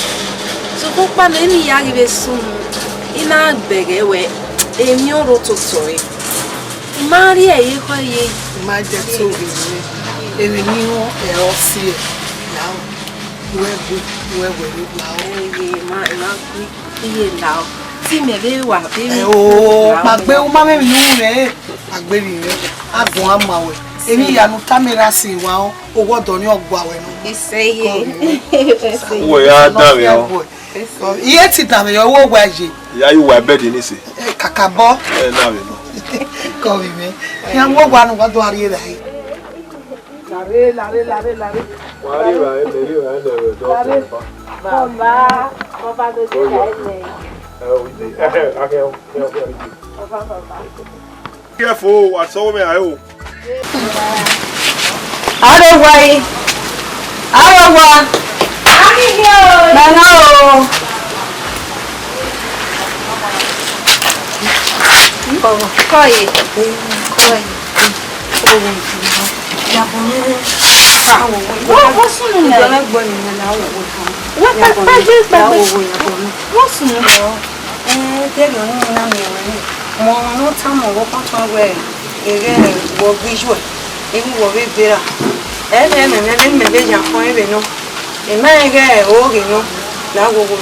So papa na emi ya gibe sunu. Ina bege we emi oro totori. Maria ye kwa ye ma je to bi ni. Emi ni ho e o si e. Now we now. Iye now. Ti me be wa be. Oh, magbe o ma me nu re. Magbe ni re. Agun amawe. Emi ya nu camera si wa o wodo ni ogbo awe nu. Iseye. Wo ya da mi o. Iye ti da mi owo gwa je. Ya you wa bed ni se. Kakabo. Na we no. Ko mi me. Ya wo gwa nu do ari re. Lare. Wa ri wa e me ri wa na we do. Baba, Baba go to the Careful, I saw me. I hope. Arowai. Nano. Koi. What's in there? What's in there? Mo tamo wo patwa we ere wo visual emi wo be bera me be jan kon ebe no e ma ege o ge no la wo wo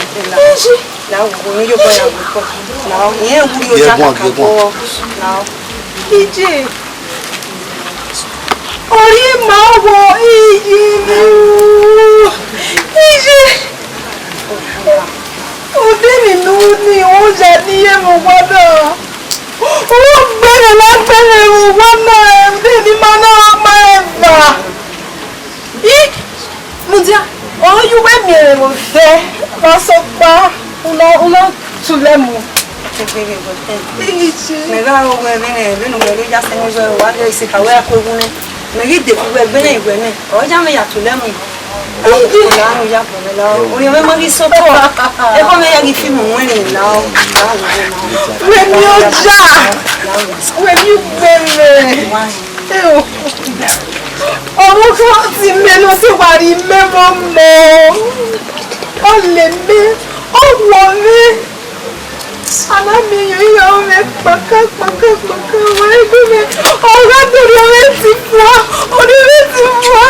la wo no yo bo ya ko la yen wu yo ja ka ko la DJ ori ma wo DJ o demi no ni o ja ni e mo gbọ́dọ̀ o gbere la gbere o wa na demi ma na ma eba Mudia o you we mi mo fe ma so pa uno tulemu me ga o we me no we ja se ni zo wa de isi ka we akwegun ni me ri de ku we gbe na igwe ni o ja me ya tulemu Oye me magi sopo. E come ya gi film wani now. When you ja. When you bere. Omo ko ti meno se wari memo mo. O le me, o wo me. Ana mi yo me paka wa go me. O ga do le ti fwa. O le ti fwa.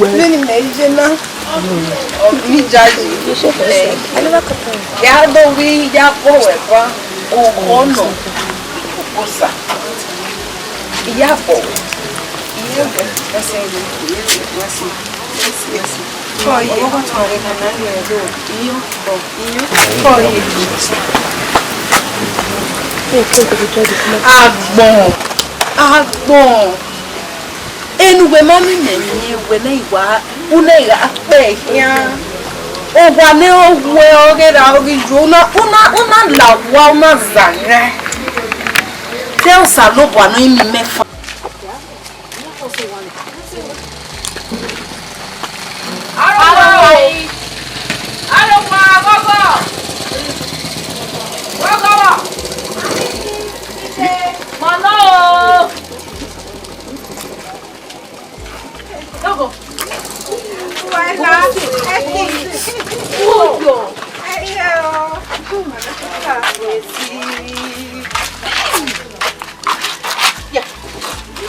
Benin Movie. Mi jaji. Ya do we ya powe kwa o ono. Osa. Ya powe. Agbon. Enuwe mami neni we na iwa una ya pe ya. O wa ne o we o ge da o gi ju una la wa una zanya. Tell Salobo no imi mefa. Uyo. Yeah.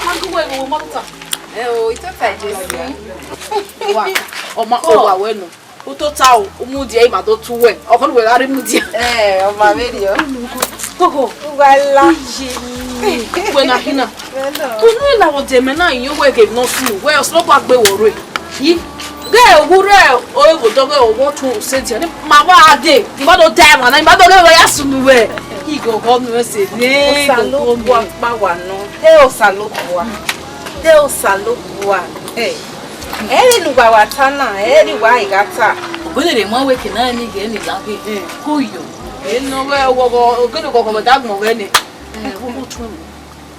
Mangu wewe wo mota. Itoka Jesu. Wa. Oma owa wenu. Utota o umudi e ma do tuwe. Okon we ari mudi. Oma medio. Koko. Wala. We na hina. Tunu na wo deme na yin we ke no su. We oslo pa gbe wo re. Yi. Ge owure o e go dogo owo tun se ti ni ma wa ade. Ti ba do time na ba do le ya sunu we. Ki go go no se ne go go pa wa no. Deus salubua. Eri lugba wa tana, eri wa igata. Ogonere mo we kina ni ge ni labe. Koyo. No we wo ogene go ko dag mo we ni. Wo tun.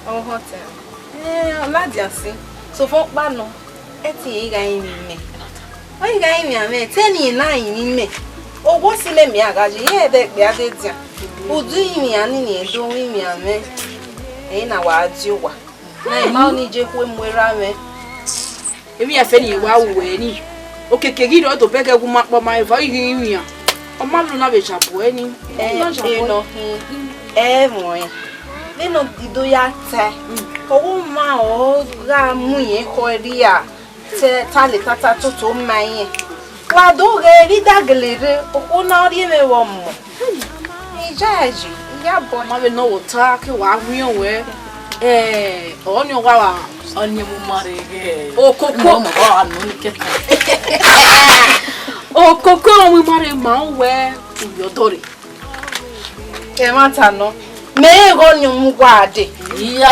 Oh hotel. Oladiasi. So fo pa no. Eti iga yin me. O iga yin me, teni na yin me. Owo sile mi agaji ye be gbe ade dia. Udu yin ani ni edo yin mi ame. Na wa ajiwa. Na ma oni je ku mwera me. Emi afe ni wa we ni. Okeke gi do to peke gu ma po ma fa yin yin. O ma lu na be chapo eni. No mo yin. Nínú dido ya te. Owo ma o ga mu yen ko ri a. Te ta le tata to ma yin. Wa do ge ri daglere o na ri me wo mo. Ijaji, ya bo ma be no wota ke wa wion we. Onyo wa onye mu mare ge. Okoko mo ba no ni ke. Okoko mu mare ma we uyodore. Ke mata no. Me go nyu mu gwade. Iya.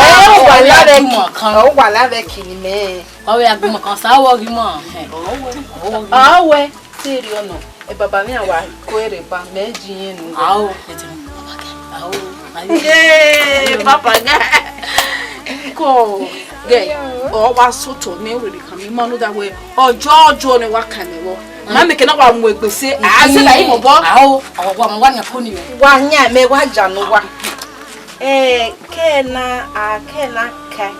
O wa la be kini me. O ya gbo kan sa wo gi mo. Awe, serio no. E baba mi awa ko ere ba me jiyen nu. Awo, papa ga. Ko ge o wa soto me we kan mi ma no da we ojo ni wa kan me wo. Ma me ke na wa mu egbese a se la imo bo. Awo, wa mo wa nya ko ni me. Wa nya me wa janu wa. Kena ka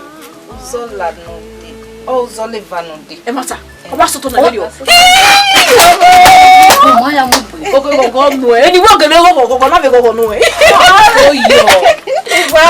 uzola no de. O uzoliva no de. E mata. O wa soto na radio. Ma ya mu. Go no e ni wo gele go na me go no e. Oh yo. Wa